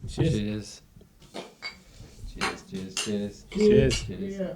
Cheers. Cheers. Yeah.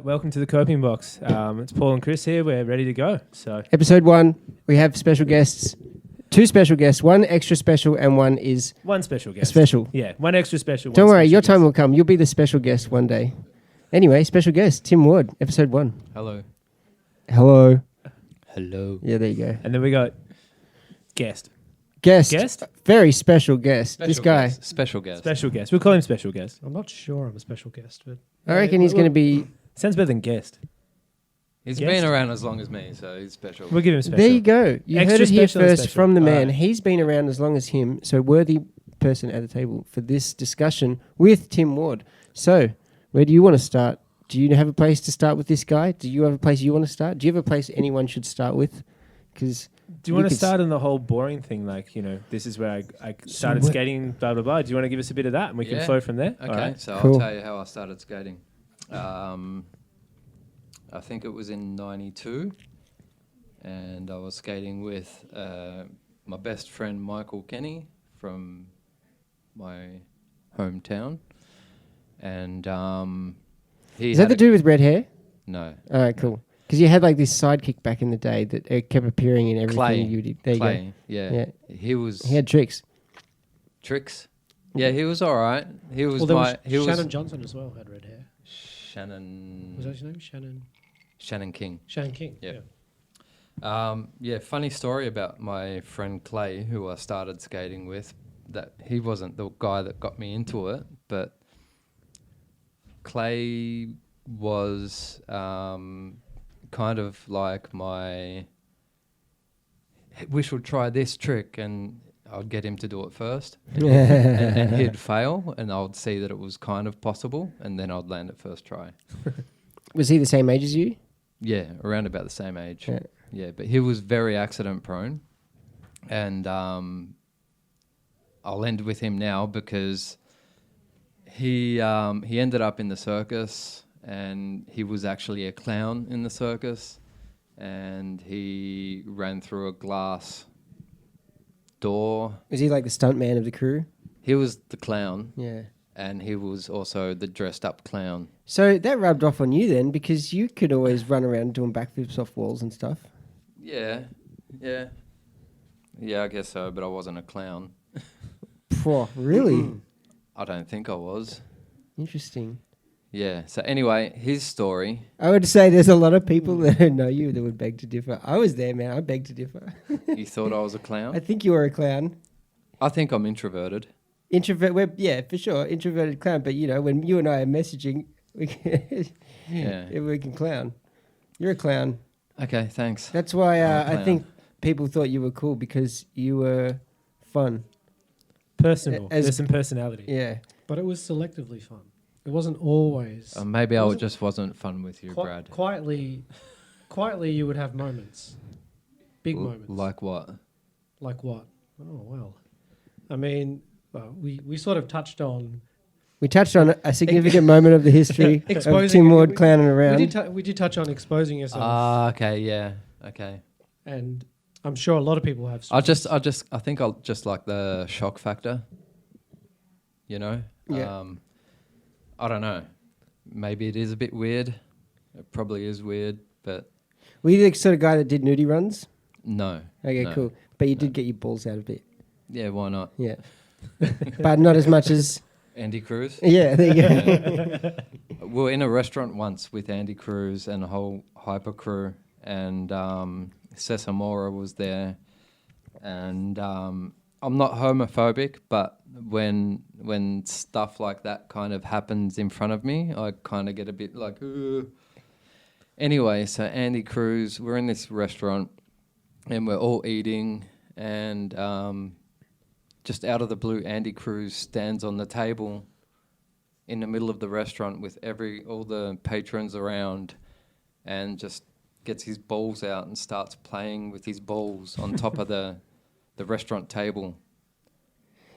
Welcome to the Coping Box. It's Paul and Chris here. We're ready to go. So, episode 1, we have special guests. 2 special guests, 1 extra special and 1 is... 1 special guest. Special. Yeah, 1 extra special. Don't worry, your time will come. You'll be the special guest one day. Anyway, special guest, Tim Ward, episode 1. Hello. Hello. Hello. Yeah, there you go. And then we got guest. Guest? Very special guest. This guy. Special guest. Special guest. We'll call him special guest. I'm not sure I'm a special guest, but... I reckon he's going to be... Sounds better than guest. He's Guest? been around as long as me, so he's special. We'll give him special. There you go. You Extra heard it here special and first special. from the man. Alright. He's been around as long as him, so worthy person at the table for this discussion with Tim Ward. So, where do you want to start? Do you have a place to start with this guy? Do you have a place you want to start? Do you have a place anyone should start with? Because Do you want to start on the whole boring thing? Like, you know, this is where I started skating, blah, blah, blah. Do you want to give us a bit of that and we can Yeah. flow from there? Okay, Alright. so Cool. I'll tell you how I started skating. I think it was in 92, and I was skating with my best friend Michael Kenny from my hometown, and he Is that the dude with red hair? No. All right, cool. Because you had like this sidekick back in the day that kept appearing in everything Clay. you did. There Clay, you go. yeah. Yeah. He had tricks. tricks. Yeah, he was all right. He was Well, there was he Shannon was Johnson as well had red hair. Shannon. Was that his name? Shannon King. Shannon King. Yeah. Yeah, funny story about my friend Clay, who I started skating with. That he wasn't the guy that got me into it, but Clay was kind of like my. We should try this trick, and I'd get him to do it first, and he'd fail, and I would see that it was kind of possible, and then I'd land it first try. Was he the same age as you? Yeah, around about the same age. Yeah. Yeah, but he was very accident prone, and I'll end with him now because he ended up in the circus, and he was actually a clown in the circus, and he ran through a glass door. Was he like the stunt man of the crew? He was the clown, Yeah. and he was also the dressed up clown. So that rubbed off on you then, because you could always run around doing backflips off walls and stuff. Yeah, I guess so, but I wasn't a clown. Phew, really? I don't think I was. Interesting. Yeah, so anyway, his story. I would say there's a lot of people that don't know you that would beg to differ. I was there, man. I beg to differ. You thought I was a I clown? think you were a clown. I think I'm introverted. Yeah, for sure. Introverted clown. But, you know, when you and I are messaging, we can clown. You're a clown. Okay, thanks. That's why I'm a I clown. think people thought you were cool, because you were fun. Personal. As- There's some personality. Yeah. But it was selectively fun. It wasn't always. Maybe I wasn't just wasn't fun with you, Brad. Quietly, you would have moments. Big moments. Like what? Like what? Oh, well. I mean, we sort of touched on... We touched on a significant moment of the history of Tim Ward clowning around. We did touch on exposing yourself. Okay, yeah, okay. And I'm sure a lot of people have... I think I'll just like the shock factor. You know? Yeah. I don't know. Maybe it is a bit weird. It probably is weird, but Were you the sort of guy that did nudie runs? no. Okay, No. cool. But you did get your balls out a bit. Yeah, why not? Yeah. But not as much as... Andy Cruz? Yeah, there you go. We were in a restaurant once with Andy Cruz and a whole hyper crew, and Sesamora was there, and I'm not homophobic, but when stuff like that kind of happens in front of me, I kind of get a bit like, ugh. Anyway, so Andy Cruz, we're in this restaurant and we're all eating, and just out of the blue, Andy Cruz stands on the table in the middle of the restaurant with all the patrons around, and just gets his balls out and starts playing with his balls on top of the restaurant table.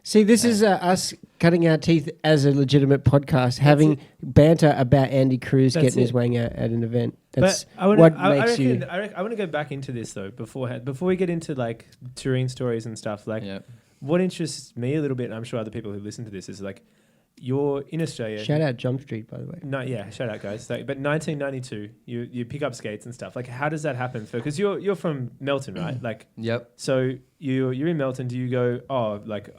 See, this is us cutting our teeth as a legitimate podcast, having banter about Andy Cruz getting his wang out at an event. That's I want to go back into this though beforehand. Before we get into like touring stories and stuff, like what interests me a little bit, and I'm sure other people who listen to this, is like you're in Australia. Shout out Jump Street, by the way. No, yeah, shout out guys. But 1992, you pick up skates and stuff. Like, how does that happen? Because you're from Melton, right? Like, yep. So you're in Melton. Do you go? Oh, like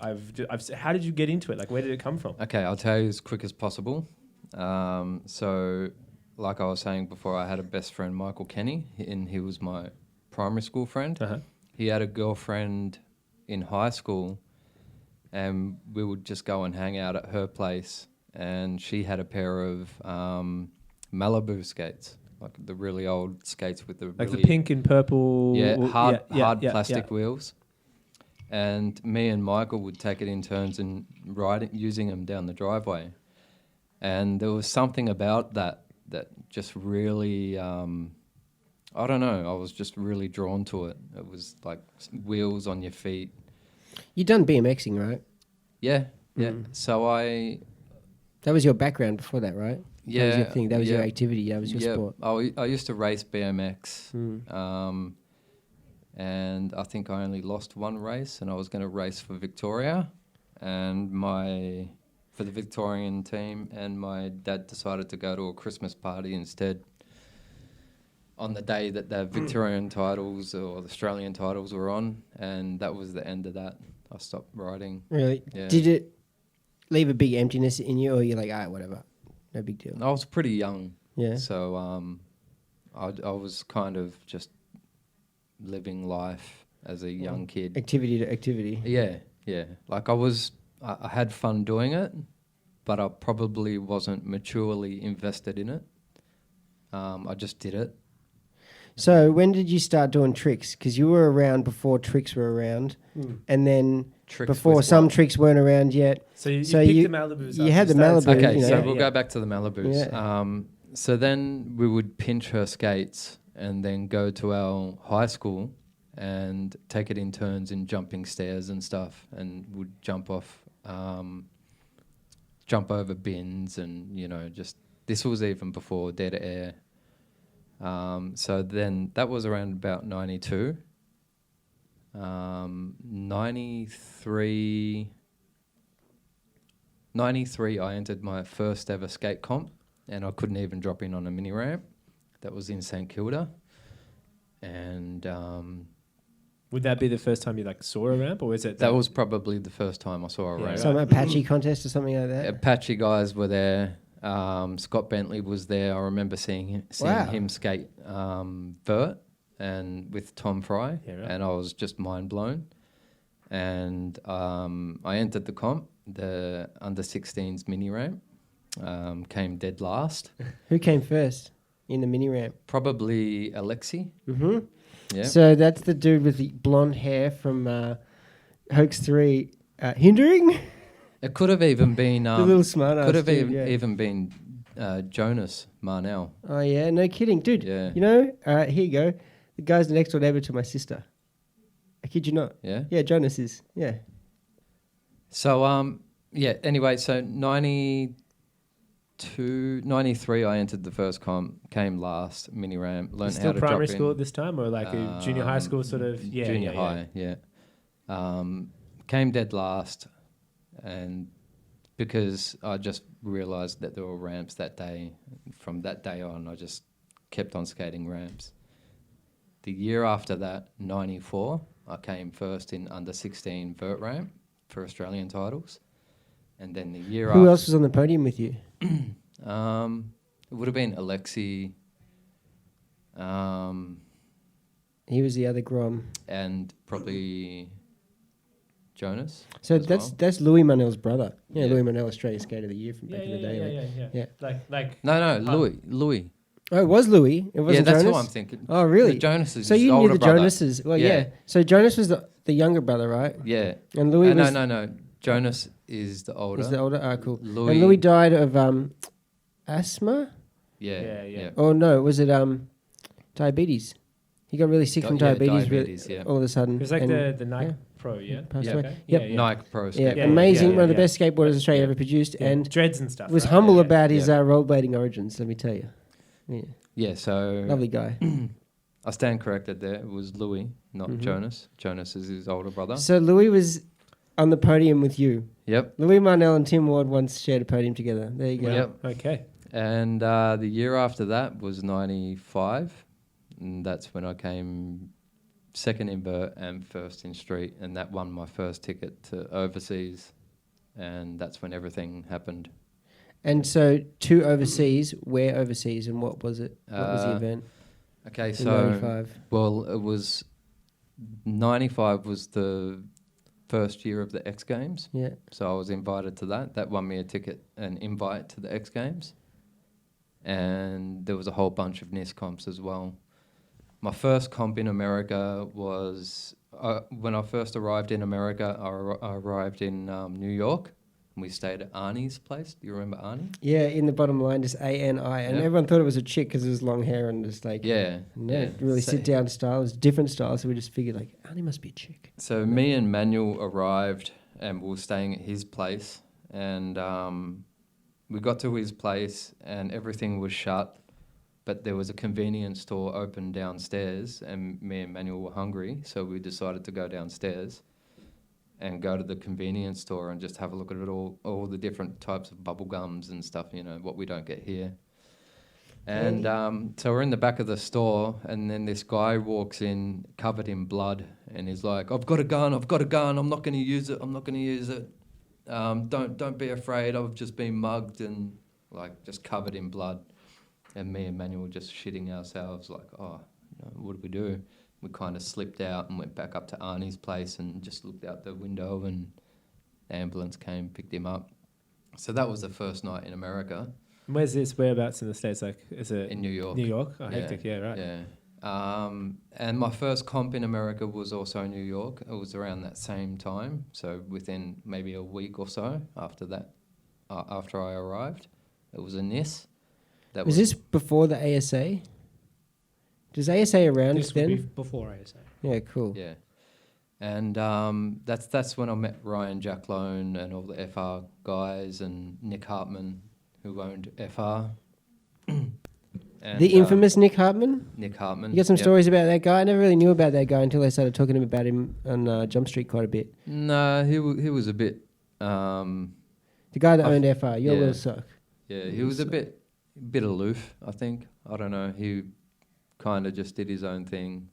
how did you get into it? Like, where did it come from? Okay, I'll tell you as quick as possible. So, like I was saying before, I had a best friend, Michael Kenny, and he was my primary school friend. Uh-huh. He had a girlfriend in high school, and we would just go and hang out at her place, and she had a pair of Malibu skates, like the really old skates with the like really the pink and purple, hard plastic wheels. And me and Michael would take it in turns and using them down the driveway. And there was something about that just really, I don't know, I was just really drawn to it. It was like wheels on your feet. You done BMXing, right? Yeah. So that was your background before that, right? Yeah. That was your thing. That was your activity. That was your sport. I used to race BMX. And I think I only lost one race, and I was going to race for Victoria and for the Victorian team, and my dad decided to go to a Christmas party instead on the day that the Victorian titles or the Australian titles were on, and that was the end of that. I stopped riding. Really? Yeah. Did it leave a big emptiness in you, or you're like, whatever, no big deal? I was pretty young. Yeah. So I was kind of just living life as a young kid. Activity to activity. Yeah. Like I had fun doing it, but I probably wasn't maturely invested in it. I just did it. So when did you start doing tricks? Because you were around before tricks were around, and then tricks before some tricks weren't around yet. So you picked the Malibus up. You had the Malibu. Okay, so we'll go back to the Malibus. Yeah. So then we would pinch her skates and then go to our high school and take it in turns in jumping stairs and stuff, and would jump over bins, and just this was even before dead air. So then that was around about 92. 93 I entered my first ever skate comp, and I couldn't even drop in on a mini ramp. That was in St Kilda. And would that be the first time you saw a ramp, or was it? That was probably the first time I saw a ramp. Some Apache contest or something like that? Apache guys were there. Scott Bentley was there. I remember seeing him skate vert and with Tom Fry, and I was just mind blown. And I entered the comp, the under 16s mini ramp, came dead last. Who came first in the mini ramp? Probably Alexi. Mm-hmm. Yeah. So that's the dude with the blonde hair from Hoax 3 hindering. It could have even been the little smart ass. Could have even been Jonas Marnell. Oh yeah, no kidding, dude. Yeah. Here you go. The guy's the next door neighbor to my sister. I kid you not. Yeah. Yeah, Jonas is. Yeah. So Anyway, so 93, I entered the first comp, came last, mini ramp, learned how to drop in. Still primary school at this time, or like a junior high school sort of? Yeah, junior high. Came dead last, and because I just realised that there were ramps that day, from that day on, I just kept on skating ramps. The year after that, 94, I came first in under 16 vert ramp for Australian titles. And then the year after... Who else was on the podium with you? It would have been Alexi. He was the other Grom. And probably Jonas. So that's Louis Manel's brother. Yeah, Louis Manel, Australian Skater of the Year from back in the day. Yeah. No, Louis. Oh, it was Louis. It Yeah, wasn't that's Jonas? who I'm thinking. Oh, really? The Jonas is So his you knew older the brother. Jonases. Well, Yeah. yeah. So Jonas was the younger brother, right? Yeah. And Louis was... No. Jonas is the older. Is the older? Ah, cool. Louis, And Louis died of asthma? Yeah. Oh, no. Was it diabetes? He got really sick from diabetes yeah. all of a sudden. It was like and the Nike Pro, yeah? passed Yeah. away. Okay. Yep. Yeah. Nike Pro. Yeah, skateboard. amazing. yeah, One of the yeah. best skateboarders Australia ever produced, Yeah. and dreads and stuff. was right? humble Yeah. about his Yeah. rollerblading origins. Let me tell you. Yeah, Yeah, so lovely guy. I stand corrected there. It was Louis, not Mhm. Jonas. Jonas is his older brother. So Louis was on the podium with you. Yep. Louis Marnell and Tim Ward once shared a podium together. There you go. Yep. Okay. And the year after that was 95. And that's when I came second in vert and first in street. And that won my first ticket to overseas. And that's when everything happened. And so two overseas. Where overseas and what was it? What was the event? Okay, In so 95. well, it was 95 was the first year of the X Games. Yeah. So I was invited to that. That won me a ticket, an invite to the X Games. And there was a whole bunch of NIS comps as well. My first comp in America was, when I first arrived in America, I arrived in New York. And we stayed at Arnie's place. Do you remember Arnie? Yeah, in the bottom line, just A-N-I. And Yep. everyone thought it was a chick because it was long hair and just like... Yeah. No, really So- sit down style. It was different style, so we just figured like, Arnie must be a chick. So me and Manuel arrived and we were staying at his place. And we got to his place and everything was shut. But there was a convenience store open downstairs and me and Manuel were hungry. So we decided to go downstairs and go to the convenience store and just have a look at it all the different types of bubble gums and stuff, you know, what we don't get here. And so we're in the back of the store and then this guy walks in covered in blood and he's like, I've got a gun, I'm not going to use it. Don't be afraid, I've just been mugged and like just covered in blood. And me and Manuel just shitting ourselves like, oh, no, what do we do? We kind of slipped out and went back up to Arnie's place and just looked out the window and the ambulance came, picked him up. So that was the first night in America. Where's this? Whereabouts in the States? Like, is it In New York. New York? Oh, hectic. Yeah, right. Yeah. And my first comp in America was also in New York. It was around that same time. So within maybe a week or so after that, after I arrived, it was a NIS. That Was this before the ASA? Does ASA around This would be then? before ASA. Yeah, cool. Yeah. And that's when I met Ryan Jacklone and all the FR guys and Nick Hartman, who owned FR. And, The infamous Nick Hartman? Nick Hartman. You got some yep. stories about that guy? I never really knew about that guy until they started talking about him on Jump Street quite a bit. No, he was a bit. The guy that owned FR, your yeah. little sock. Yeah, he was a bit aloof, I think. I don't know. He kind of just did his own thing,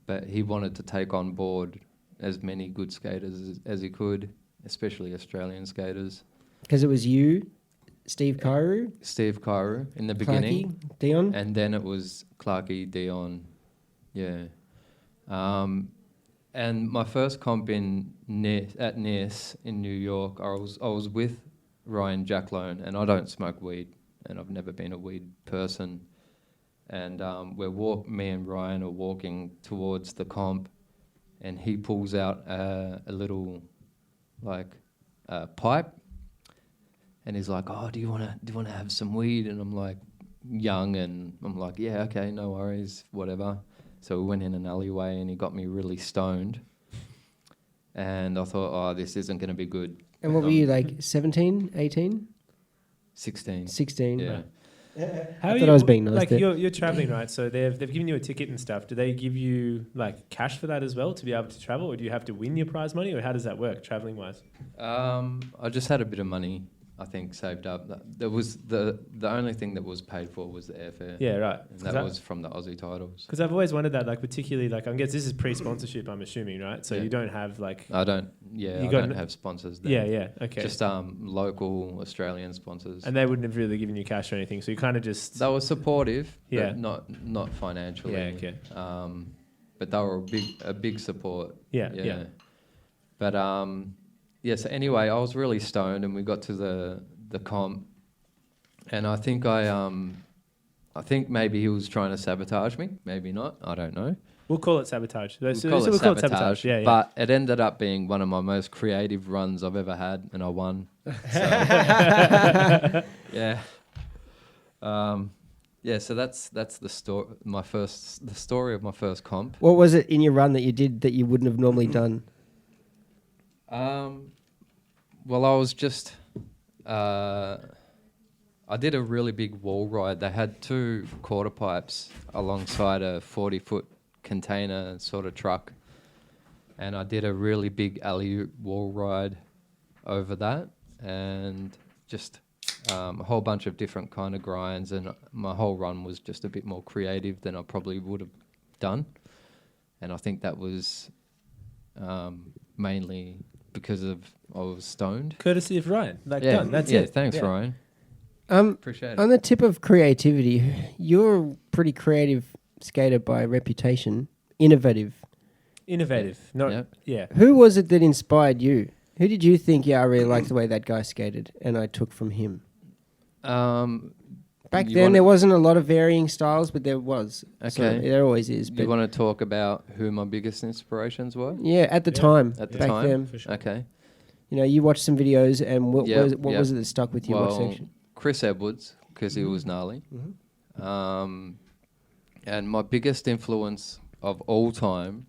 but he wanted to take on board as many good skaters as he could, especially Australian skaters. Because it was you, Steve Cairo, Steve Cairo in the beginning, Clarkey, Dion. and then it was Clarkey, Dion, yeah. And my first comp at NIS in New York, I was with Ryan Jacklone, and I don't smoke weed, and I've never been a weed person. And me and Ryan are walking towards the comp, and he pulls out a little, like, pipe, and he's like, "Oh, do you wanna have some weed?" And I'm like, young, and I'm like, "Yeah, okay, no worries, whatever." So we went in an alleyway, and he got me really stoned, and I thought, "Oh, this isn't gonna be good." And what were you, like 17, 18? 16. 16. Yeah. How I thought I was being nice like there. you're traveling, right? So they've given you a ticket and stuff. Do they give you like cash for that as well to be able to travel, or do you have to win your prize money, or how does that work traveling wise? I just had a bit of money, I think, saved up. There was the only thing that was paid for was the airfare. Yeah, right. And that was from the Aussie titles. Because I've always wondered that, like particularly, like I guess this is pre-sponsorship, I'm assuming, right? So Yeah. you don't have like. I don't got have sponsors there. Yeah, okay. Just local Australian sponsors. And they wouldn't have really given you cash or anything, so you kind of just. They were supportive, Yeah. but not financially. Yeah, okay. But they were a big support. Yeah. But so anyway, I was really stoned, and we got to the comp, and I think I I think maybe he was trying to sabotage me. Maybe not. I don't know. We'll call it sabotage. We'll So call it we'll sabotage. Yeah, yeah. But it ended up being one of my most creative runs I've ever had, and I won. So, yeah. Yeah, so that's the story. The story of my first comp. What was it in your run that you did that you wouldn't have normally done? Well, I was just. I did a really big wall ride. They had 2 quarter pipes alongside a 40-foot container sort of truck, and I did a really big alley wall ride over that, and just a whole bunch of different kind of grinds, and my whole run was just a bit more creative than I probably would have done, and I think that was mainly because I was stoned. Courtesy of Ryan. Done. That's it. Thanks, Ryan. Appreciate it. On the tip of creativity, you're a pretty creative skater by reputation. Innovative. Yeah. Who was it that inspired you? Who did you think, I really like the way that guy skated, and I took from him? Back then, there wasn't a lot of varying styles, but there was. Okay. So there always is. But you want to talk about who my biggest inspirations were? yeah, at the time. At the back time? then. For sure. Okay. You know, you watched some videos, and what was it that stuck with you? What Well, section? Chris Edwards, because he was gnarly. And my biggest influence of all time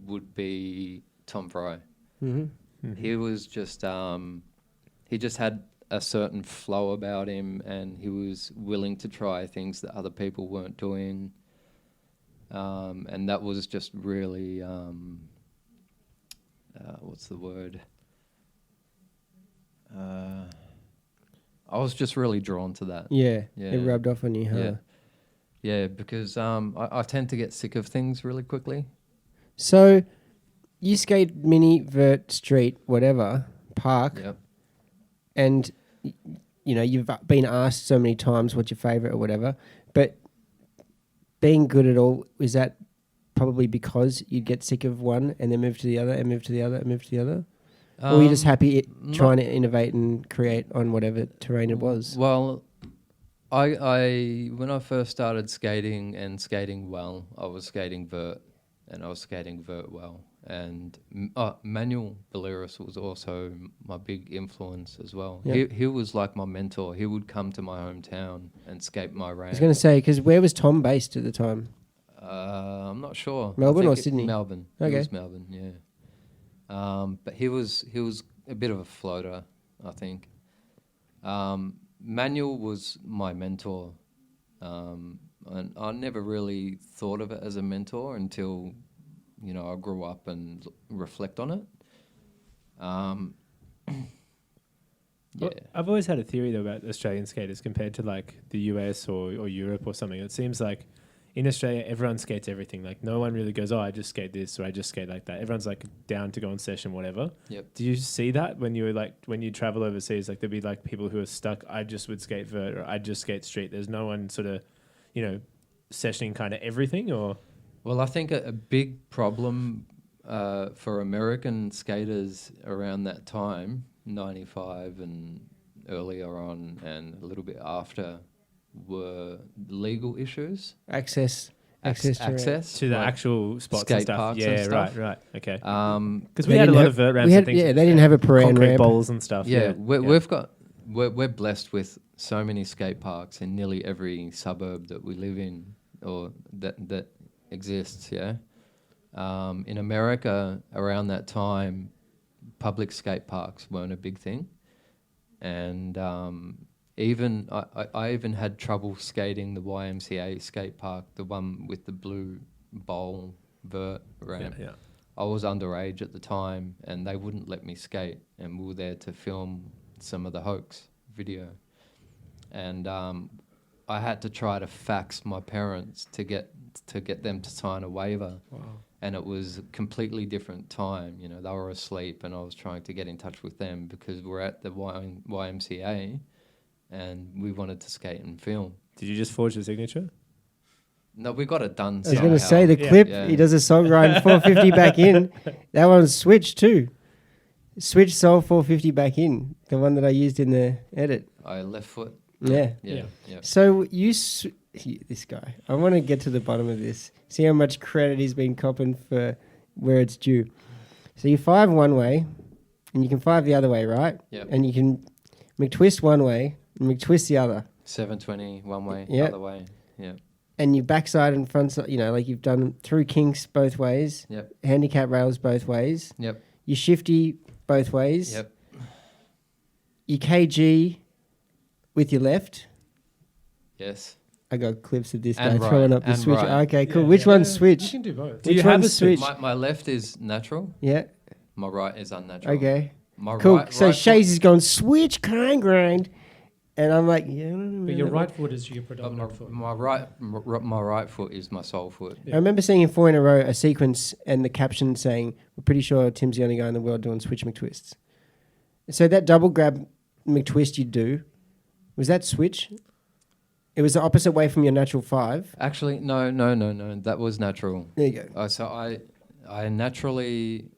would be Tom Fry. He was just, he just had a certain flow about him, and he was willing to try things that other people weren't doing. And that was just really, what's the word? I was just really drawn to that. Yeah, Yeah. it rubbed off on you, huh? Yeah. Yeah, because I tend to get sick of things really quickly. So, you skate mini, vert, street, whatever, park, Yep. and you know you've been asked so many times what's your favorite or whatever. But being good at all, is that probably because you'd get sick of one and then move to the other and move to the other and move to the other? Or were you just happy trying to innovate and create on whatever terrain it was? Well, I when I first started skating and skating well, I was skating vert, and I was skating vert well. And Manuel Balearis was also my big influence as well. Yep. He was like my mentor. He would come to my hometown and skate my I ramp. was going to say, because where was Tom based at the time? I'm not sure. Melbourne I or think Sydney? Melbourne. Okay. It was Melbourne, yeah. But he was a bit of a floater, I think. Manuel was my mentor, and I never really thought of it as a mentor until, you know, I grew up and reflect on it. Well, I've always had a theory though about Australian skaters compared to like the US or Europe or something. It seems like in Australia everyone skates everything. Like no one really goes, oh, I just skate this or I just skate like that. Everyone's like down to go on session, whatever. Yep. Do you see that when you travel overseas? Like there'd be like people who are stuck. I just would skate vert or I just skate street. There's no one sort of, you know, sessioning kind of everything or. Well, I think a big problem for American skaters around that time, 95 and earlier on and a little bit after, were legal issues. Access To the like actual spots and stuff. Skateparks Yeah, and stuff. right. Okay. Because we had a lot of vert ramps and things. Yeah, they didn't have a Paran concrete ramp. bowls and stuff. Yeah, we're blessed with so many skate parks in nearly every suburb that we live in or that exists. Yeah. In America, around that time, public skate parks weren't a big thing, and even I even had trouble skating the YMCA skate park, the one with the blue bowl vert ramp. Yeah. I was underage at the time, and they wouldn't let me skate, and we were there to film some of the hoax video, and I had to try to fax my parents to get them to sign a waiver. Wow. And it was a completely different time. You know, they were asleep, and I was trying to get in touch with them because we're at the YMCA, and we wanted to skate and film. Did you just forge the signature? No, we got it done. I was going to say the Yeah. clip. Yeah. He does a song ride 450 back in. That one's Switch too. Switch Soul 450 back in. The one that I used in the edit. I left foot. Yeah. Yeah. Yeah. So This guy. I want to get to the bottom of this. See how much credit he's been copping for where it's due. So you five one way, and you can five the other way, right? Yep. And you can mctwist one way and mctwist the other. 720 one way, Yep. other way. Yeah. And you backside and front side, like you've done through kinks both ways. Yep. Handicap rails both ways. Yep. You shifty both ways. Yep. You KG with your left. Yes. I got clips of this guy And right, throwing up the and switch. right. Okay, cool. Yeah, Which yeah. one's You switch? can do both. Do you Which have one's a switch? My left is natural. Yeah. My right is unnatural. Okay. My Cool. right. So right Shays is going switch grind, and I'm like, yeah. But your right foot is your But predominant foot. my right foot is my sole foot. I remember seeing in 4 in a row a sequence and the caption saying, "We're pretty sure Tim's the only guy in the world doing switch McTwists." So that double grab McTwist you do, was that switch? It was the opposite way from your natural 5. Actually, no. That was natural. There you go. So I naturally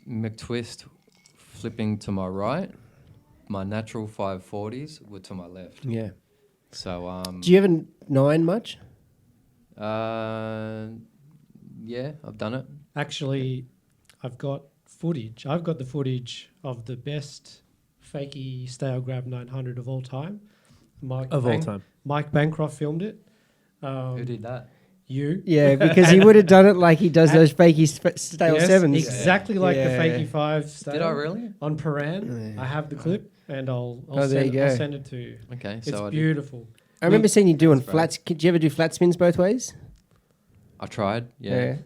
McTwist flipping to my right. My natural 540s were to my left. Yeah. So Do you have a 9 much? yeah, I've done it. Actually, I've got footage. I've got the footage of the best fakie stale grab 900 of all time. Mike Bancroft filmed it. Who did that? You. Yeah, because he would have done it like he does those fakey stale Yes, 7s. exactly like the Yeah. fakie 5 stale. Did I really? On Paran. Yeah. I have the clip, and I'll there you go. I'll send it to you. Okay, It's so beautiful. I remember seeing you doing That's flats. Did you ever do flat spins both ways? I tried. Yeah.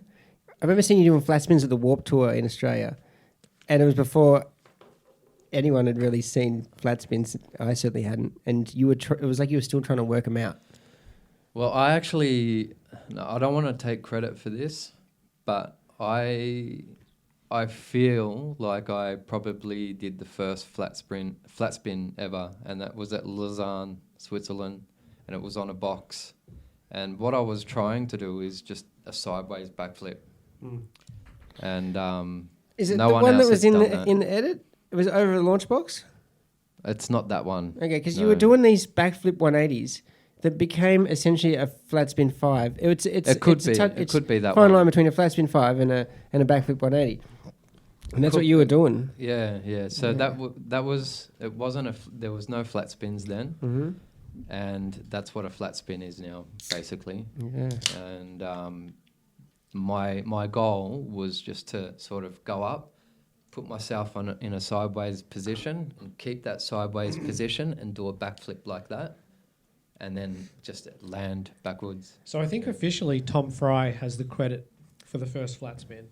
I remember seeing you doing flat spins at the Warp Tour in Australia, and it was before anyone had really seen flat spins. I certainly hadn't, and you were. It was like you were still trying to work them out. Well, I don't want to take credit for this, but I feel like I probably did the first flat spin ever, and that was at Lausanne, Switzerland, and it was on a box. And what I was trying to do is just a sideways backflip. And Is it no the one one that else was has in done the that. in the edit? It was over the launch box. It's not that one. Okay, because you No. were doing these backflip 180s that became essentially a flat spin 5. It could be that fine one. line between a flat spin 5 and a backflip 180. And that's what you were doing. Yeah. So that was it. Wasn't there was no flat spins then, Mm-hmm. and that's what a flat spin is now, basically. Yeah. And my goal was just to sort of go up, put myself in a sideways position, and keep that sideways position, and do a backflip like that, and then just land backwards. So I think officially Tom Fry has the credit for the first flat spin.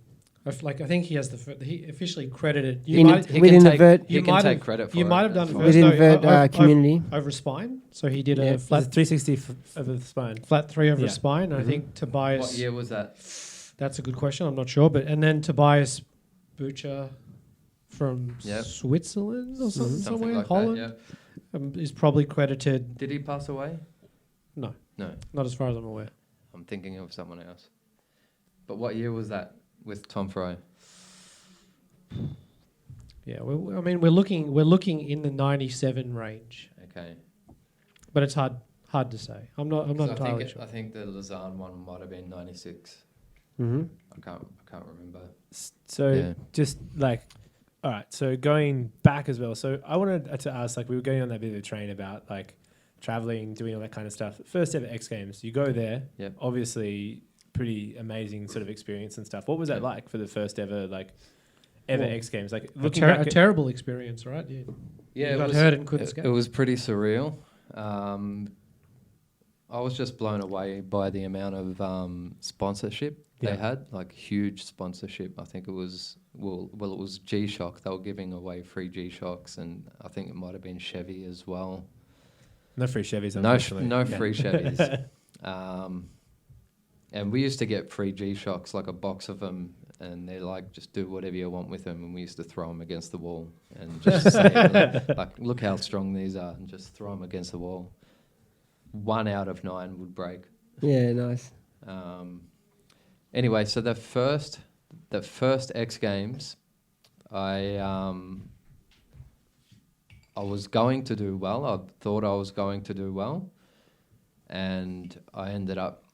I think he has he officially credited. Within the vert, He can take credit for you it. might have done that's first. fine. within vert community. over spine. So he did Yeah, a flat 360 over the spine. flat 3 over Yeah. spine. And I think What Tobias. year was that? That's a good question. I'm not sure, and then Tobias Butcher from Yep. Switzerland or something somewhere, like Holland, that. Yeah. is probably credited. Did he pass away? No, No, not as far as I'm aware. I'm thinking of someone else. But what year was that with Tom Fry? Yeah, we're looking in the 97 range, Okay. but it's hard to say. I'm not So entirely sure. I think the Lausanne one might have been 96. Mm-hmm. I can't remember. So Yeah. just like, all right. So going back as well. So I wanted to ask, like, we were going on that bit of a train about like traveling, doing all that kind of stuff. First ever X Games, you go there. Yep. Obviously, pretty amazing sort of experience and stuff. What was that Yep. like for the first ever Well, X Games? Like A, looking ter- back a terrible experience, right? Yeah, Yeah, you it got was, hurt and couldn't skate. it was pretty surreal. I was just blown away by the amount of sponsorship Yeah. they had, like huge sponsorship. I think it was it was G-Shock. They were giving away free G-Shocks, and I think it might have been Chevy as well. no free Chevys, No unfortunately. free Chevys. And we used to get free G-Shocks, like a box of them, and they're like, just do whatever you want with them. And we used to throw them against the wall and just say, like, look how strong these are, and just throw them against the wall. 1 out of 9 would break. Yeah, nice. Anyway, so the first X Games, I was going to do well. I thought I was going to do well, and I ended up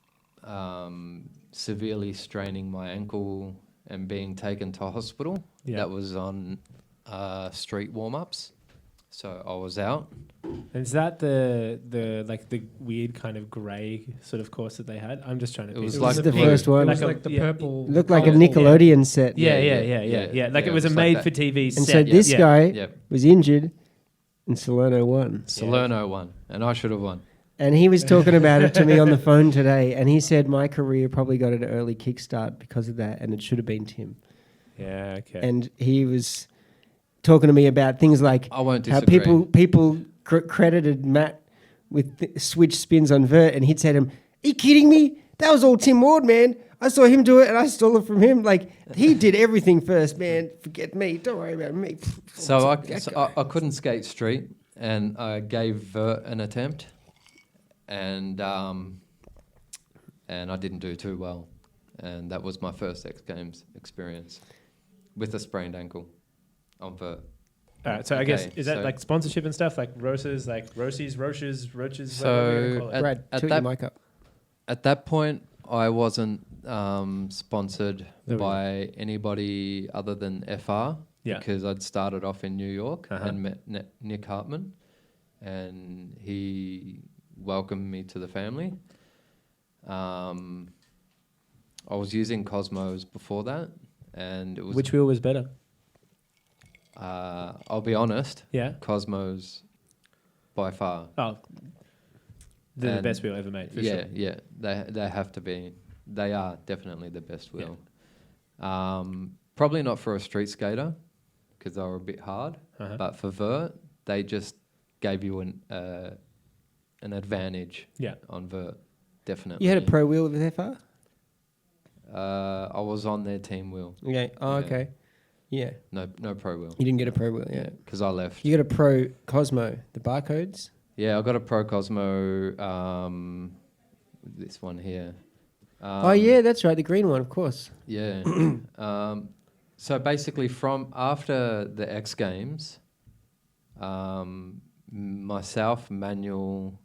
severely straining my ankle and being taken to hospital. Yeah. That was on street warm-ups, so I was out. And is that the weird kind of grey sort of course that they had? I'm just trying to. It was piece like the blue. first one. It was Like a- like the yeah. purple. Looked like a colourful- Nickelodeon set. Yeah. Like Yeah, it was a it was like made-for-TV set. And so this yeah. guy Yep. was injured, and Salerno won. Salerno won, and I should have won. And he was talking about it to me on the phone today, and he said my career probably got an early kickstart because of that, and it should have been Tim. Yeah. Okay. And he was talking to me about things like I won't how disagree. people credited Matt with switch spins on vert, and he'd say to him, "Are you kidding me? That was all Tim Ward, man. I saw him do it, and I stole it from him. Like, he did everything first, man. Forget me. Don't worry about me." So I couldn't skate street, and I gave vert an attempt, and I didn't do too well, and that was my first X Games experience with a sprained ankle on vert. All right. So I Okay, guess is that so- like sponsorship and stuff, like Roses, like Roches, Rochers, So whatever you call it. Brad, at tilt that- your mic up. At that point, I wasn't sponsored There we go. by anybody other than FR, Yeah. because I'd started off in New York Uh-huh. and met Nick Hartman, and he welcomed me to the family. I was using Cosmos before that, and it was Which wheel was better? I'll be honest, Yeah. Cosmos by far. Oh, they're the And best wheel ever made. For sure. Yeah, they have to be. They are definitely the best wheel. Probably not for a street skater because they were a bit hard, Uh-huh. but for vert, they just gave you an advantage. Yeah. On vert, definitely. You had a pro wheel with FR? I was on their team wheel. Okay. Oh, Yeah. okay. Yeah. No pro wheel. You didn't get a pro wheel, yeah. Because I left. You got a pro Cosmo, the barcodes? Yeah, I got a Pro Cosmo. This one here. Oh, yeah, that's right. The green one, of course. Yeah. So basically, from after the X Games, myself, Manuel,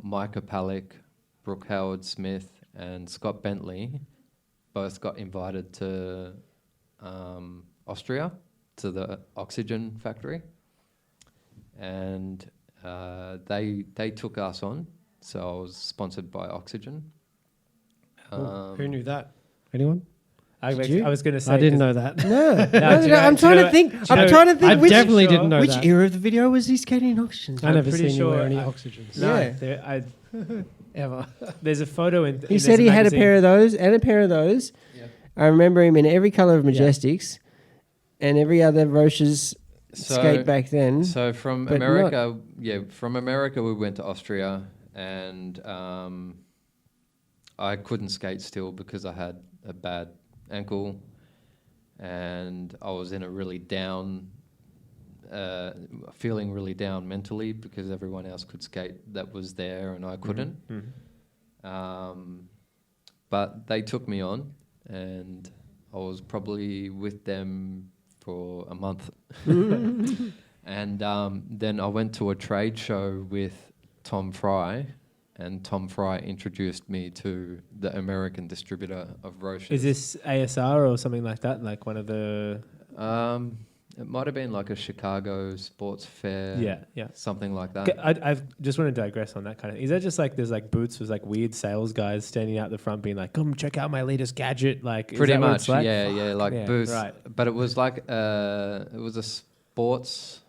Micah Palick, Brooke Howard Smith, and Scott Bentley both got invited to Austria, to the oxygen factory, and they took us on. So I was sponsored by Oxygen. Who knew that? Anyone? I Did you? was going to say. I didn't know that. No. do you know- I'm do you trying know- to think. do you I'm know- trying to think I which definitely didn't know which that. era of the video was he skating in oxygen? I never pretty seen sure you wear any I- oxygens. No, Yeah. Ever. There's a photo in. He said he had a pair of those and a pair of those. Yep. I remember him in every colour of Majestics and every other Rochers skate back then. So from but America, from America we went to Austria, and I couldn't skate still because I had a bad ankle, and I was in a really down, feeling really down mentally because everyone else could skate that was there and I couldn't. But they took me on, and I was probably with them for a month. And then I went to a trade show with Tom Fry, and Tom Fry introduced me to the American distributor of Rochester. Is this ASR or something like that? Like one of the. It might have been like a Chicago sports fair. Yeah. Something like that. Okay, I just want to digress on that kind of. Is that just like there's like booths with like weird sales guys standing out the front being like, "Come check out my latest gadget." Like is Pretty that what much, it's like? yeah, like yeah, booths. right. But it was like it was a sports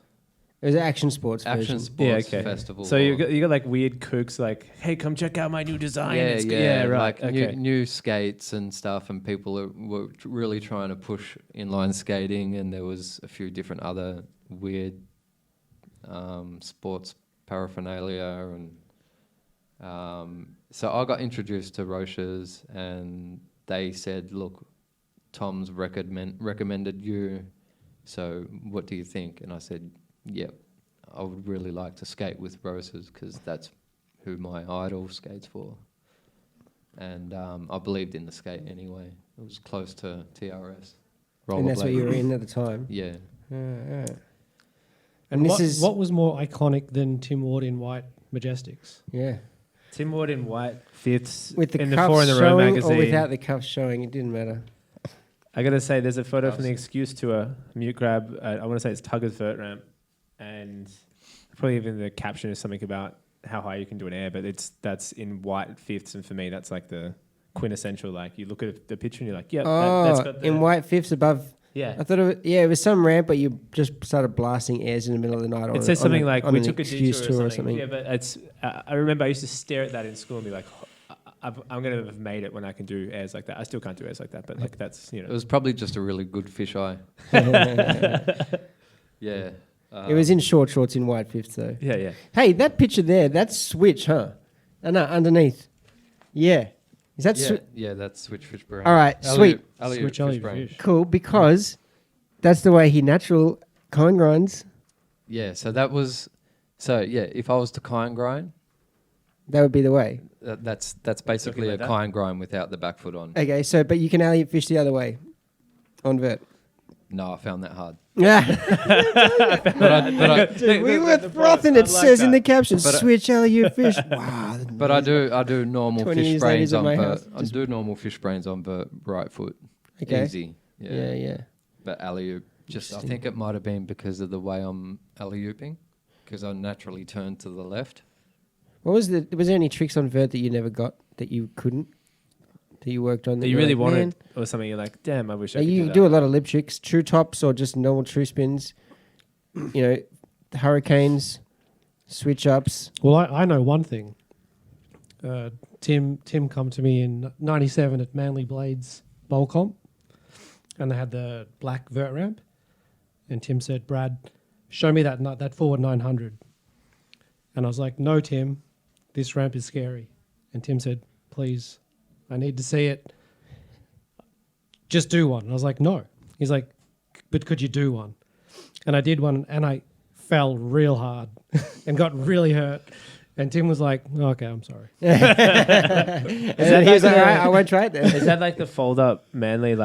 It was an action sports version. festival. So you got like weird kooks like, "Hey, come check out my new design." Like Okay. new skates and stuff, and people were really trying to push inline skating, and there was a few different other weird sports paraphernalia, and so I got introduced to Rochers, and they said, "Look, Tom's recommended you, so what do you think?" And I said, "Yep, I would really like to skate with Rochers because that's who my idol skates for." And I believed in the skate anyway. It was close to TRS. And that's what you were rollerblading. in at the time. Yeah. Yeah. And this what, is what was more iconic than Tim Ward in white Majestics. Yeah. Tim Ward in white fifths With the in the cuffs 4 in the Row showing magazine. or without the cuffs showing, it didn't matter. I got to say, there's a photo from the Excuse Tour, mute grab. I want to say it's Tugger's vert ramp. And probably even the caption is something about how high you can do an air, but that's in white fifths. And for me, that's like the quintessential, like you look at the picture and you're like, yep, that's got the... in white fifths above. Yeah. I thought it was some ramp, but you just started blasting airs in the middle of the night. It says something like, we took a Excuse detour tour or something. Yeah, but it's, I remember I used to stare at that in school and be like, I'm going to have made it when I can do airs like that. I still can't do airs like that, but like that's, you know. It was probably just a really good fisheye. Yeah. It was in short shorts in white fifths though. Yeah, yeah. Hey, that picture there, that's switch, huh? No, underneath. Yeah. Is that yeah, that's Switch Fish Brain. All right, sweet. Switch Elliot Fish. Cool, because that's the way he natural kind grinds. Yeah, so that was... So, yeah, if I was to kind grind, That would be the way. that's basically like a kind grind without the back foot on. Okay, so but you can Elliot fish the other way on vert. No, I found that hard. Yeah. But We were frothing, it says in the caption, But I- switch Elliot fish. Wow. But I do normal 20 fish years later brains at on my vert. house, I do normal fish brains on vert right foot. Okay. Easy. Yeah. But alley-oop, I think it might have been because of the way I'm alley-ooping, because I naturally turn to the left. Was there any tricks on vert that you never got, that you couldn't, that you worked on? That you really wanted, or something you're like, damn, I wish I could you do do that. a lot of lip tricks, true tops or just normal true spins, you know, hurricanes, switch ups. Well, I know one thing. Tim come to me in '97 at Manly Blades Bowl Comp, and they had the black vert ramp, and Tim said, "Brad, show me that forward 900." And I was like, "No, Tim, this ramp is scary." And Tim said, "Please, I need to see it. Just do one." And I was like, "No." He's like, "But could you do one?" And I did one, and I fell real hard and got really hurt. And Tim was like, "Okay, I'm sorry." He was like, all right, I won't try it then. Is that like the fold-up Manly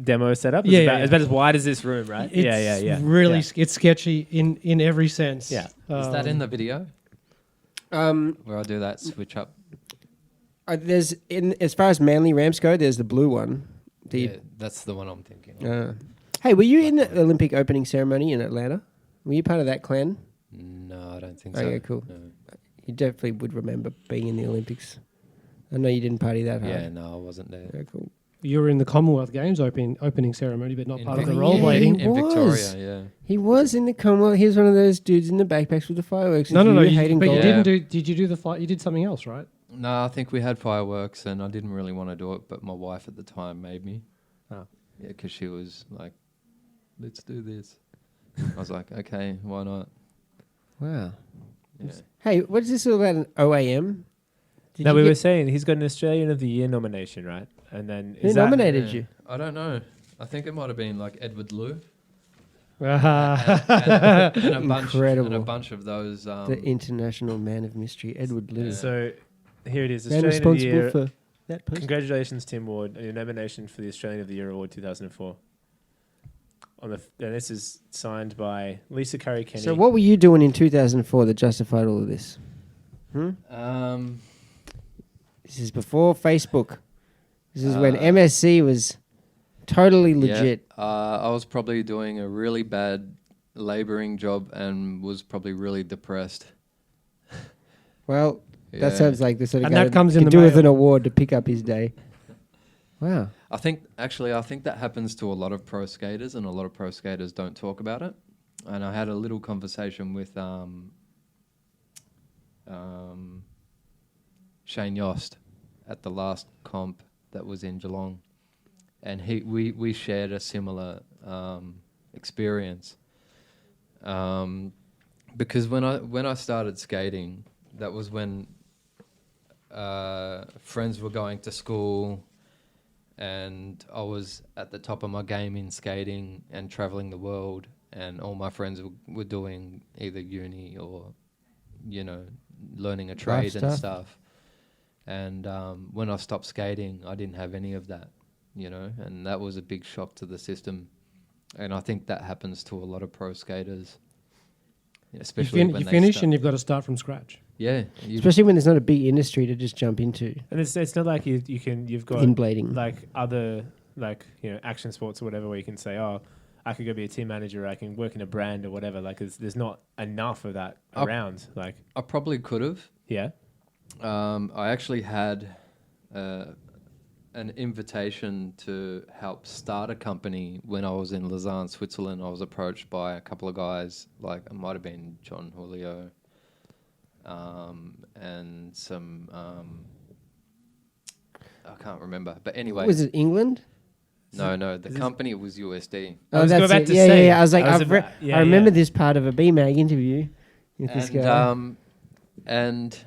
demo setup? It's Yeah, about, yeah. it's about as wide as this room, right? It's really it's sketchy in every sense. Yeah. Is that in the video where I do that switch up? There's as far as Manly ramps go, there's the blue one. Yeah, that's the one I'm thinking of. Hey, were you in the Olympic opening ceremony in Atlanta? Were you part of that clan? No, I don't think so. Okay, cool. No. You definitely would remember being in the Olympics. I know you didn't party that hard. Yeah, no, I wasn't there. Yeah, cool. You were in the Commonwealth Games opening ceremony, but not In part of the Vic- rollerblading. He In was. Victoria, yeah. He was in the Commonwealth. He was one of those dudes in the backpacks with the fireworks. No. You You hating but you gold. Yeah. didn't do. Did you do the fight? You did something else, right? No, I think we had fireworks, and I didn't really want to do it, but my wife at the time made me. Oh. Yeah, because she was like, "Let's do this." I was like, "Okay, why not?" Wow. Yeah. Hey, what is this all about? An OAM? Did No, you we get- were saying he's got an Australian of the Year nomination, right? And then Who is that nominated Yeah. you? I don't know. I think it might have been like Edward Lou and Incredible. a bunch of those. The international man of mystery, Edward Lou. Yeah. So here it is, Man Australian of the responsible Year. for that post. Congratulations, Tim Ward, on your nomination for the Australian of the Year Award 2004. And this is signed by Lisa Curry Kenny. So what were you doing in 2004 that justified all of this? This is before Facebook. This is when MSC was totally legit. Yeah, I was probably doing a really bad labouring job and was probably really depressed. Well, Yeah. that sounds like the sort of And guy that comes in could the do with mail. an award to pick up his day. Wow. I think that happens to a lot of pro skaters, and a lot of pro skaters don't talk about it. And I had a little conversation with Shane Yost at the last comp that was in Geelong, and we shared a similar experience. Because when I started skating, that was when friends were going to school, and I was at the top of my game in skating and traveling the world, and all my friends were doing either uni or, learning a trade and stuff. And when I stopped skating, I didn't have any of that, and that was a big shock to the system. And I think that happens to a lot of pro skaters, especially when you they finish start. and you've got to start from scratch. Yeah, especially when there's not a big industry to just jump into. And it's not like you've got In blading. like other action sports or whatever where you can say, oh, I could go be a team manager, or I can work in a brand or whatever. Like there's not enough of that around. Like I probably could have. yeah. I actually had an invitation to help start a company when I was in Lausanne, Switzerland. I was approached by a couple of guys, like it might have been John Julio, and some I can't remember. But anyway, Was it England? No, the company was USD. Oh, was that's about it. to Yeah, say, yeah. I was like, I was I remember this part of a BMAG interview with this guy. And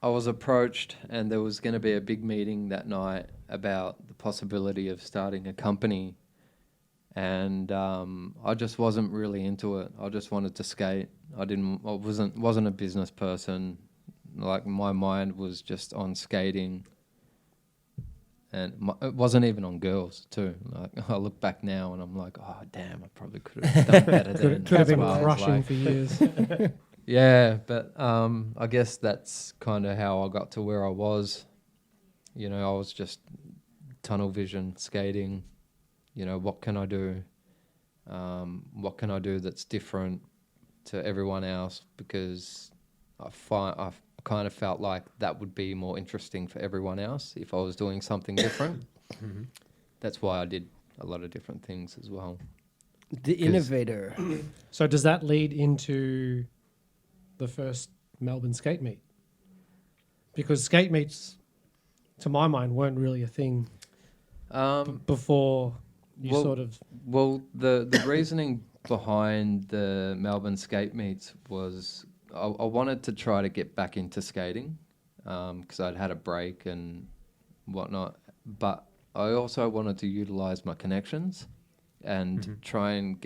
I was approached, and there was going to be a big meeting that night about the possibility of starting a company. And I just wasn't really into it. I just wanted to skate. I wasn't a business person. Like my mind was just on skating. And it wasn't even on girls too. Like I look back now and I'm like, oh damn, I probably could have done better then. Could have been Well, crushing like, for years. yeah, but I guess that's kind of how I got to where I was. You know, I was just tunnel vision skating. You know, what can I do? What can I do that's different to everyone else? Because I've kind of felt like that would be more interesting for everyone else if I was doing something different. Mm-hmm. That's why I did a lot of different things as well. The innovator. So does that lead into the first Melbourne skate meet? Because skate meets, to my mind, weren't really a thing before you well, sort of... Well, the reasoning behind the Melbourne skate meets was I wanted to try to get back into skating because I'd had a break and whatnot. But I also wanted to utilize my connections and try and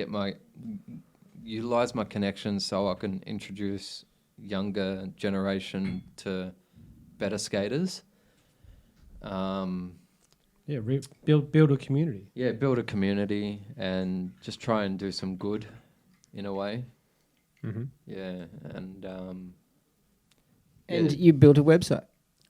utilize my connections so I can introduce younger generation to better skaters. build a community. Yeah, build a community and just try and do some good in a way. Mm-hmm. Yeah, and And you built a website.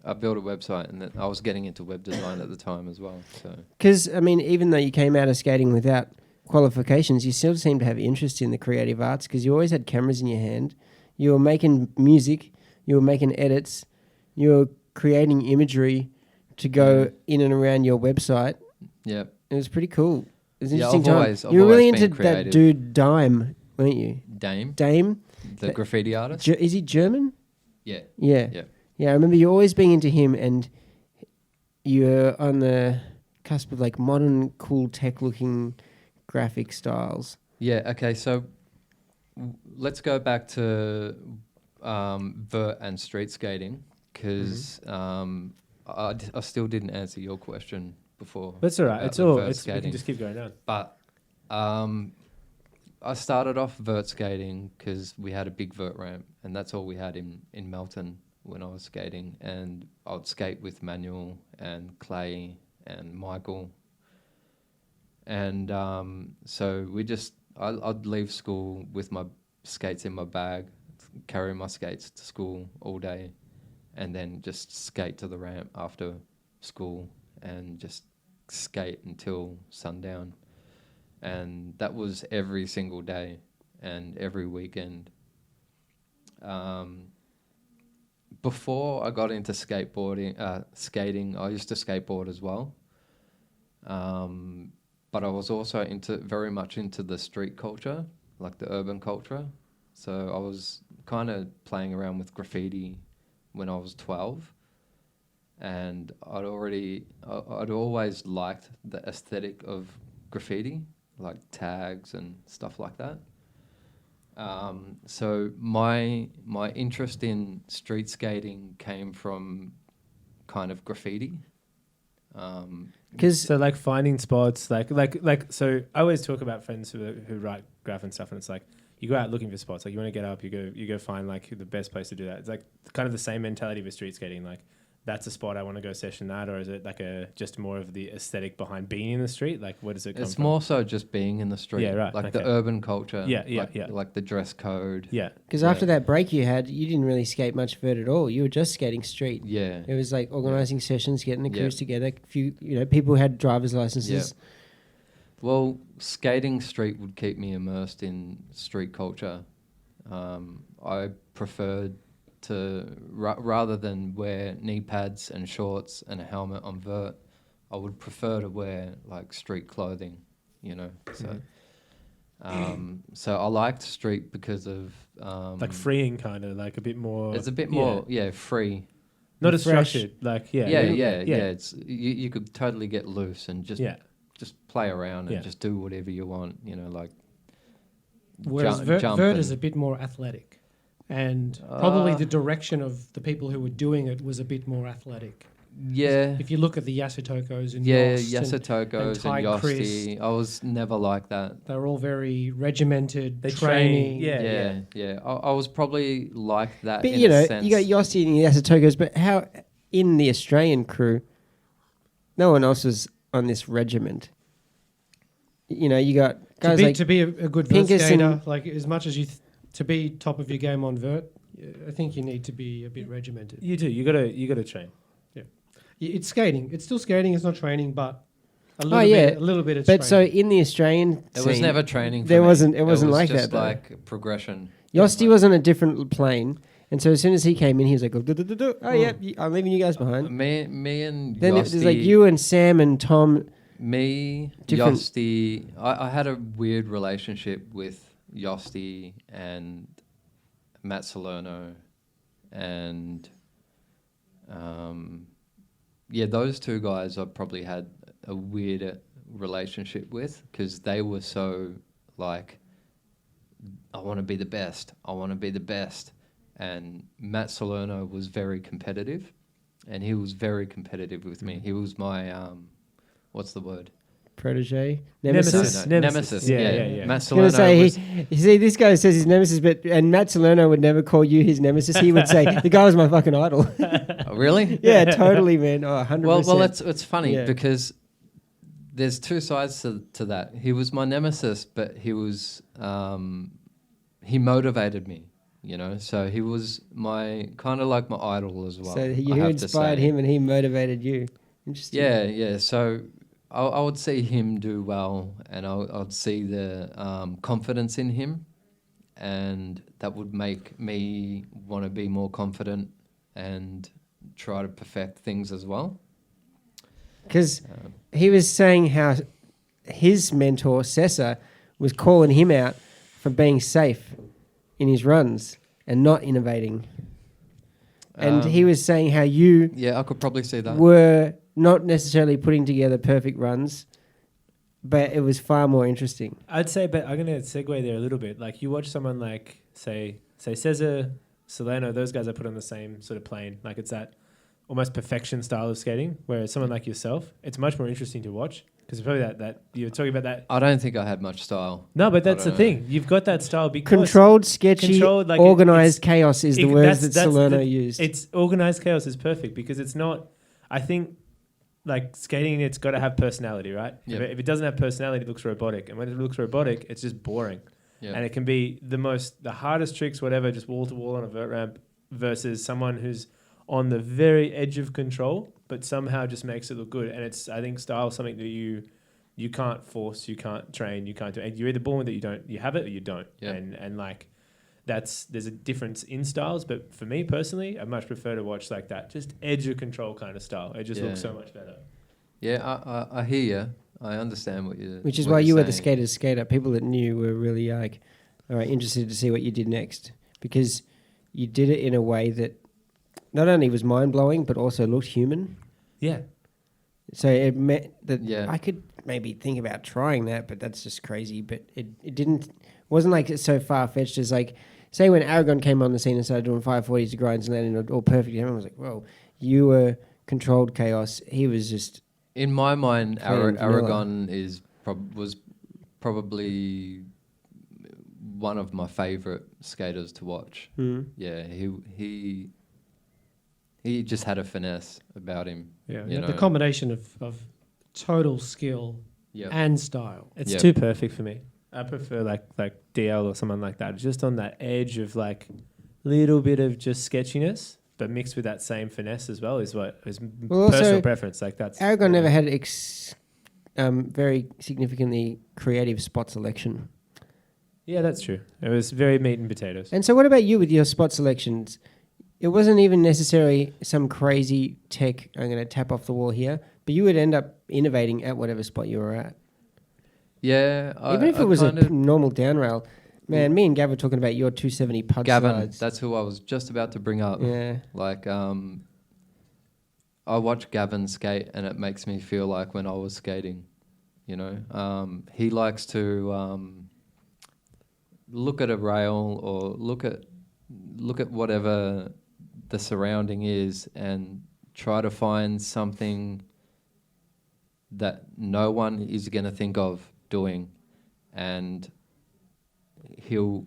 I built a website, and I was getting into web design at the time as well. So Because, I mean, even though you came out of skating without qualifications, you still seem to have interest in the creative arts because you always had cameras in your hand. You were making music. You were making edits. You were creating imagery to go in and around your website. yeah, It was pretty cool. It was an Yeah, interesting I've time. You were always really been into that creative. dude Dime, weren't you? Dame, Dame? the graffiti artist. Is he German? Yeah, Yeah. yeah. Yeah, I remember you always being into him, and you're on the cusp of like modern, cool, tech-looking graphic styles. Yeah, okay, so let's go back to vert and street skating because I still didn't answer your question before. That's all right. about It's the all. vert It's, we can skating. just keep going down. But I started off vert skating because we had a big vert ramp, and that's all we had in Melton when I was skating. And I'd skate with Manuel and Clay and Michael. And so I'd leave school with my skates in my bag, carry my skates to school all day, and then just skate to the ramp after school and just skate until sundown. And that was every single day and every weekend. Before I got into skating, I used to skateboard as well. But I was also very much into the street culture, like the urban culture. So I was kind of playing around with graffiti when I was 12. And I'd always liked the aesthetic of graffiti, like tags and stuff like that. So my interest in street skating came from kind of graffiti. Because So like finding spots, like so I always talk about friends who write graph and stuff, and it's like you go out looking for spots. Like you want to get up, you go find like the best place to do that. It's like kind of the same mentality with street skating. Like that's a spot I want to go session that, or is it like just more of the aesthetic behind being in the street? Like, where does it come from? It's more so just being in the street. Yeah, right, Like okay. the urban culture. Yeah, like the dress code. Yeah. Because after that break you had, you didn't really skate much vert at all. You were just skating street. Yeah. It was like organising sessions, getting the crews Yeah. together. A few, people had driver's licenses. Well, skating street would keep me immersed in street culture. I preferred to, rather than wear knee pads and shorts and a helmet on vert, I would prefer to wear like street clothing, So, so I liked street because of like freeing, kind of like a bit more. It's a bit more, free. Not as fresh. structured, like Yeah. It's you could totally get loose and just play around and just do whatever you want, like. Whereas jump vert is a bit more athletic, and probably the direction of the people who were doing it was a bit more athletic. Yeah. If you look at the Yasutokos and Yasutokos and Yosti, I was never like that. They were all very regimented, They training. train, I was probably like that. But in a sense. you got Yossi and Yasutokos, but how in the Australian crew, no one else was on this regiment. You got guys to be a good vert Pincus skater, like as much as to be top of your game on vert, I think you need to be a bit regimented. You do. You gotta train. It's skating. It's still skating. It's not training, but a little bit of But training. so in the Australian It was scene, never training. For There me. wasn't- it wasn't was like just that, though. like progression. Yosti was on a different plane, and so as soon as he came in, he was like, I'm leaving you guys behind. Me and Then Yosti, it was like you and Sam and Tom. me, Different- Yosti. I had a weird relationship with Yosti and Matt Salerno, and those two guys I probably had a weird relationship with because they were so like, I want to be the best. I want to be the best. And Matt Salerno was very competitive, and he was very competitive with me. He was my what's the word? Protege, Nemesis. Nemesis. Yeah. Matt I was Salerno gonna say was, you see, this guy says his nemesis, and Matt Salerno would never call you his nemesis. He would say the guy was my fucking idol. oh, really? Yeah, totally, man. Oh, 100%. Well, it's funny Yeah. because there's two sides to that. He was my nemesis, but he was he motivated me, So he was my kind of like my idol as well. So I you have to inspired say. him, and he motivated you. Interesting. Yeah. So I would see him do well, and I'd see the confidence in him, and that would make me want to be more confident and try to perfect things as well. Because he was saying how his mentor, Sessa, was calling him out for being safe in his runs and not innovating. And he was saying how you I could probably see that. were not necessarily putting together perfect runs, but it was far more interesting. I'd say, but I'm gonna segue there a little bit. Like you watch someone like say Cesar, Salerno, those guys I put on the same sort of plane. Like it's that almost perfection style of skating. Whereas someone like yourself, it's much more interesting to watch because probably that you're talking about that. I don't think I had much style. No, but that's the don't thing. You've got that style because Controlled, sketchy, Controlled, like organized chaos is the words that that's Salerno used. It's organized chaos is perfect because it's not. I think like skating, it's got to have personality, right? Yep. If it doesn't have personality, it looks robotic, and when it looks robotic, it's just boring. Yeah. And it can be the hardest tricks, whatever, just wall to wall on a vert ramp, versus someone who's on the very edge of control, but somehow just makes it look good. And it's, I think, style is something that you can't force, you can't train, you can't do. And you're either born with it, you have it, or you don't. Yeah. And like there's a difference in styles, but for me personally, I much prefer to watch like that, just edge of control kind of style. It just looks so much better. Yeah, I hear you. I understand what you. Which is what why you're you were the saying. skater's skater. People that knew were really like, all right, interested to see what you did next, because you did it in a way that not only was mind blowing but also looked human. Yeah. So it meant that Yeah. I could maybe think about trying that, but that's just crazy. But it wasn't like it's so far fetched as like, say when Aragon came on the scene and started doing 540s to grinds and landing all perfect, everyone was like, whoa, you were controlled chaos. He was just. In my mind, Plain vanilla. Aragon was probably one of my favorite skaters to watch. Mm. Yeah, he he just had a finesse about him. Yeah. You know? The combination of total skill Yep. and style. It's Yep. too perfect for me. I prefer like DL or someone like that, just on that edge of like little bit of just sketchiness, but mixed with that same finesse as well is what is Well, also, personal preference. Like that's Aragon never had very significantly creative spot selection. Yeah, that's true. It was very meat and potatoes. And so what about you with your spot selections? It wasn't even necessarily some crazy tech, I'm going to tap off the wall here, but you would end up innovating at whatever spot you were at. Yeah. Even if it was a normal down rail. Man, me and Gav were talking about your 270 pud Gavin, slides. that's who I was just about to bring up. Yeah. Like, I watch Gavin skate and it makes me feel like when I was skating, you know. He likes to look at a rail or look at whatever the surrounding is and try to find something that no one is going to think of doing, and he'll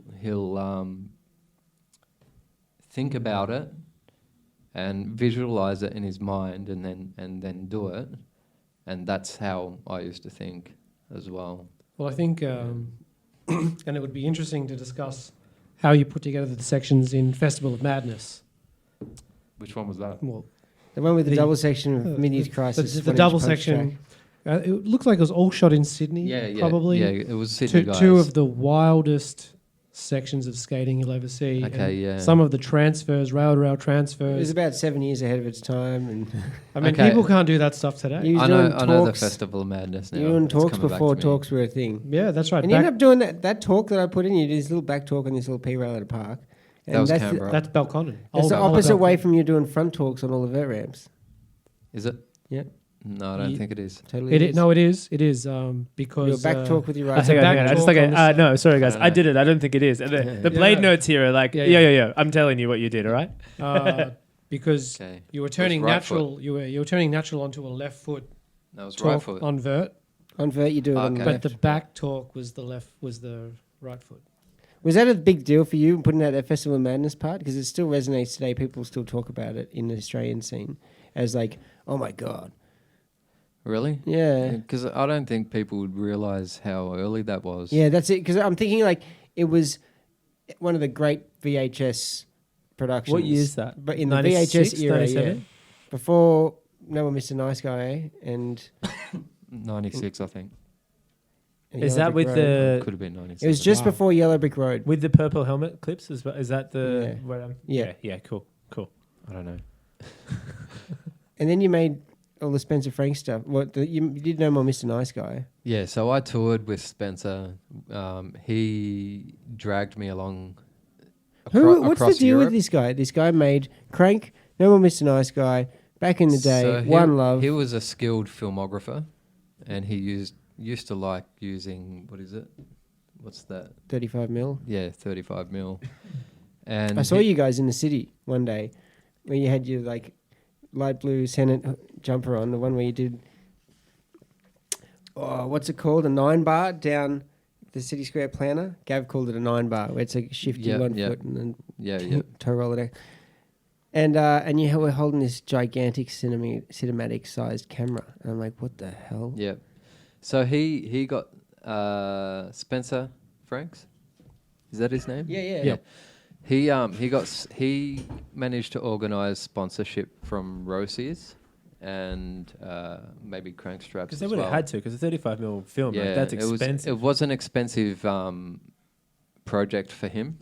think about it and visualize it in his mind and then do it, and that's how I used to think as well. Well, I think, and it would be interesting to discuss how you put together the sections in Festival of Madness. Which one was that? Well, The one with the The- double section of Mini's Crisis. the 1 inch double punch section. track. It looks like it was all shot in Sydney. Yeah, probably. Yeah, it was Sydney guys. Two of the wildest sections of skating you'll ever see. Okay, and yeah. Some of the transfers, rail-to-rail It was transfers. about 7 years ahead of its time. And I mean, Okay. people can't do that stuff today. You- I doing know the talks. Festival of Madness now. you were doing It's talks coming back before to me. talks were a thing. Yeah, that's right. And you ended up doing that talk that I put in. You did this little back talk on this little P-rail at a park. And That was that's Canberra. That's Belconnen. That's the Old opposite Belconnen. way from you doing front talks on all the vert ramps. Is it? Yeah. No, I don't think it is. Totally. It is. No, it is. It is because Your back talk with your I right think hand. back I just talk like on the no, sorry guys, No, I no. did it. I don't think it is. And the blade Yeah. notes here are like, Yeah, yeah. I'm telling you what you did. All right. because Okay. you were turning right natural. You were turning natural onto a left foot That was right talk foot. on vert, On vert, you do it on the Okay. left. but the back talk was the right foot. Was that a big deal for you putting out that Festival of Madness part? Because it still resonates today. People still talk about it in the Australian scene as like, oh my God. Really? Yeah. Because I don't think people would realise how early that was. Yeah, that's it. Because I'm thinking like it was one of the great VHS productions. What year is that? But in the 96, VHS era, 97? yeah. Before No One Mr. Nice Guy and 96, I think. Is Yellow that Brick with Road. Could have been 96. It was just Wow. before Yellow Brick Road. with the purple helmet clips? Is that the Yeah. where I'm? Yeah. Yeah. Cool. I don't know. And then you made all the Spencer Frank stuff. You did No More Mr. Nice Guy. Yeah, so I toured with Spencer. He dragged me along. What's the across deal Europe. with this guy? This guy made Crank, No More Mr. Nice Guy, back in the day, So One Love. He was a skilled filmographer, and he used to like using, what is it? What's that? 35 mil. Yeah, 35 mil. And I saw you guys in the city one day where you had your like light blue Senate jumper on, the one where you did, what's it called? A 9 bar down the City Square planner. Gav called it a 9 bar, where it's like shifty Yep, 1 yep. foot and then Yeah. toe roller down. And you were holding this gigantic cinematic sized camera. And I'm like, what the hell? Yeah. So he got Spencer Franks. Is that his name? Yeah. Yeah. He managed to organise sponsorship from Rochester and maybe crank straps. Because they as would have well. had to. Because a 35mm film, like, that's expensive. It was an expensive project for him.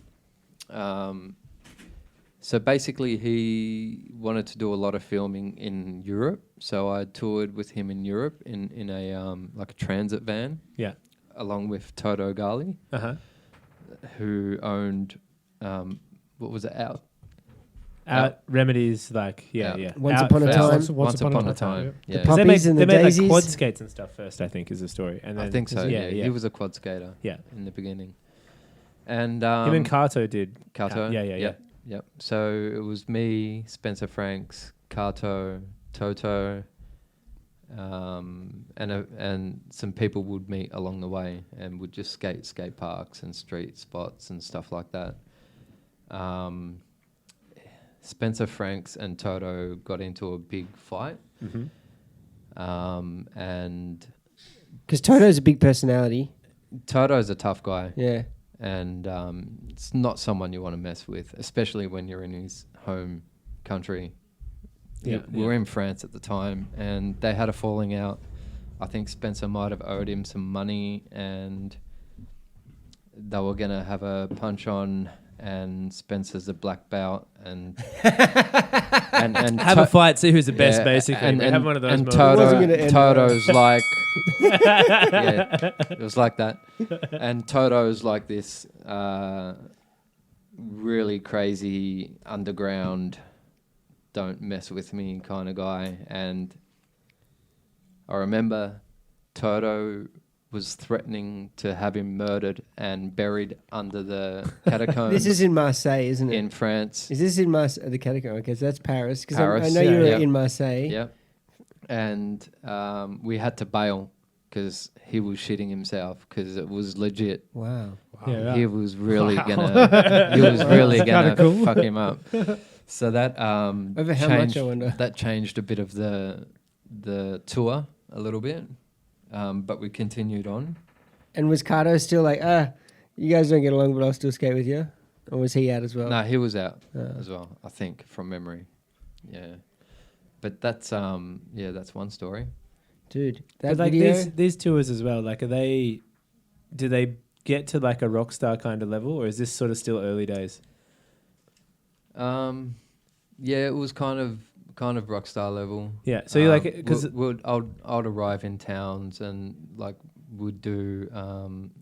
So basically, he wanted to do a lot of filming in Europe. So I toured with him in Europe in a like a transit van. Yeah. Along with Toto Gali, who owned what was it? Out remedies, like yeah. Once Out Upon a first. Time. Once upon a time. The Yeah. pop- They Puppies made, and they the made like daisies. quad skates and stuff first, I think, is the story. And then I think so. Yeah, Yeah. He was a quad skater. Yeah. In the beginning, and Him and Kato did. Kato. Yeah. Yep. So it was me, Spencer Franks, Kato, Toto, and some people would meet along the way and would just skate parks and street spots and stuff like that. Spencer Franks and Toto got into a big fight. And Because Toto's a big personality. Toto's a tough guy. Yeah. And it's not someone you want to mess with, especially when you're in his home country. Yeah, We were in France at the time, and they had a falling out. I think Spencer might have owed him some money, and they were going to have a punch on, and Spencer's a black belt, and and Have a fight, see who's the best, basically. And have one of those and moments. It wasn't gonna end Toto's like, yeah, it was like that. And Toto's like this really crazy underground, don't mess with me kind of guy. And I remember Toto was threatening to have him murdered and buried under the catacombs. This is in Marseille, isn't it? In France. Is this in Marseille? The catacomb? Okay, so that's Paris. Because Paris, I know you were yeah. in Marseille. Yep. And we had to bail because he was shitting himself because it was legit. Wow. Yeah, right. He was really gonna cool. fuck him up. So that Over how much, I wonder? that changed a bit of the tour a little bit, but we continued on. And was Kato still like, you guys don't get along, but I'll still skate with you? Or was he out as well? No, he was out as well, I think, from memory. Yeah. But that's that's one story. Dude, that But like video... these tours as well, like do they get to like a rock star kind of level, or is this sort of still early days? Yeah, it was kind of rock star level. Yeah, so you like because I'd arrive in towns and like would do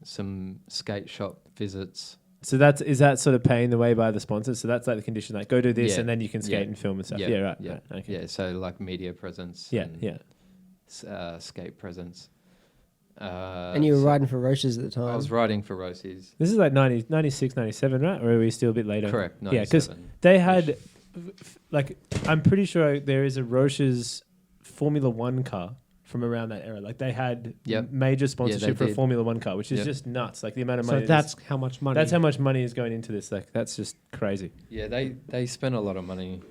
some skate shop visits. so is that sort of paying the way by the sponsors? So that's like the condition, like go do this Yeah. and then you can skate and film and stuff. Yeah, right. Yeah, Right, okay. yeah. So like media presence. Yeah, and, yeah. Skate presence. and you were riding for Rochers at the time. I was riding for Rosie's. This is like 96, 97, right? Or are we still a bit later? Correct. Yeah, because 97. they had, like, I'm pretty sure there is a Roche's Formula One car from around that era. Like, they had Yep. major sponsorship for a did. Formula One car, which is Yep. just nuts. Like, the amount of So money. that's how much money. That's how much money is going into this. Like, that's just crazy. Yeah, they spent a lot of money.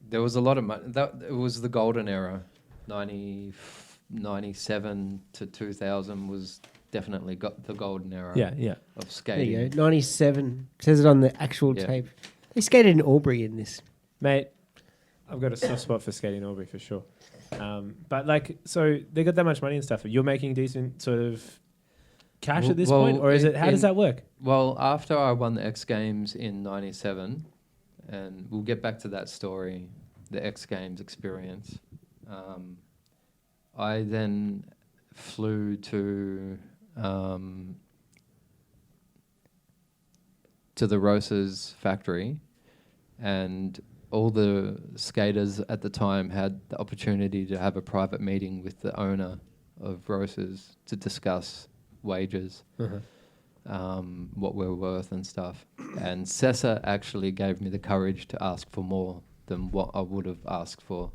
There was a lot of money. It was the golden era. 97 to 2000 was definitely got the golden era Yeah, yeah. of There skating. you go. 97. Says it on the actual Yeah. tape. They skated in Albury in this. Mate, I've got a soft spot for skating Albury for sure. But like, so they got that much money and stuff. You're making decent sort of cash at this Well, point, or is it? How does that work? Well, after I won the X Games in 97, and we'll get back to that story, the X Games experience, I then flew to the Rosa's factory, and all the skaters at the time had the opportunity to have a private meeting with the owner of Rosa's to discuss wages, what we're worth and stuff. And Sessa actually gave me the courage to ask for more than what I would have asked for.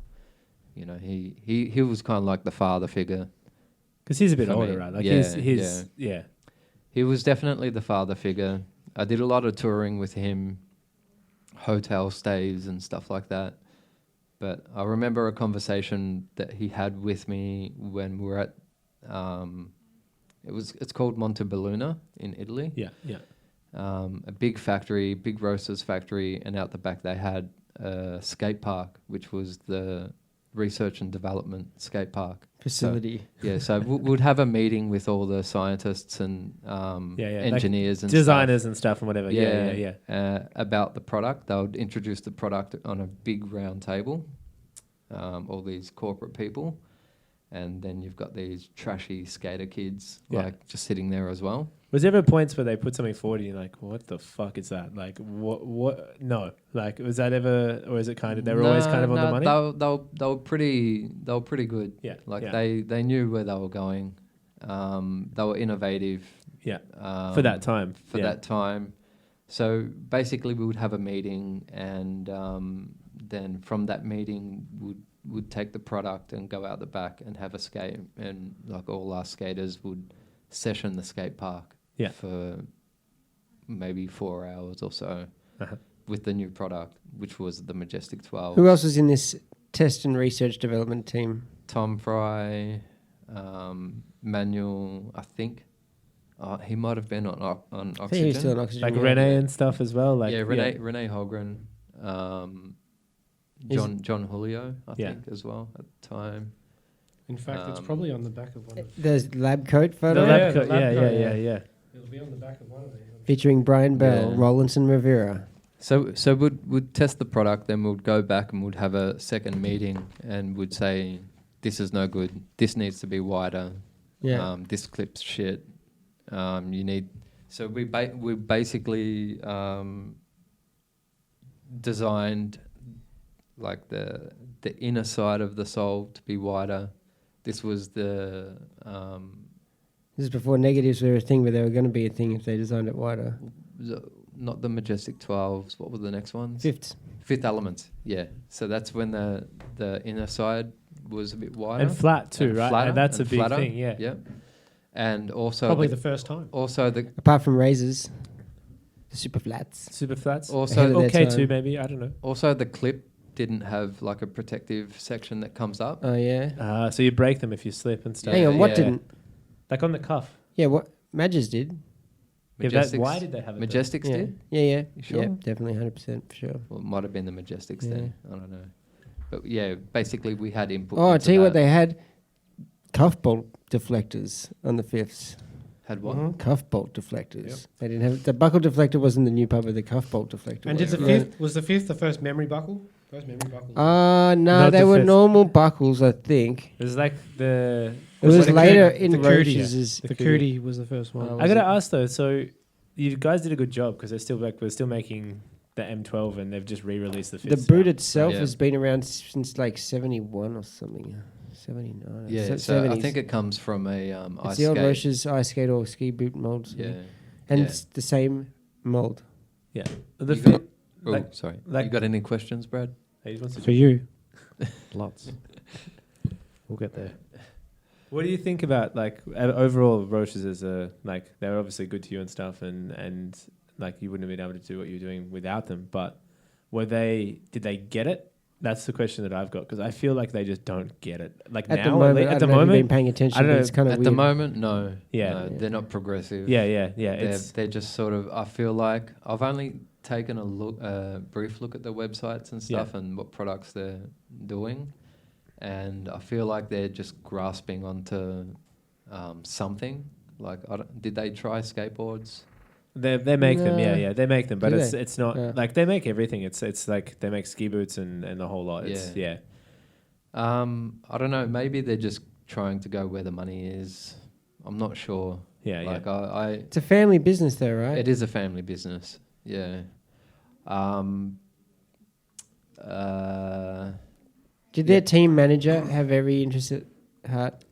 You know, he was kind of like the father figure. Because he's a bit For older, me, right? Like yeah, yeah. He was definitely the father figure. I did a lot of touring with him, hotel stays and stuff like that. But I remember a conversation that he had with me when we were at, it's called Montebelluna in Italy. Yeah, yeah. A big factory, big roasters factory, and out the back they had a skate park, which was the research and development skate park Facility. So we'd have a meeting with all the scientists and engineers and designers and stuff and whatever. Yeah. About the product. They would introduce the product on a big round table, all these corporate people, and then you've got these trashy skater kids like just sitting there as well. Was there ever points where they put something forward and you're like, what the fuck is that? Like, what? No. Like, was that ever, or is it kind of, they were always kind of on the money? They were pretty good. Yeah. Like they knew where they were going. They were innovative. Yeah. For that time. For that time. So basically we would have a meeting, and then from that meeting would take the product and go out the back and have a skate, and like all our skaters would session the skate park for maybe 4 hours or so. with the new product, which was the Majestic 12. Who else was in this test and research development team? Tom Fry, Manuel, I think. He might have been on I think he was Oxygen. still on Oxygen. Like yeah. Renee and stuff as well. Like Renee Holgren, John Julio, I think, as well at the time. In fact, it's probably on the back of one of There's lab coat photo The lab coat, the lab coat, yeah. It'll be on the back of one of these. featuring Brian Bell, Yeah. Rollinson Rivera. So we'd test the product, then we'd go back and we'd have a second meeting and would say, this is no good. This needs to be wider. Yeah. This clip's shit. You need. So we basically designed like the inner side of the sole to be wider. This was the. This is before negatives were a thing, but they were going to be a thing if they designed it wider. Not the Majestic 12s. What were the next ones? Fifth Elements. Yeah. So that's when the inner side was a bit wider And flat too, and right? flatter And that's a and big flatter. thing, yeah. Yeah. And also Probably the first time. also the Apart from razors, the super flats. Super flats. also Ahead of their Okay time. too, maybe. I don't know. also the clip didn't have like a protective section that comes up. Oh yeah. So you break them if you slip and stuff. Hang on, what yeah. didn't? Like on the cuff. Yeah, what Magis did? Why did they have it? Majestics Yeah, did? yeah. You sure? Yeah, definitely 100% for sure. Well, it might have been the Majestics Yeah. then. I don't know. But yeah, basically we had input. Oh, I into tell you what, that. they had cuff bolt deflectors on the fifths. Had what? Mm-hmm. Cuff bolt deflectors. Yep. They didn't have the buckle deflector. Wasn't the new pub, but the cuff bolt deflector. And was. did the Yeah. fifth, was the fifth the first memory buckle? First memory buckle? No, Not they the were fifth. normal buckles, I think. It was like the. It was the later Cootie. in The Cootie, Roches's. the Cootie was the first one. Oh, I gotta ask though. So, you guys did a good job because we're still making the M12 and they've just re-released the fifth. The boot itself Yeah. has been around since like 71 or something. 79. Yeah, so I think it comes from a it's ice the old skate. Roche's ice skate or ski boot molds. Yeah. And yeah. it's the same mold. Yeah. The You fi- got- oh, like- sorry. like- You got any questions, Brad? Hey, he wants to- For you. Lots. We'll get there. What do you think about like overall Roches as a like they're obviously good to you and stuff and like you wouldn't have been able to do what you're doing without them, but did they get it? That's the question that I've got because I feel like they just don't get it. Like At now, the moment, at I the don't know if you've moment, been paying attention, I don't but know, it's kind of At weird. the moment, no. Yeah. No, they're not progressive. yeah. They're just sort of. I feel like I've only taken a brief look at their websites and stuff and what products they're doing, and I feel like they're just grasping onto something. Like, did they try skateboards? They make them, No. yeah, they make them, but Do it's they? it's not Yeah. like they make everything. It's like they make ski boots and the whole lot. It's, yeah. I don't know. Maybe they're just trying to go where the money is. I'm not sure. Yeah, Like yeah. It's a family business, though, right? It is a family business. Yeah. Did their team manager have every interest at heart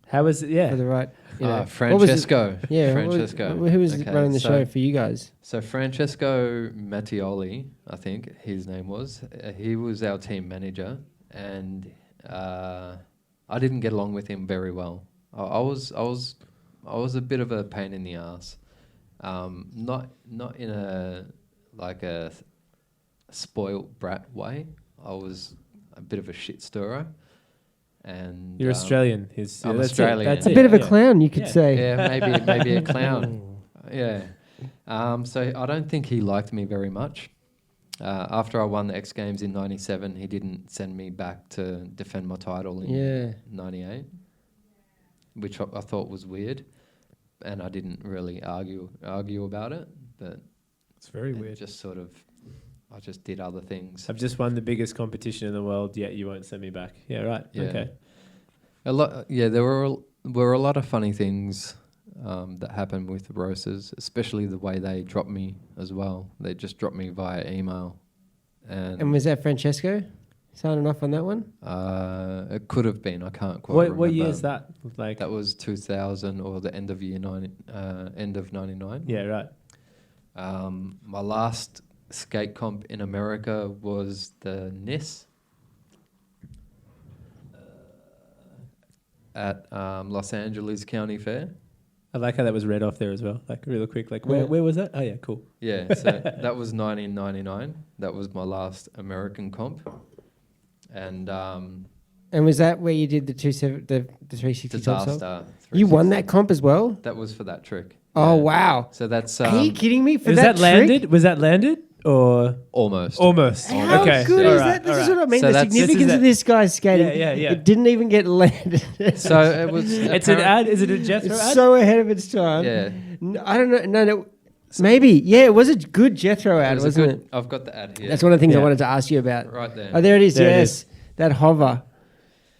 How is it? Yeah. for the right? You know, what was it- Francesco. Yeah, Francesco. who was Okay, running the so- show for you guys? So Francesco Mattioli, I think his name was. He was our team manager, and I didn't get along with him very well. I was a bit of a pain in the ass. Not in a like a spoilt brat way. I was a bit of a shit stirrer. And You're Australian. I'm that's Australian. It, that's A it, bit of a yeah. clown, you could Yeah. say. Yeah, maybe a clown. Yeah. So I don't think he liked me very much. After I won the X Games in '97, he didn't send me back to defend my title in '98, which I thought was weird, and I didn't really argue about it. But It's very it weird. just sort of, I just did other things. I've just won the biggest competition in the world, yet you won't send me back. Yeah, right. Yeah. Okay. A lot. Yeah, there were a lot of funny things that happened with the Rochers, especially the way they dropped me as well. They just dropped me via email, And was that Francesco signing off on that one? it could have been. I can't quite remember. What year is that? Like That was 2000 or the end of end of '99. yeah, right. My last skate comp in America was the NIS at Los Angeles County Fair. I like how that was read off there as well. Like real quick. Like where was that? Oh yeah, cool. Yeah, so that was 1999. That was my last American comp. And was that where you did the 360 topsoil? disaster. You won that comp as well? That was for that trick. Oh, Yeah. wow. So that's Are you kidding me? For Was that that landed? trick? Was that landed or almost. almost? How Okay. good All is right, that? This all is right. what I mean. So The that's- significance this is of this guy's skating. Yeah. It didn't even get landed. So it was. It's an ad. Is it a Jethro It's ad? so ahead of its time. Yeah. I don't know. No. Maybe. Yeah, it was a good Jethro ad, It was wasn't it? I've got the ad here. That's one of the things I Yeah. wanted to ask you about. Right there. Oh, there it is. There it Yes. That hover.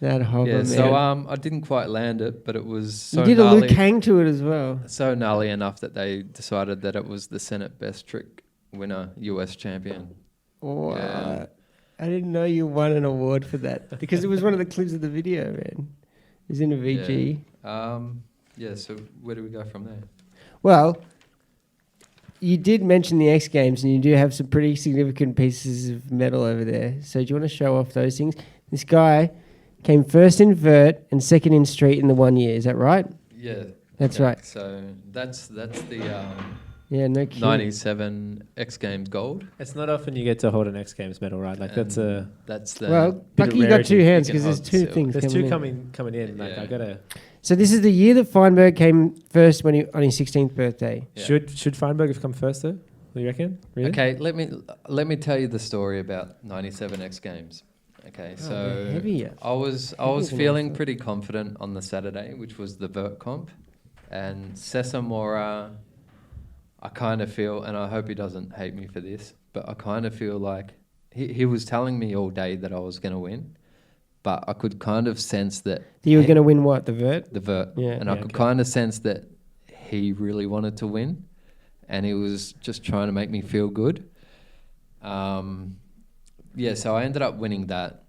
That hover, Yeah, man. so I didn't quite land it, but it was so you did a gnarly, Luke Hang to it as well. so gnarly enough that they decided that it was the Senate Best Trick winner, US champion. Wow. Yeah. I didn't know you won an award for that because it was one of the clips of the video, man. It was in a VG. Yeah, so where do we go from there? Well, you did mention the X Games and you do have some pretty significant pieces of metal over there. So do you want to show off those things? This guy came first in vert and second in street in the 1 year. Is that right? Yeah. That's okay, right. So that's the Yeah, no kidding. 97 X Games gold. It's not often you get to hold an X Games medal, right? Like that's And a. That's the Well, bit of lucky you got two rarity. hands You because can there's hold two silver. things There's coming two in. coming in. Like Yeah. I gotta. So this is the year that Feinberg came first when on his 16th birthday. Yeah. Should Feinberg have come first though? Do you reckon? Really? Okay, let me tell you the story about 97 X Games. Okay, they're so heavier. I was Heavier than I feeling thought. pretty confident on the Saturday, which was the vert comp, and Cesar Mora. I kind of feel, and I hope he doesn't hate me for this, but I kind of feel like he was telling me all day that I was going to win, but I could kind of sense that You were going to win what? The vert? the vert, Yeah. and I could okay. kind of sense that he really wanted to win, and he was just trying to make me feel good. Yeah, so I ended up winning that.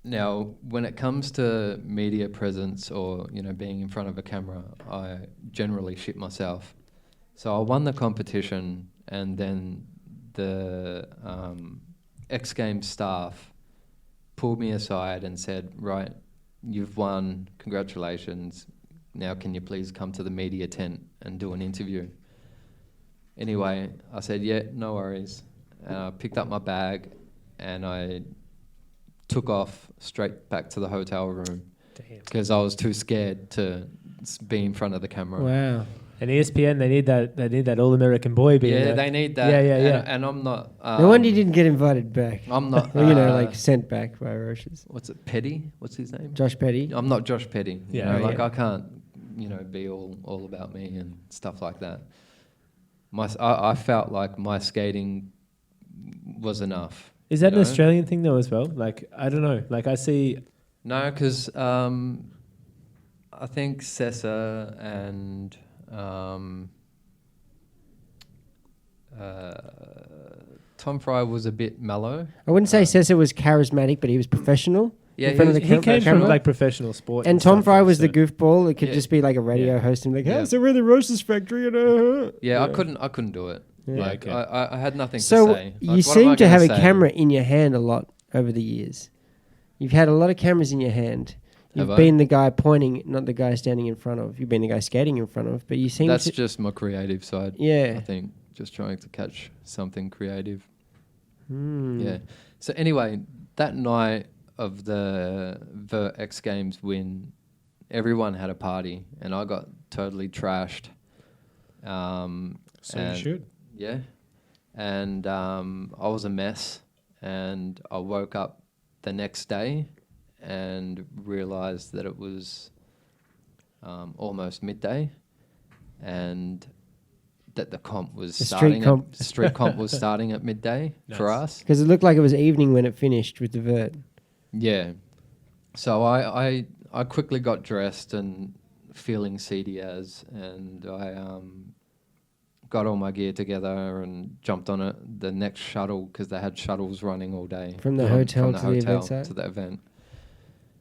Now, when it comes to media presence or being in front of a camera, I generally shit myself. So I won the competition, and then the X Games staff pulled me aside and said, "Right, you've won. Congratulations. Now, can you please come to the media tent and do an interview?" Anyway, I said, "Yeah, no worries." I picked up my bag and I took off straight back to the hotel room Damn. because I was too scared to be in front of the camera. Wow. And ESPN, they need that All American boy being Yeah, there. they need that. Yeah. And I'm not. No wonder you didn't get invited back. I'm not. Or, like sent back by Rochers. What's it? Petty? What's his name? Josh Petty. I'm not Josh Petty. Yeah, Like yeah. I can't, be all about me and stuff like that. I felt like my skating was enough. Is that you an know? Australian thing though as well? Like I don't know. Like I see. No, because I think Cesar and Tom Fry was a bit mellow. I wouldn't say Cesar was charismatic, but he was professional. Yeah, in front of the He came camera. from like professional sport. And Tom stuff, Fry was so- the goofball. It could Yeah. just be like a radio Yeah. host and be like, Yeah. "Oh, so we're the Roasters factory," Yeah, I couldn't do it. Yeah. Like Okay. I had nothing So to say. Like, you what am seem I to gonna have a say? camera in your hand a lot over the years. You've had a lot of cameras in your hand. You've Have I? been the guy pointing, not the guy standing in front of. You've been the guy skating in front of. But you seem That's to, just my creative side. I yeah. think just trying to catch something creative. Hmm. Yeah. So anyway, that night of the Vert X Games win, everyone had a party, and I got totally trashed. So you and- should. Yeah. And I was a mess, and I woke up the next day and realized that it was almost midday, and that the comp was The street starting. comp. The street comp was starting at midday for Nice. us. Because it looked like it was evening when it finished with the vert. Yeah. So I quickly got dressed and feeling seedy as, and I got all my gear together and jumped on the next shuttle because they had shuttles running all day From the hotel to the event hotel site? to the event.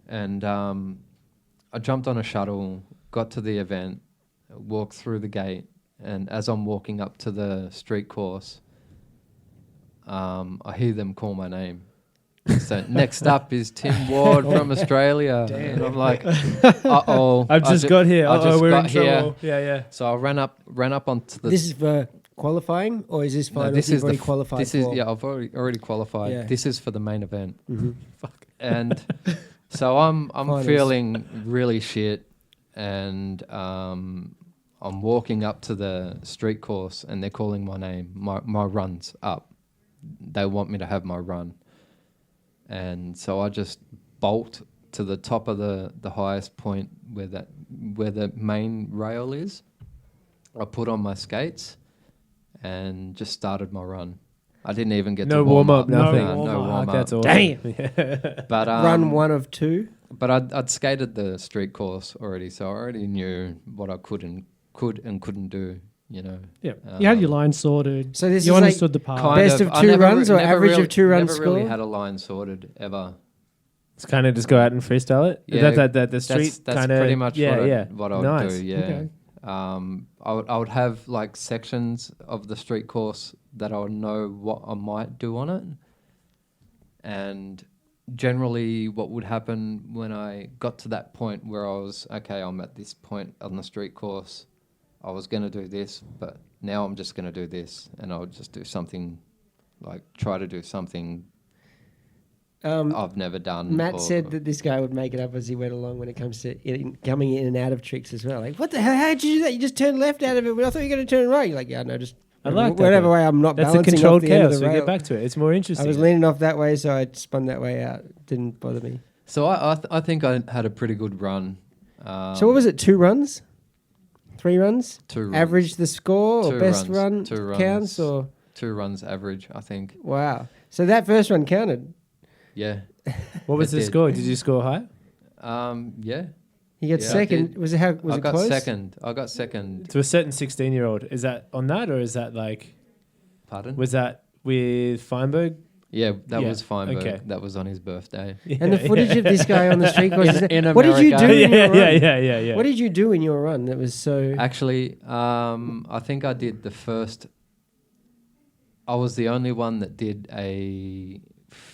And I jumped on a shuttle, got to the event, walked through the gate, and as I'm walking up to the street course, I hear them call my name. So next up is Tim Ward from Australia. And I'm like, uh-oh. I've just got here. I just We're got in here. trouble. Yeah. So I ran up onto the... This is for qualifying, or is this final? this you've is already the qualified This for? is, yeah, I've already qualified. Yeah. This is for the main event. Mhm. And so I'm Finals. feeling really shit, and I'm walking up to the street course, and they're calling my name. My run's up. They want me to have my run, and so I just bolt to the top of the highest point where the main rail is. I put on my skates and just started my run. I didn't even get No to warm up. nothing. No warm up. That's awesome. Damn. But Run one of two. But I'd skated the street course already, so I already knew what I could and couldn't do. You know. Yeah. You had your line sorted. So this you is like understood the path. Best of I two never runs or never average really, of two runs never really score? had a line sorted ever. It's kind of just go out and freestyle it. Yeah, That the street that's kind of pretty much yeah. what I would Nice. do. Yeah. Okay. I would have like sections of the street course that I would know what I might do on it, and generally what would happen when I got to that point where I was okay, I'm at this point on the street course, I was going to do this, but now I'm just going to do this, and I would just do something, like try to do something I've never done. Matt said that this guy would make it up as he went along when it comes to coming in and out of tricks as well. Like, what the hell? How'd you do that? You just turned left out of it. I thought you were going to turn right. You're like, yeah, no, just I like that, whatever though. way I'm not That's a balancing controlled off the end of chaos. the We rail. get back to it. It's more interesting. I was leaning off that way, so I spun that way out. Didn't bother me. So I think I had a pretty good run. So what was it? 2 runs? 3 runs? 2 runs. Average the score or 2 best runs. run 2 runs. counts? Or 2 runs average, I think. wow. So that first run counted. Yeah. What was It the did. score? Did you score high? Yeah. He got Yeah, I second. did. Was it I it got close? second. I got second. To a certain 16-year-old. Is that on that, or is that like? Pardon? Was that with Feinberg? Yeah, that Yeah, was Feinberg. okay. That was on his birthday. And the footage of this guy on the street course. In What did you do America. in your run? Yeah. What did you do in your run that was so... Actually, I think I did the first... I was the only one that did a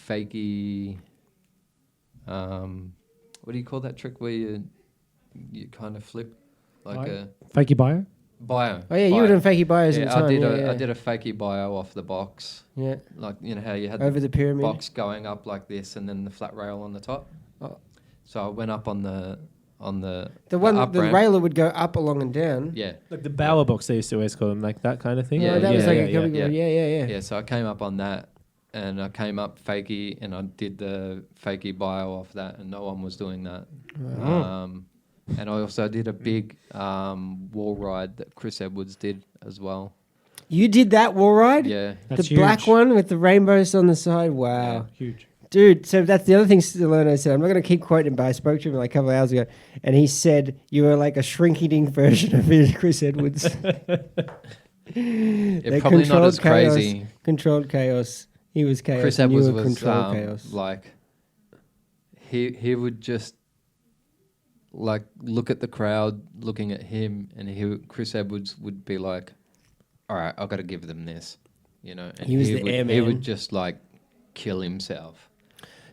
fakey... what do you call that trick where you kind of flip? Like Bio? a... Fakey bio. Bio. Oh, yeah, you were doing fakey bios at the time. I did a fakey bio off the box. Yeah, Like, you know how you had over the pyramid. box going up like this and then the flat rail on the top. Oh. So I went up on the The one, up the ramp. railer would go up along and down. Yeah. Like the Bauer box, they used to always call them, like that kind of thing. Yeah, Oh, that was like a yeah. category. Yeah. Yeah, so I came up on that and I came up fakey and I did the fakey bio off that and no one was doing that. Wow. And I also did a big wall ride that Chris Edwards did as well. You did that wall ride? Yeah. That's the black huge. one with the rainbows on the side? Wow. Yeah. Huge. Dude, so that's the other thing Stilano said. I'm not going to keep quoting him, but I spoke to him like a couple of hours ago, and he said you were like a shrinking version of Chris Edwards. Yeah, probably not as crazy. Controlled chaos. He was chaos. Chris and you Edwards were was controlled chaos. like he would just like look at the crowd looking at him, and Chris Edwards would be like, "All right, I've got to give them this," you know. And He was the would, airman. He would just like kill himself.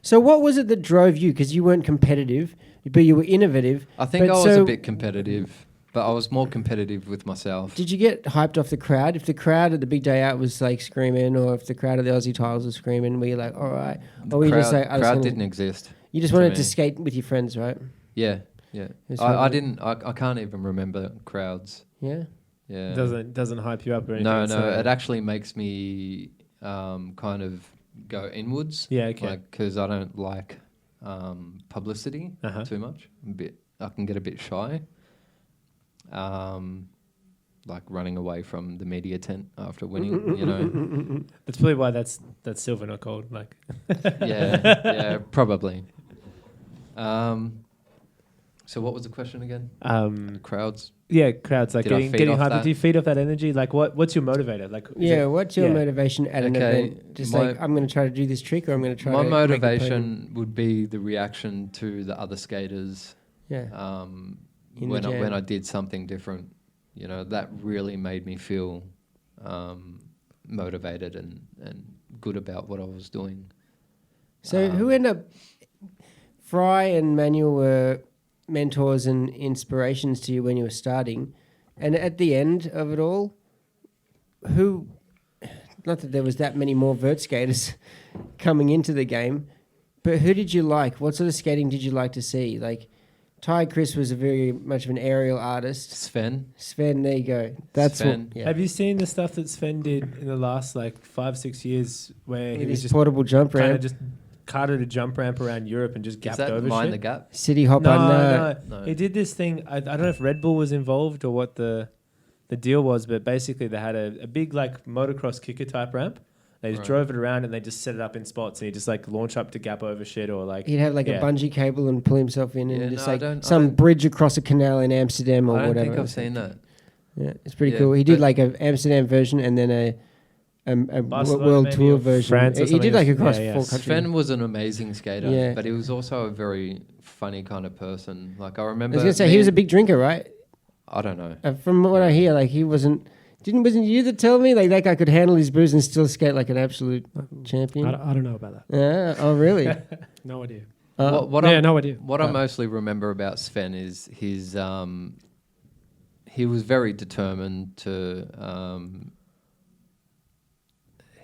So what was it that drove you? Because you weren't competitive, but you were innovative. I think But I was so a bit competitive, but I was more competitive with myself. Did you get hyped off the crowd? If the crowd at the big day out was like screaming, or if the crowd at the Aussie Tiles was screaming, were you like, all right? Or were you just like, crowd didn't exist. You just to wanted me. to skate with your friends, right? Yeah. It's I right. didn't. I can't even remember crowds. Yeah. Yeah. Doesn't hype you up or anything. No, so- it actually makes me kind of go inwards. Yeah, okay. Because I don't like publicity Uh-huh. too much. I can get a bit shy. Like running away from the media tent after winning, you know. That's probably why that's silver, not gold. Like, Yeah, probably. So what was the question again? Crowds. yeah, crowds like Did I feed getting off hyped. that? Do you feed off that energy? Like, what's your motivator? Like, is Yeah, it- what's your yeah. motivation at an Okay, event? Just my- like, I'm going to try to do this trick, or I'm going to try My to break the podium. motivation would be the reaction to the other skaters. Yeah. In the When jam. I did something different, you know, that really made me feel motivated and good about what I was doing. So who ended up? Fry and Manuel were mentors and inspirations to you when you were starting, and at the end of it all, who? Not that there was that many more vert skaters coming into the game, but who did you like? What sort of skating did you like to see? Like, Ty Chris was a very much of an aerial artist. Sven, there you go. That's Sven. what. Yeah. Have you seen the stuff that Sven did in the last 5-6 years, where he With was his just portable jump kind of ramp, just carted a jump ramp around Europe and just Is gapped that over Mind shit? the Gap? City Hopper? No. No. He did this thing. I don't know if Red Bull was involved or what the deal was, but basically they had a big motocross kicker type ramp. They just drove it around and they just set it up in spots, and he just launch up to gap over shit or He'd have a bungee cable and pull himself in, and just I don't- some bridge across a canal in Amsterdam or I don't whatever. think I've seen that. Yeah, it's pretty Yeah, cool. He did but- an Amsterdam version and then a Barcelona world maybe, tour or version. France or He did something. across Yeah, 4 countries. Sven was an amazing skater, Yeah. but he was also a very funny kind of person. I I remember. was gonna say he was a big drinker, right? I don't know. From what I hear, he wasn't. Wasn't you that told me that guy could handle his booze and still skate like an absolute champion? I don't know about that. Yeah. Oh, really? No idea. What no idea. What I mostly remember about Sven is his. He was very determined to.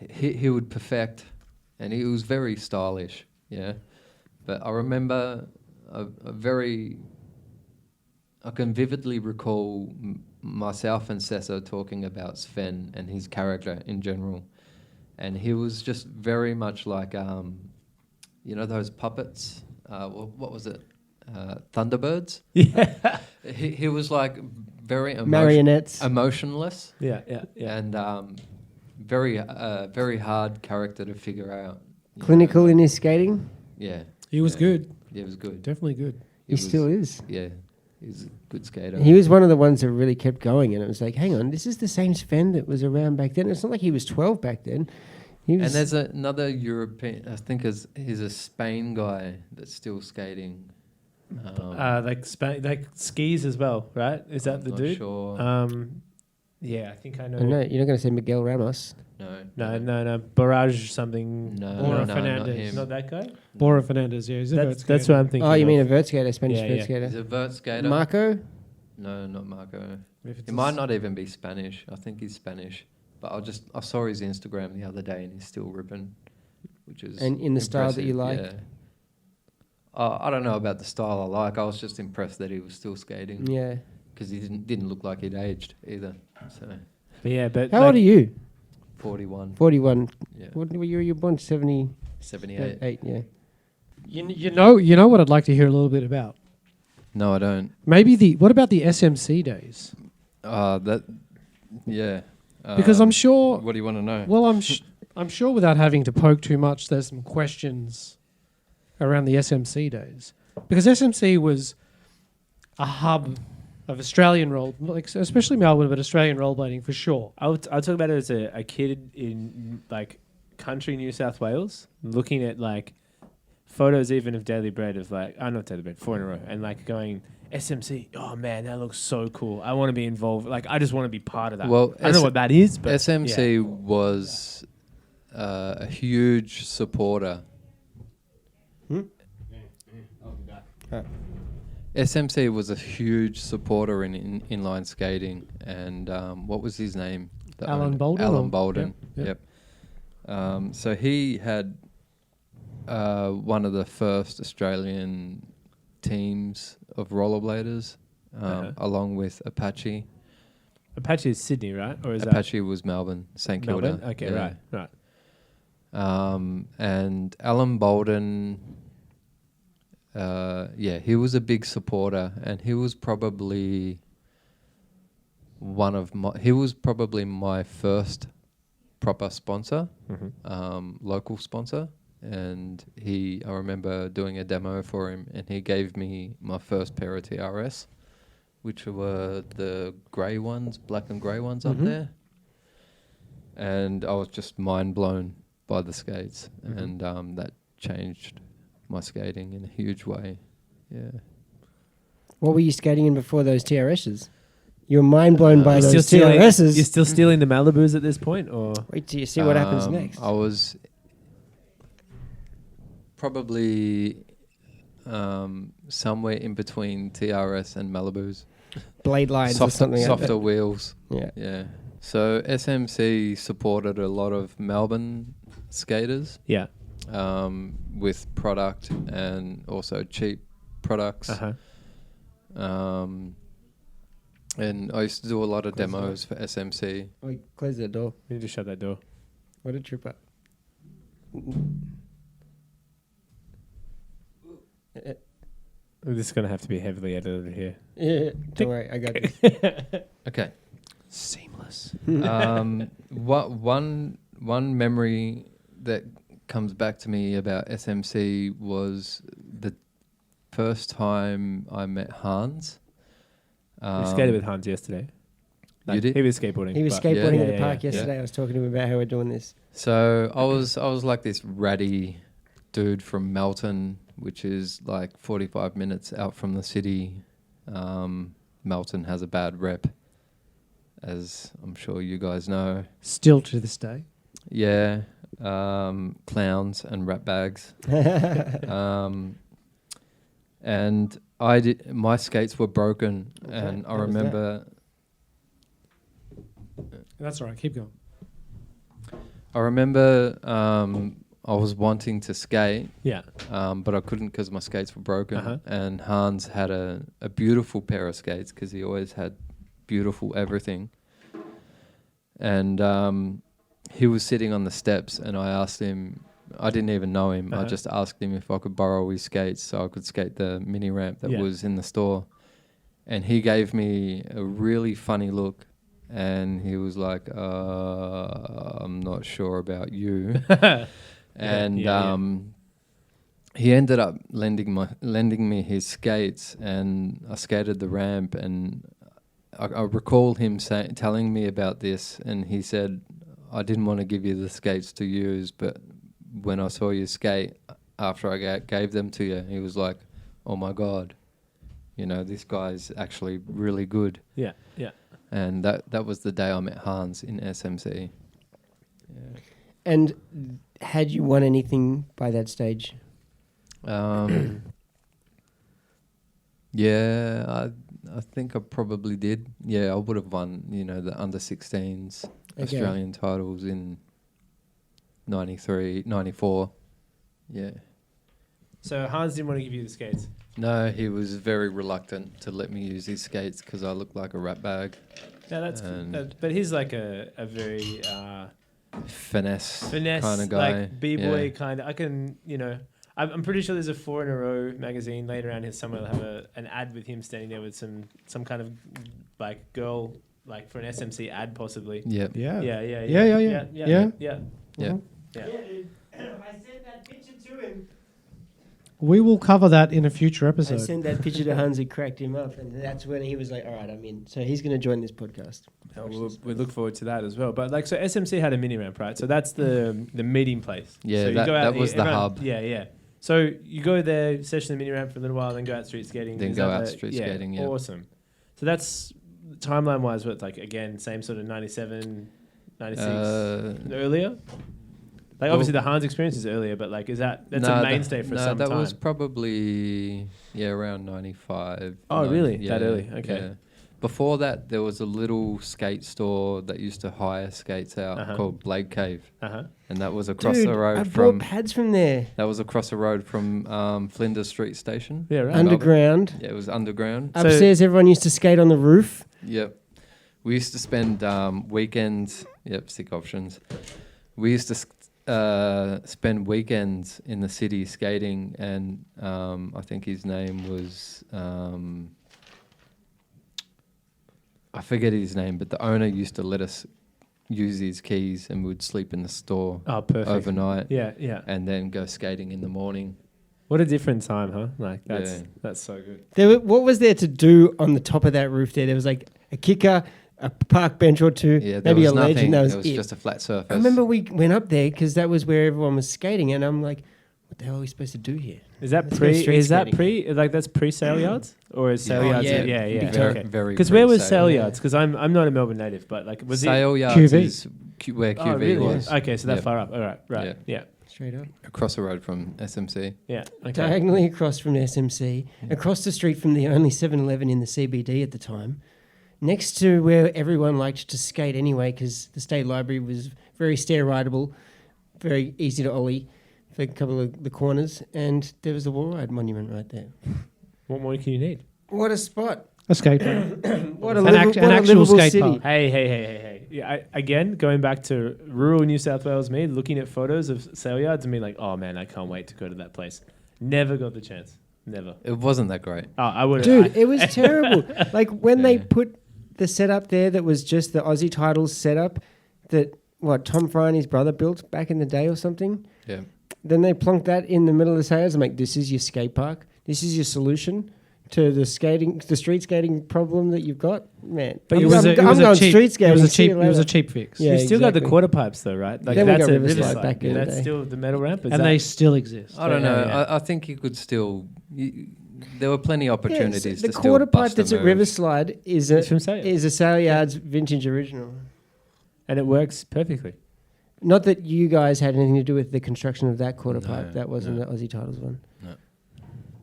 He would perfect, and he was very stylish. Yeah, but I remember a very. I can vividly recall myself and Cesar talking about Sven and his character in general, and he was just very much like those puppets. What was it? Thunderbirds. Yeah. He was very Marionettes. emotionless. Yeah. And very hard character to figure out. Clinical in his skating. Yeah. He was good. Yeah, it was good. Definitely good. He still is. Yeah, he's a good skater. He was one of the ones that really kept going, and it was hang on, this is the same Sven that was around back then. It's not like he was 12 back then. He was. And there's another European, I think he's a Spain guy that's still skating. Skis as well, right? Is that the not dude? Sure. Yeah, I think I know. Oh, no, you're not going to say Miguel Ramos. No. Barrage something. Or Fernandez. not him. Not that guy. Bora Fernandez, yeah. He's a vert That's skater. what I'm thinking. Oh, you of. mean a vert skater, Spanish Yeah, vert yeah. skater. He's a vert skater. Marco? No, not Marco. If it's He might not even be Spanish. I think he's Spanish. But I saw his Instagram the other day and he's still ripping, which is And in the style that you like? Yeah. I don't know about the style I like. I was just impressed that he was still skating. Yeah. Because he didn't look like he'd aged either. So But How old are you? 41. 41. Yeah. What year were you born? 78. 78. Yeah. You know what I'd like to hear a little bit about? No, I don't. What about the SMC days? Yeah. Because I'm sure. What do you want to know? Well, I'm sure without having to poke too much, there's some questions around the SMC days. Because SMC was a hub of Australian especially Melbourne, but Australian rollerblading for sure. I'll talk about it as a kid in country New South Wales, looking at photos even of Daily Bread of not Daily Bread, 4 in a row, and going SMC. Oh man, that looks so cool. I want to be involved. I just want to be part of that. Well, I don't know what that is, but SMC was a huge supporter. SMC was a huge supporter in inline skating, and what was his name? Alan Bolden? Alan Bolden. Yep. So he had one of the first Australian teams of rollerbladers, along with Apache. Apache is Sydney, right? Or is Apache was Melbourne, St Kilda. Melbourne? Okay, yeah. right. And Alan Bolden, he was a big supporter, and he was probably my first proper sponsor, local sponsor. And I remember doing a demo for him, and he gave me my first pair of TRS, which were the grey ones, black and grey ones up there. And I was just mind blown by the skates, and that changed my skating in a huge way. Yeah. What were you skating in before those TRSs? You were mind blown by You're those still TRSs. You're still stealing the Malibus at this point, or Wait till you see what happens next. probably somewhere in between TRS and Malibus. Blade lines or something like Softer that. wheels. Yeah. Yeah. So SMC supported a lot of Melbourne skaters Yeah. with product and also cheap products. And I used to do a lot of demos for SMC. Wait, close the door. You need to shut that door. What a tripper. This is going to have to be heavily edited here. Yeah, don't worry, I got this. Okay. Seamless. One memory that comes back to me about SMC was the first time I met Hans. We skated with Hans yesterday. You did? He was skateboarding. He was but- skateboarding Yeah. in the Yeah, park yeah, yesterday. I was talking to him about how we're doing this. So I was like this ratty dude from Melton, which is like 45 minutes out from the city. Melton has a bad rep, as I'm sure you guys know. Still to this day. Yeah, clowns and rat bags. And my skates were broken, and I how was that? remember. That's all right. Keep going. I remember I was wanting to skate, Yeah. but I couldn't because my skates were broken. Uh-huh. And Hans had a beautiful pair of skates because he always had beautiful everything. And he was sitting on the steps, and I asked him. I didn't even know him. I just asked him if I could borrow his skates so I could skate the mini ramp that was in the store. And he gave me a really funny look. And he was like, I'm not sure about you. And he ended up lending me his skates, and I skated the ramp. And I recall him telling me about this, and he said, I didn't want to give you the skates to use, but when I saw you skate after I gave them to you, he was like, oh my God, this guy's actually really good. Yeah. Yeah. And that was the day I met Hans in SMC. Yeah. And had you won anything by that stage? Yeah, I think I probably did. Yeah, I would have won, the under 16s Australian titles in 93, 94. Yeah. So Hans didn't want to give you the skates. No, he was very reluctant to let me use his skates because I looked like a rat bag. Yeah, that's but he's like a very Finesse finesse kind of guy. like b-boy Yeah. kind of. I can, I'm pretty sure there's a 4 in a row magazine later around here somewhere. They'll have an ad with him standing there with some kind of like girl, like for an SMC ad possibly. Yeah. Yeah. Yeah. Yeah. Yeah. I sent that picture to him. We will cover that in a future I episode. sent that picture to Hans and cracked him up, and that's when he was like, all right, I'm in. So he's going to join this podcast. We look forward to that as well. But like, so SMC had a mini ramp, right? So that's the meeting place. Yeah, so you that go out, was the hub. Yeah. So you go there, session the mini ramp for a little while, then go out street skating. Then Is go that out street skating, yeah. Awesome. So that's timeline wise, what, like again, same sort of 97, 96 earlier? Like obviously the Hans experience is earlier, but like that's a mainstay for some that time. was probably around 95. Oh, really? That early? Okay. Yeah. Before that, there was a little skate store that used to hire skates out called Blade Cave, and that was across the road I from. bought pads from there. That was across the road from Flinders Street Station. Yeah, right. Underground. Yeah, it was underground. Upstairs, everyone used to skate on the roof. Yep. We used to spend weekends. Yep, sick options. We used to spend weekends in the city skating, and I think his name was I forget his name, but the owner used to let us use his keys, and we'd sleep in the store overnight. Yeah. And then go skating in the morning. What a different time, huh? Like that's so good. What was there to do on the top of that roof there? There was like a kicker, a park bench or two, Yeah, there maybe was a ledge, nothing. and that was It was it. just a flat surface. I remember we went up there because that was where everyone was skating, and I'm like, what the hell are we supposed to do here? Is that Let's go street skating. like that's pre-sale yards or is sale yards? yeah. Yeah. Very, Okay. very. Because where was pre-sale. sale yards? Because I'm not a Melbourne native, but like was Sale it yards QV? is where QV Oh, really? was. Okay, so that Yep. far up. All right. Yeah. Yeah. Straight up. Across the road from SMC. Yeah. Okay. Diagonally across from SMC, across the street from the only 7-Eleven in the CBD at the time, next to where everyone liked to skate anyway, because the State Library was very stair-rideable, very easy to ollie for a couple of the corners, and there was the wall ride monument right there. What more can you need? What a spot. A skate park. What a, An actual livable skate city. park. Hey. Yeah, again, going back to rural New South Wales, me looking at photos of sale yards and being like, oh man, I can't wait to go to that place. Never got the chance. Never. It wasn't that great. Oh, I would. Dude, it was terrible. Like when they Yeah. put the setup there that was just the Aussie titles setup that, Tom Fry and his brother built back in the day or something. Yeah. Then they plonked that in the middle of the sales. I'm like, this is your skate park. This is your solution to the street skating problem that you've got, man. But I'm it was going street skating. It was See you a later. cheap fix. Yeah, You've still got the exactly. quarter pipes though, right? Like Then we that's got a Riverslide Riverslide. back in the That's day. still the metal ramp. Is And that, they still exist. I don't know. Yeah. I think you could still. There were plenty of opportunities Yeah, to the still quarter pipe bust that's a at move. Riverslide is It's from sale. a Sale Yards vintage original. and it works perfectly. Not that you guys had anything to do with the construction of that quarter No, pipe. That wasn't no. the Aussie titles one.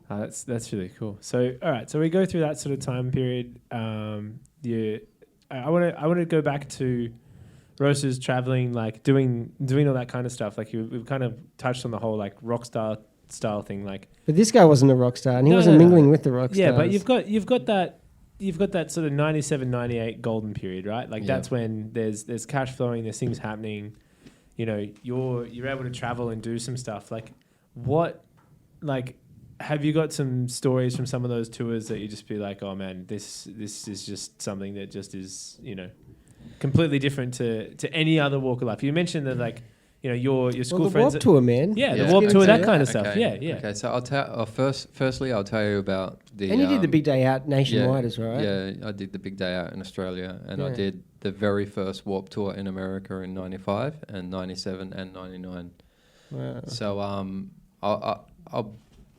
That's really cool. So all right, so we go through that sort of time period. I want to go back to Rochester's traveling, like doing all that kind of stuff. Like we've kind of touched on the whole like rock star style thing. Like But this guy wasn't a rock star, and he No, wasn't no, no. mingling with the rock stars. yeah, but you've got that sort of 97, 98 golden period, right? Like Yeah. that's when there's cash flowing, there's things happening. You know, you're able to travel and do some stuff. Like what, like. Have you got some stories from some of those tours that you just be like, oh man, this is just something that just is, completely different to any other walk of life? You mentioned that like, your school the friends. Warped Tour, man. Yeah, Yeah. the Warped Let's Tour, get that into kind that. of stuff. Okay. Yeah. Okay, so I'll tell. Firstly, I'll tell you about the. And you did the big day out nationwide as well, right? Yeah, I did the big day out in Australia, and I Yeah. did the very first Warped Tour in America in '95 and '97 and '99. Wow. So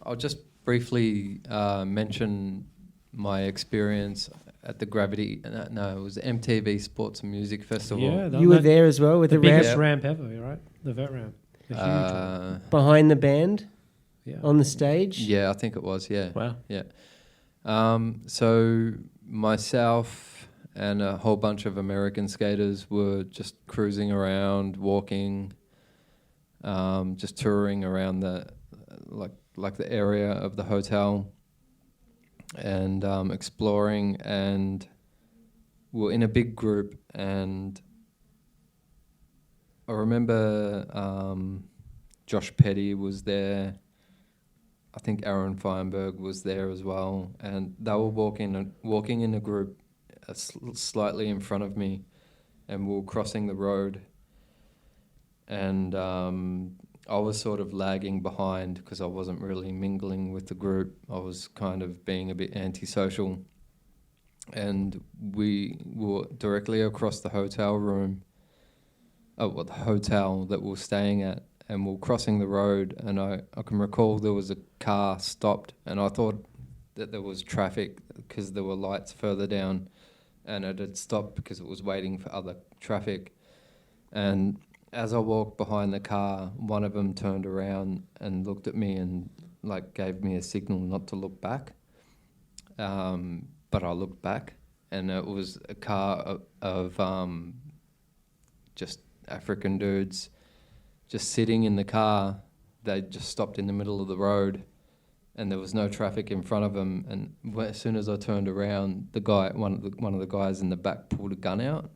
I'll just briefly mention my experience at the Gravity. No, it was the MTV Sports and Music Festival. Yeah, You were there as well with the the ramp biggest ramp ever, right? The vert ramp. The huge ramp. behind the band Yeah. on the stage. Yeah, I think it was. Yeah. Wow. So myself and a whole bunch of American skaters were just cruising around, walking, just touring around the like the area of the hotel and exploring, and we're in a big group. And I remember Josh Petty was there. I think Aaron Feinberg was there as well, and they were walking in a group slightly in front of me, and we were crossing the road, and I was sort of lagging behind because I wasn't really mingling with the group. I was kind of being a bit antisocial, and we were directly across the hotel room, the hotel that we were staying at. And we were crossing the road, and I can recall there was a car stopped, and I thought that there was traffic because there were lights further down, and it had stopped because it was waiting for other traffic. And as I walked behind the car, one of them turned around and looked at me and gave me a signal not to look back. But I looked back, and it was a car of just African dudes just sitting in the car. They just stopped in the middle of the road, and there was no traffic in front of them. And as soon as I turned around, one of the guys in the back pulled a gun out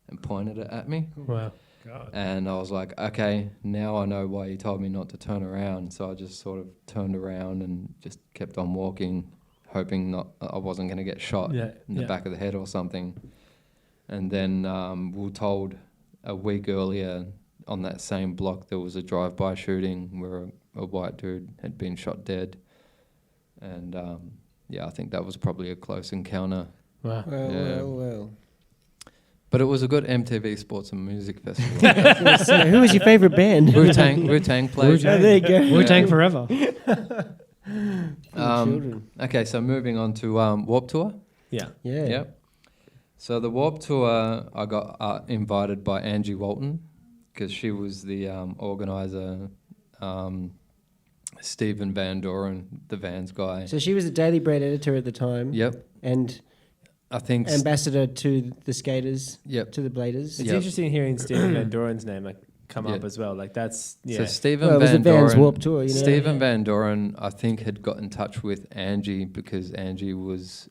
and pointed it at me. Wow. God. And I was like, okay, now I know why you told me not to turn around. So I just sort of turned around and just kept on walking, hoping I wasn't going to get shot in the back of the head or something. And then we were told a week earlier on that same block there was a drive-by shooting where a white dude had been shot dead. And I think that was probably a close encounter. Wow. Well. But it was a good MTV Sports and Music Festival. So who was your favourite band? Wu-Tang played. Oh, there you go. Wu-Tang forever. Children. Okay, so moving on to Warped Tour. Yeah. Yeah. Yep. So the Warped Tour, I got invited by Angie Walton because she was the organizer Stephen Van Doren, the Vans guy. So she was a Daily Bread editor at the time. Yep. And I think ambassador to the skaters. Yep. To the bladers. It's interesting hearing Stephen Van Doren's name like come up as well. Like that's So Stephen Well, it was the Van Vans Doren. Warped Tour, you know. Stephen Van Doren, I think, had got in touch with Angie because Angie was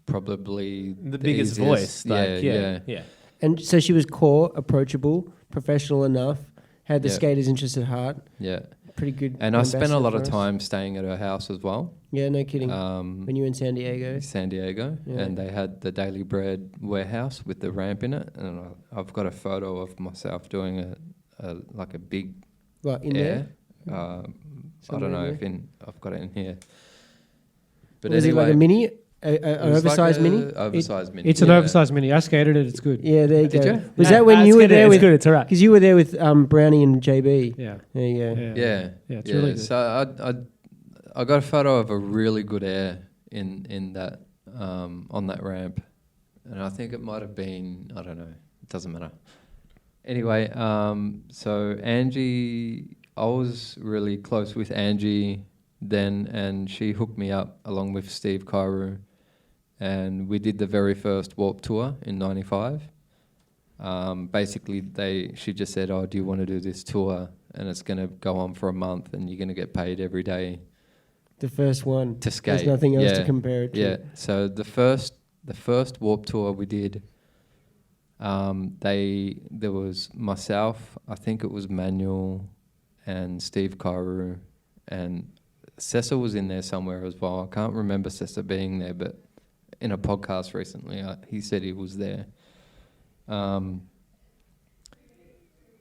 probably the biggest easiest. voice. Like, yeah. And so she was core, approachable, professional enough, had the Yeah. skaters' interest at heart. Yeah. Pretty good. And I spent a lot of ambassador for us. time staying at her house as well. Yeah, no kidding. When you were in San Diego. San Diego, Yeah. and they had the Daily Bread warehouse with the ramp in it, and I've got a photo of myself doing a like a big What, in air. there? I Somewhere don't know in if I've got it in here. But Was anyway, it like a mini? An it was oversized like mini? a oversized mini. It's an Yeah. oversized mini. I skated it. It's good. Yeah, there you Did go. you? Was that when it's you were good, there it's with... good, it's all right. Because you were there with Brownie and JB. Yeah. There you go. Yeah, It's really good. So I got a photo of a really good air in that on that ramp, and I think it might have been, I don't know, it doesn't matter. Anyway, so Angie, I was really close with Angie then, and she hooked me up along with Steve Kairu, and we did the very first Warped Tour in '95. Basically, she just said, "Oh, do you want to do this tour? And it's going to go on for a month, and you're going to get paid every day The first one. to skate." There's nothing else to compare it to. Yeah. So the first Warped Tour we did, there was myself, I think it was Manuel, and Steve Kairu, and Sessa was in there somewhere as well. I can't remember Sessa being there, but in a podcast recently, he said he was there.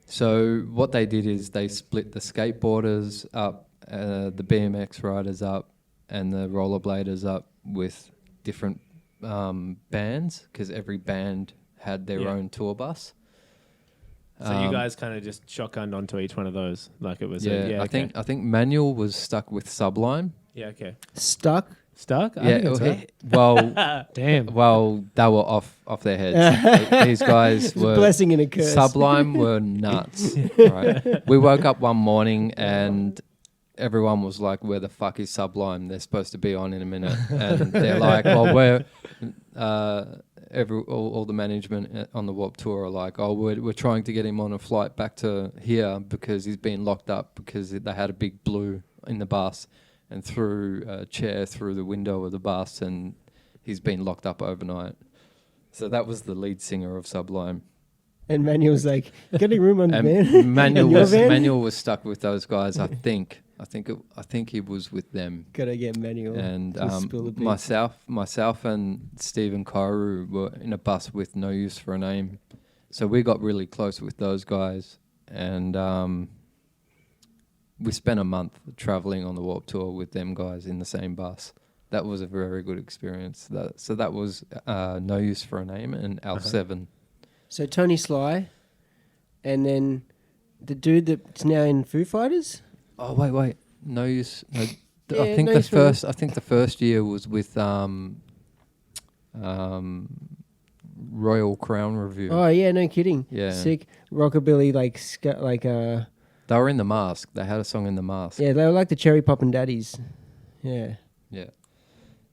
So what they did is they split the skateboarders up, the BMX riders up, and the rollerbladers up with different bands, because every band had their own tour bus. So you guys kind of just shotgunned onto each one of those, like it was. I think Manuel was stuck with Sublime. Yeah. Okay. Stuck? Stuck? I Yeah. think that's right. Well, Damn. well, they were off their heads. These guys It's a were blessing and a curse. Sublime were nuts. Right. We woke up one morning and everyone was like, "Where the fuck is Sublime? They're supposed to be on in a minute." And they're like, "Well, we're." All the management on the Warped Tour are like, "Oh, we're trying to get him on a flight back to here because he's been locked up because they had a big blue in the bus and threw a chair through the window of the bus, and he's been locked up overnight." So that was the lead singer of Sublime. And Manuel's like, getting room on the And van? Manuel In your was van? Manuel was stuck with those guys. I think he was with them. Gotta get Manuel. And to spill the beans. myself and Stephen Kairu were in a bus with No Use for a Name, so we got really close with those guys, and we spent a month traveling on the Warped Tour with them guys in the same bus. That was a very good experience. That was No Use for a Name and Al7. So Tony Sly, and then the dude that's now in Foo Fighters? Oh wait, No Use. No, Yeah, I think No the Use for a Name. first. I think the first year was with Royal Crown Review. Oh, yeah, no kidding. Yeah. Sick. Rockabilly, They were in The Mask. They had a song in The Mask. yeah, they were like the Cherry Poppin' Daddies. Yeah. Yeah.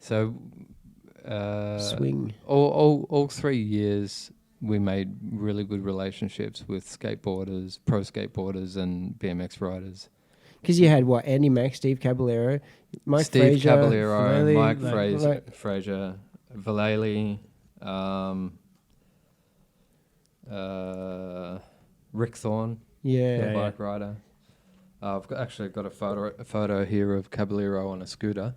So, Swing. all 3 years we made really good relationships with skateboarders, pro skateboarders, and BMX riders. Because you had, what, Andy Mack, Steve Caballero, Mike Steve Frazier. Caballero, Vallely, Mike like- Frazier, Vallely, Rick Thorne, the Yeah. bike rider. I've actually got a photo here of Caballero on a scooter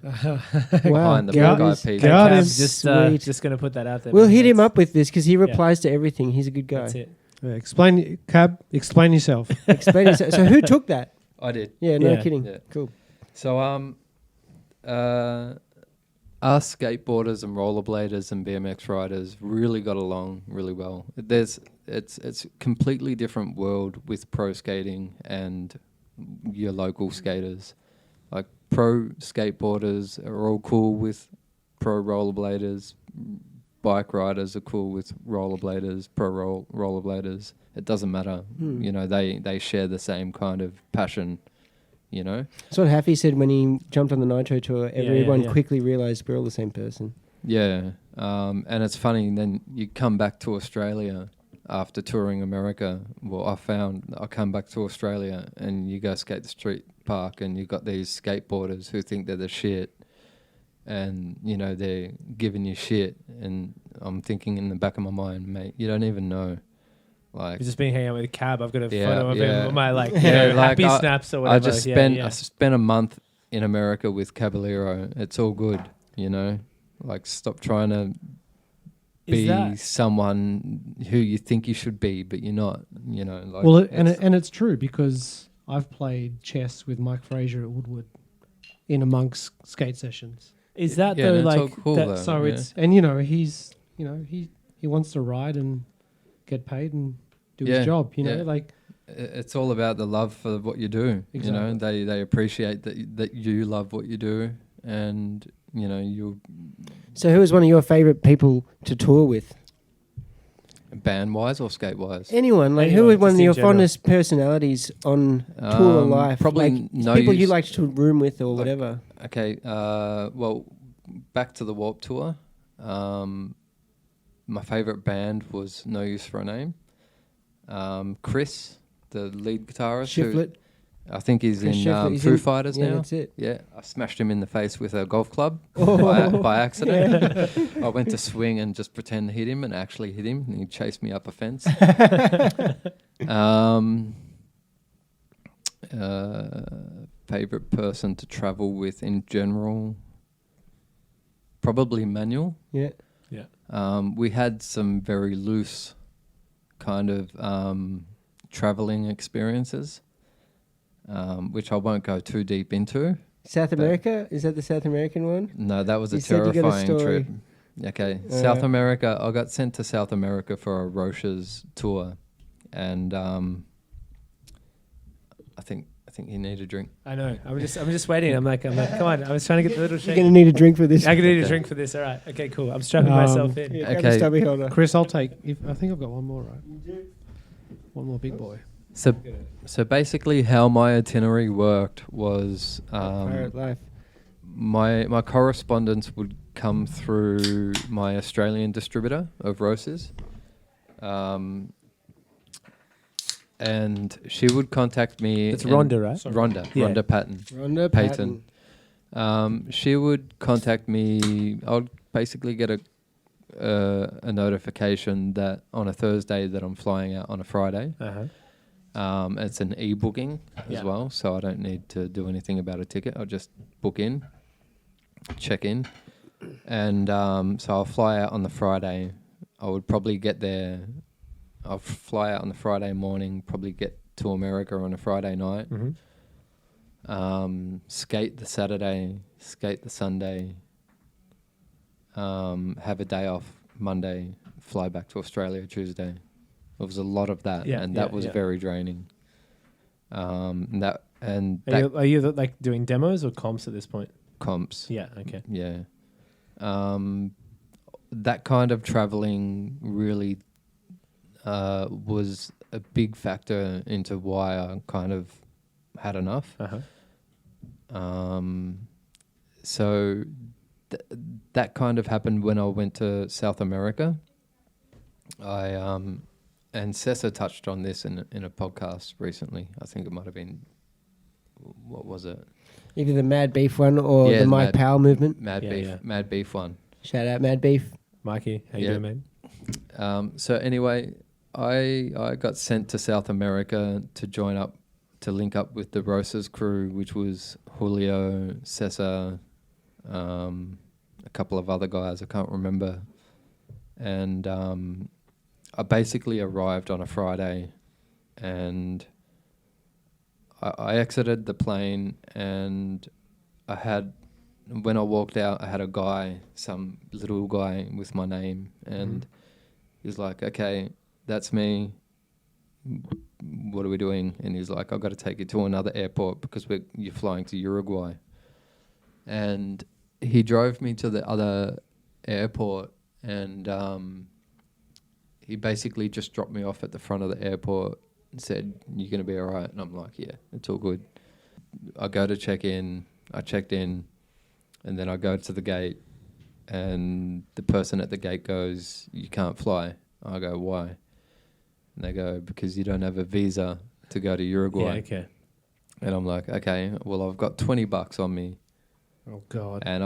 Wow. behind the Got big guy his- Pete. got Cam, his- Sweet. just going to put that out there. We'll man. hit him That's- up with this because he replies to everything. He's a good guy. That's it. Explain yourself. Explain yourself. So who took that? I did. Yeah, no Yeah. kidding. Yeah. Cool. So us skateboarders and rollerbladers and BMX riders really got along really well. It's completely different world with pro skating and your local skaters. Like pro skateboarders are all cool with pro rollerbladers. bike riders are cool with rollerbladers, rollerbladers. It doesn't matter. You know, they share the same kind of passion, you know. That's what Haffy said when he jumped on the Nitro tour. Everyone yeah. quickly realised we're all the same person. Yeah. And it's funny, then you come back to Australia after touring America. Well, I come back to Australia and you go skate the street park and you've got these skateboarders who think they're the shit. And, you know, they're giving you shit. And I'm thinking in the back of my mind, mate, you don't even know. Like, You've just been hanging out with a cab. I've got a Yeah, photo of yeah. him on my like, Yeah, like happy I- snaps or whatever. I spent a month in America with Caballero. It's all good, you know. Like, stop trying to Is be that- someone who you think you should be, but you're not. You know. Like, Well, it's- and it's true because I've played chess with Mike Fraser at Woodward in amongst skate sessions. Is that Yeah, though no, it's all like cool that, though. So yeah. it's and you know he wants to ride and get paid and do Yeah, his job. You know, yeah. like It's all about the love for what you do. You know, Exactly. they appreciate that you love what you do, and you know you So who was one of your favourite people to tour with? band wise or skate wise. Anyone, like Anyone, who was one just of in your general. fondest personalities on tour life? probably like no people you use- liked to room with or Like- whatever. Okay, well, back to the Warped Tour. My favourite band was No Use for a Name. Chris, the lead guitarist, who Shiflet. I think he's Chris in Shiflet, he's Foo in- Fighters Yeah, now. that's it. Yeah, I smashed him in the face with a golf club Oh. by accident. I went to swing and just pretend to hit him and actually hit him, and he chased me up a fence. Favorite person to travel with in general, probably Manuel. Yeah. We had some very loose kind of traveling experiences, which I won't go too deep into. South America? Is that the South American one? No, that was a You said you got a terrifying story. trip. Okay, South America. I got sent to South America for a Rochers tour, and I think you need a drink. I know. I'm just waiting. I'm like, come on. I was trying to get the little You're shake. going to need a drink for this. I'm gonna need a Okay. drink for this. All right. Okay. Cool. I'm strapping myself in. Yeah, grab Okay. a stubby holder. Chris, I'll take. I think I've got one more, right? One more big boy. So basically, how my itinerary worked was Pirate life. my correspondence would come through my Australian distributor of Roses, and she would contact me. It's and- Rhonda, right? Rhonda, Yeah. Rhonda Patton. Rhonda Payton. Patton. She would contact me. I would basically get a notification that on a Thursday that I'm flying out on a Friday. It's an e-booking Yeah. as well, so I don't need to do anything about a ticket. I'll just book in, check in, and so I'll fly out on the Friday. I would probably get there. I'll fly out on the Friday morning, probably get to America on a Friday night. Skate the Saturday, skate the Sunday, have a day off Monday, fly back to Australia Tuesday. It was a lot of that, Yeah, and that yeah, was yeah. very draining. That Are you like doing demos or comps at this point? comps, Yeah. Okay. yeah. That kind of traveling really was a big factor into why I kind of had enough. So that kind of happened when I went to South America. And Cessa touched on this in a podcast recently. I think it might have been, what was it? Either the Mad Beef one or Yeah, the the My Mad- Power movement. Mad Yeah, Beef, yeah. Mad Beef one. Shout out Mad Beef. Mikey, how you Yeah. doing, man? So anyway, I got sent to South America to link up with the Roses crew, which was Julio, Cessa, a couple of other guys I can't remember, and I basically arrived on a Friday, and I exited the plane, and when I walked out, I had a guy, some little guy with my name, and he's like, "Okay, that's me. What are we doing?" And he's like, "I've got to take you to another airport because you're flying to Uruguay." And he drove me to the other airport, and he basically just dropped me off at the front of the airport and said, "You're going to be all right." And I'm like, "Yeah, it's all good." I go to check in. I checked in, and then I go to the gate, and the person at the gate goes, "You can't fly." I go, "Why?" And they go, "Because you don't have a visa to go to Uruguay." Yeah, okay. And I'm like, "Okay, well, I've got $20 on me." Oh, God. And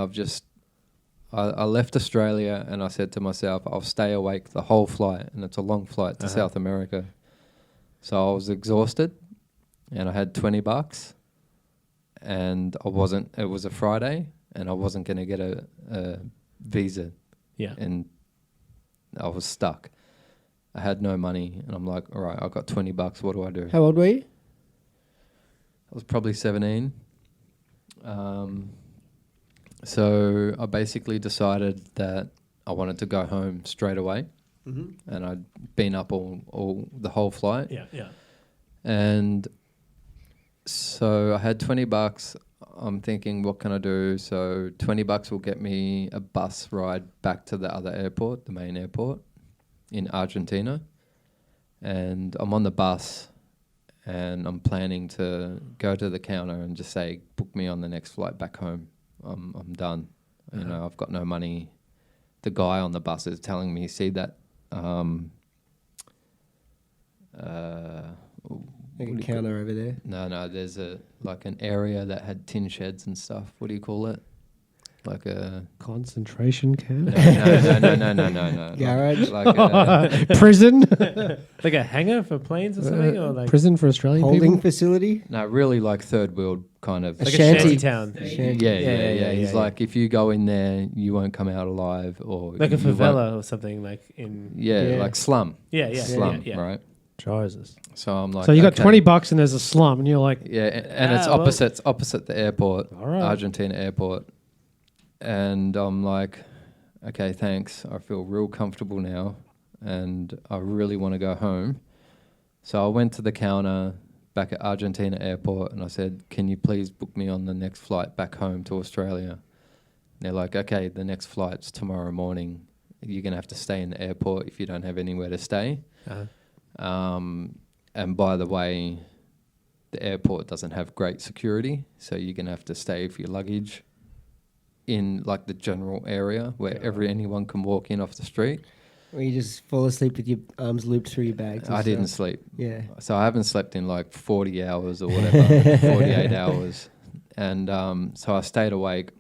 I left Australia and I said to myself, I'll stay awake the whole flight. And it's a long flight to South America. So I was exhausted and I had $20 and it was a Friday and I wasn't going to get a visa. Yeah. And I was stuck. I had no money and I'm like, all right, I've got $20. What do I do? How old were you? I was probably 17. So I basically decided that I wanted to go home straight away. Mm-hmm. And I'd been up all the whole flight. Yeah, yeah. And so I had $20. I'm thinking, what can I do? So $20 will get me a bus ride back to the other airport, the main airport in Argentina. And I'm on the bus and I'm planning to go to the counter and just say, book me on the next flight back home. I'm done. You know, I've got no money. The guy on the bus is telling me, see that Like a counter over there. No, there's an area that had tin sheds and stuff. What do you call it? Like a Concentration camp? No. Garage? Prison? Like a hangar for planes or something? Or like prison for Australian Holding people? facility? No, really like third world kind of. A like shanty. a shanty town. Yeah. He's like, if you go in there, you won't come out alive, or Like a you won't- favela or something like in... Yeah, like slum. Yeah. Slum, yeah. right? Jesus. So I'm like, So you got okay. $20 and there's a slum and you're like... Yeah, and it's opposite the airport, All right. Argentina airport. And I'm like, okay, thanks. I feel real comfortable now and I really want to go home. So I went to the counter back at Argentina airport and I said, can you please book me on the next flight back home to Australia? And they're like, okay, the next flight's tomorrow morning. You're going to have to stay in the airport if you don't have anywhere to stay. And by the way, the airport doesn't have great security, so you're going to have to stay for your luggage in like the general area where anyone can walk in off the street. Or you just fall asleep with your arms looped through your bags. I didn't sleep. Yeah. So I haven't slept in like 40 hours or whatever, 48 hours. And so I stayed awake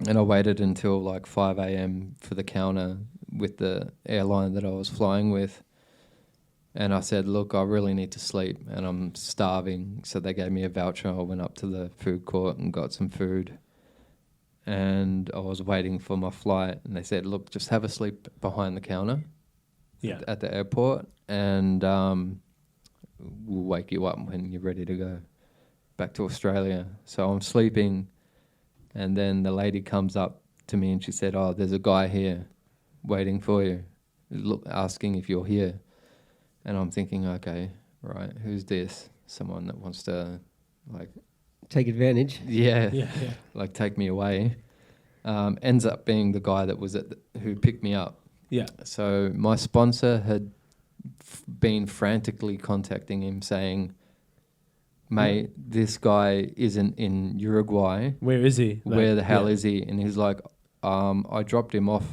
and I waited until like 5 a.m. for the counter with the airline that I was flying with. And I said, look, I really need to sleep and I'm starving. So they gave me a voucher. I went up to the food court and got some food. And I was waiting for my flight. And they said, look, just have a sleep behind the counter at the airport. And we'll wake you up when you're ready to go back to Australia. So I'm sleeping. And then the lady comes up to me and she said, oh, there's a guy here waiting for you, asking if you're here. And I'm thinking, okay, right, who's this? Someone that wants to, like... Take advantage. Yeah. Like, take me away. Ends up being the guy that was who picked me up. Yeah. So my sponsor had been frantically contacting him saying, mate, this guy isn't in Uruguay. Where is he? Where the hell is he? And he's like, I dropped him off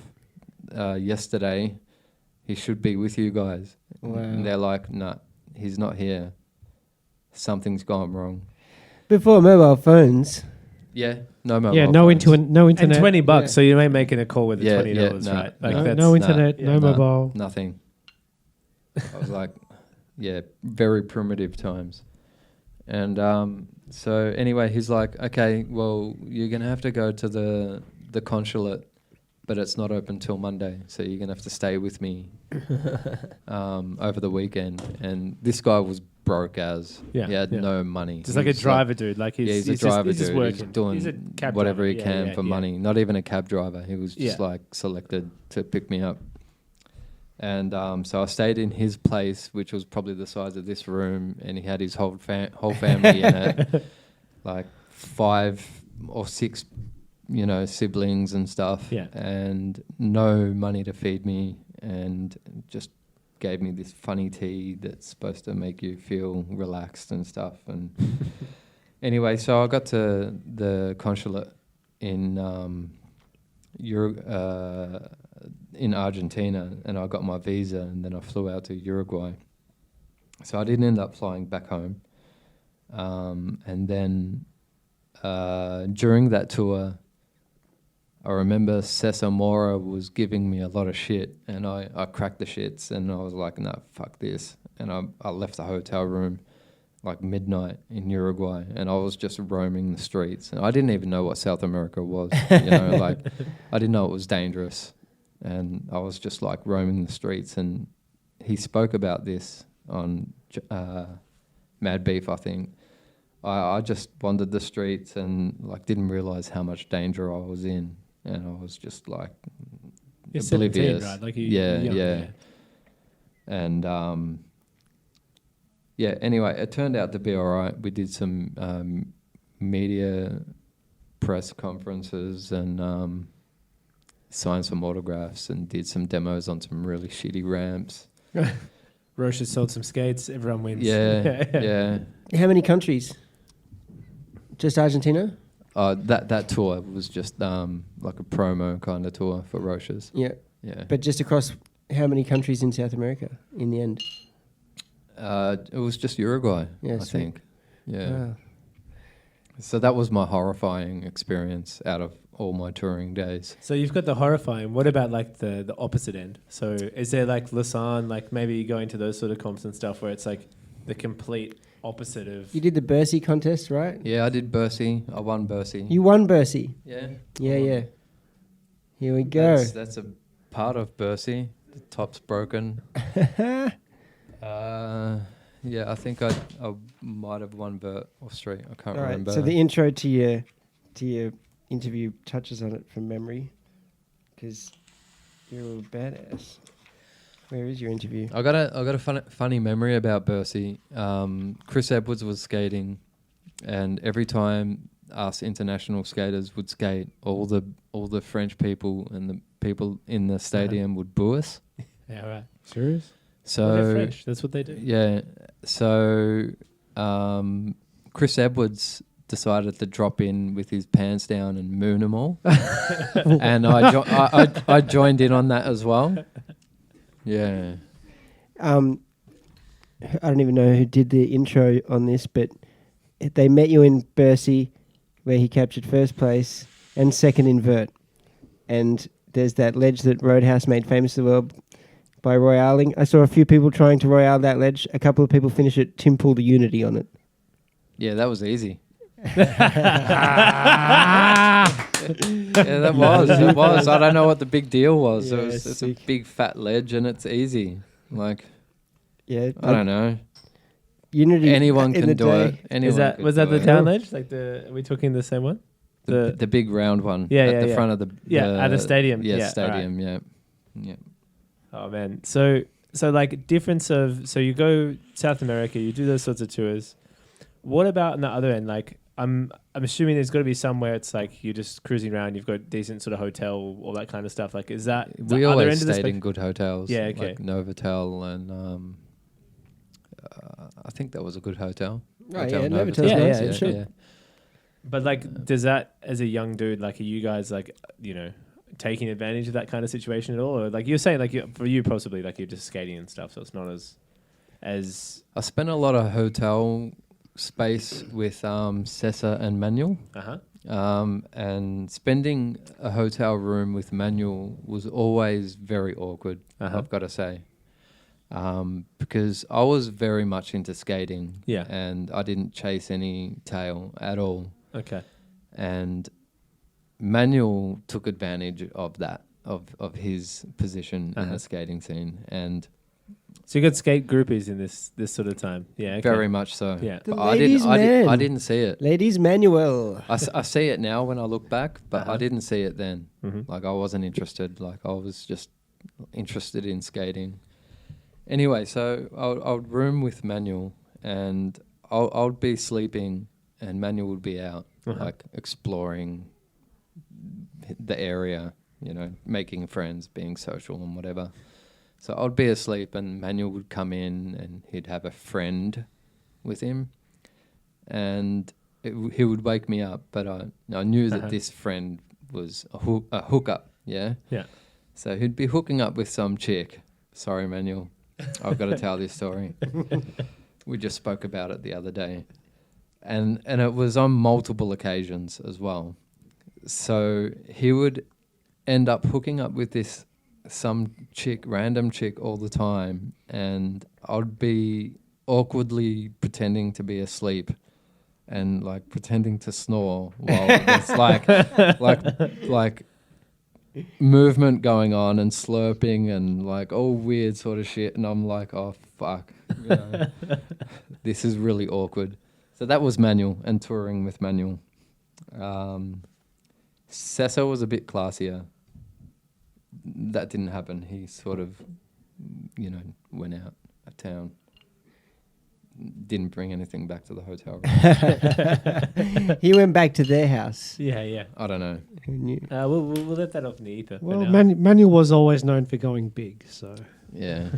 yesterday. He should be with you guys. Wow. And they're like, nah, he's not here. Something's gone wrong. Before mobile phones. Yeah, no mobile Yeah, phones. no internet. And $20, Yeah. so you ain't making a call with the $20, no, right? Like no. that's No internet, no Nah, mobile. Nothing. I was like, yeah, very primitive times. And so anyway, he's like, okay, well, you're going to have to go to the consulate, but it's not open till Monday, so you're going to have to stay with me over the weekend. And this guy was broke as. Yeah, He had yeah. no money. just like a driver dude. Like He's a driver he's just dude. working. He's doing He's a cab whatever driver. he can for money. Not even a cab driver. He was just like selected to pick me up. And so I stayed in his place, which was probably the size of this room, and he had his whole family in it, like 5 or 6 siblings and stuff. Yeah. And no money to feed me, and just gave me this funny tea that's supposed to make you feel relaxed and stuff. And anyway, so I got to the consulate in in Argentina, and I got my visa, and then I flew out to Uruguay. So I didn't end up flying back home. And then during that tour, I remember Cesar Mora was giving me a lot of shit, and I cracked the shits, and I was like, no, fuck this. And I left the hotel room like midnight in Uruguay, and I was just roaming the streets. And I didn't even know what South America was, like I didn't know it was dangerous. And I was just like roaming the streets, and he spoke about this on Mad Beef, I think. I just wandered the streets and like didn't realize how much danger I was in, and I was just like You're oblivious. 17, right? Like yeah. And anyway, it turned out to be all right. We did some media press conferences and signed some autographs and did some demos on some really shitty ramps. Rochester sold some skates. Everyone wins. Yeah. How many countries? Just Argentina? That tour was just like a promo kind of tour for Rochers. Yeah. Yeah. But just across how many countries in South America in the end? It was just Uruguay, Yeah, I sweet. think. Yeah. Wow. So that was my horrifying experience out of all my touring days. So you've got the horrifying. What about like the opposite end? So is there like Lausanne, like maybe you go into those sort of comps and stuff where it's like the complete opposite of... You did the Bercy contest, right? Yeah, I did Bercy. I won Bercy. You won Bercy. Yeah. Yeah. Here we go. That's a part of Bercy. The top's broken. Yeah, I think I might have won vert or straight. I can't All right. remember. So the intro to your interview touches on it from memory, because you're a badass. Where is your interview? I got a funny memory about Bercy. Chris Edwards was skating, and every time us international skaters would skate, all the French people and the people in the stadium would boo us. Yeah, right. Serious? So Well, they're French. That's what they do. yeah. So Chris Edwards decided to drop in with his pants down and moon them all, and I joined in on that as well. Yeah. I don't even know who did the intro on this, but they met you in Bercy, where he captured first place and second in vert. And there's that ledge that Roadhouse made famous to the world by royaling. I saw a few people trying to royale that ledge. A couple of people finished it. Tim pulled the Unity on it. Yeah, that was easy. Yeah, that was. It was. I don't know what the big deal was. Yeah, It's a big fat ledge and it's easy. Like, Yeah, I don't know. Unity. Anyone in can the do day. it. Anyone Was could that do the it. town ledge? Like are we talking the same one? The big round one. Yeah, at yeah, the yeah. front of the At the stadium. Yeah, Yeah, stadium. Yeah. Oh man. So like difference of, so you go South America, you do those sorts of tours. What about on the other end? Like I'm assuming there's got to be somewhere it's like you're just cruising around, you've got decent sort of hotel, all that kind of stuff. Like is that We the other always end of the stayed in spectrum? good hotels. Yeah, okay. Like Novotel and I think that was a good hotel. Oh, Hotel yeah, Novotel. Novotel's nice, yeah, sure. yeah. But like, does that as a young dude, like, are you guys like, taking advantage of that kind of situation at all, or like you're saying, like for you possibly like you're just skating and stuff, so it's not as I spent a lot of hotel space with Cesar and Manuel. And spending a hotel room with Manuel was always very awkward, I've got to say. Because I was very much into skating. Yeah. And I didn't chase any tail at all. Okay. And Manuel took advantage of that, of his position in the skating scene. And so you got skate groupies in this sort of time. Yeah. Okay. very much so. Yeah. The But ladies' man. I didn't see it. Ladies Manuel. I see it now when I look back, but I didn't see it then. Mhm. Like I wasn't interested. Like I was just interested in skating. Anyway, so I would room with Manuel, and I would be sleeping, and Manuel would be out, like exploring the area, making friends, being social and whatever. So I'd be asleep and Manuel would come in and he'd have a friend with him, and he would wake me up, but I knew that this friend was a hookup, yeah? Yeah. So he'd be hooking up with some chick. Sorry, Manuel, I've got to tell this story. We just spoke about it the other day. And it was on multiple occasions as well. So he would end up hooking up with some random chick all the time, and I'd be awkwardly pretending to be asleep and like pretending to snore while there's like movement going on and slurping and like all weird sort of shit, and I'm like, oh fuck, this is really awkward. So that was Manuel and touring with Manuel. Cecil was a bit classier. That didn't happen. He sort of, went out of town. Didn't bring anything back to the hotel room. He went back to their house. Yeah. I don't know. Who knew? We'll let that off in the ether. Well, Manuel was always known for going big, so Yeah.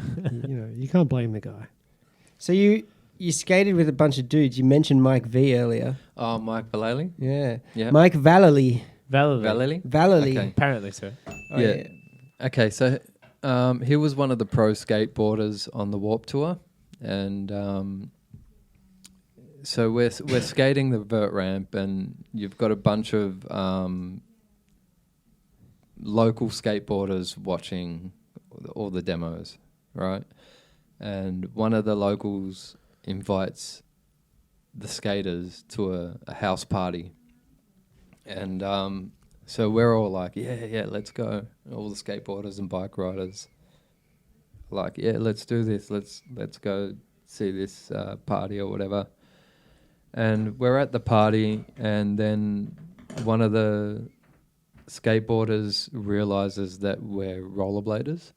you can't blame the guy. So you skated with a bunch of dudes. You mentioned Mike V earlier. Oh, Mike Vallely? Yeah. Yeah. Mike Vallely. Vallely. Okay. Apparently so. Oh, Yeah. Okay, so he was one of the pro skateboarders on the Warped Tour, and so we're skating the vert ramp, and you've got a bunch of local skateboarders watching all the demos, right? And one of the locals invites the skaters to a house party, and so we're all like, yeah, let's go. All the skateboarders and bike riders, like, yeah, let's do this. Let's go see this party or whatever. And we're at the party, and then one of the skateboarders realizes that we're rollerbladers,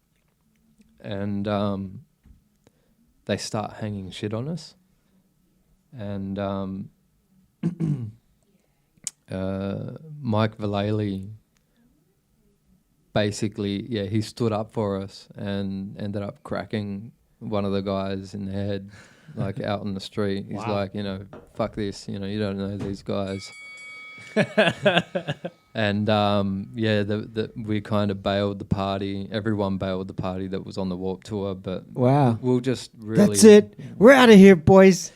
and they start hanging shit on us. And Mike Vallely basically, he stood up for us and ended up cracking one of the guys in the head, like out in the street. He's like, fuck this, you don't know these guys. And we kind of bailed the party. Everyone bailed the party that was on the Warped Tour, but wow, we'll just really. That's it. We're out of here, boys.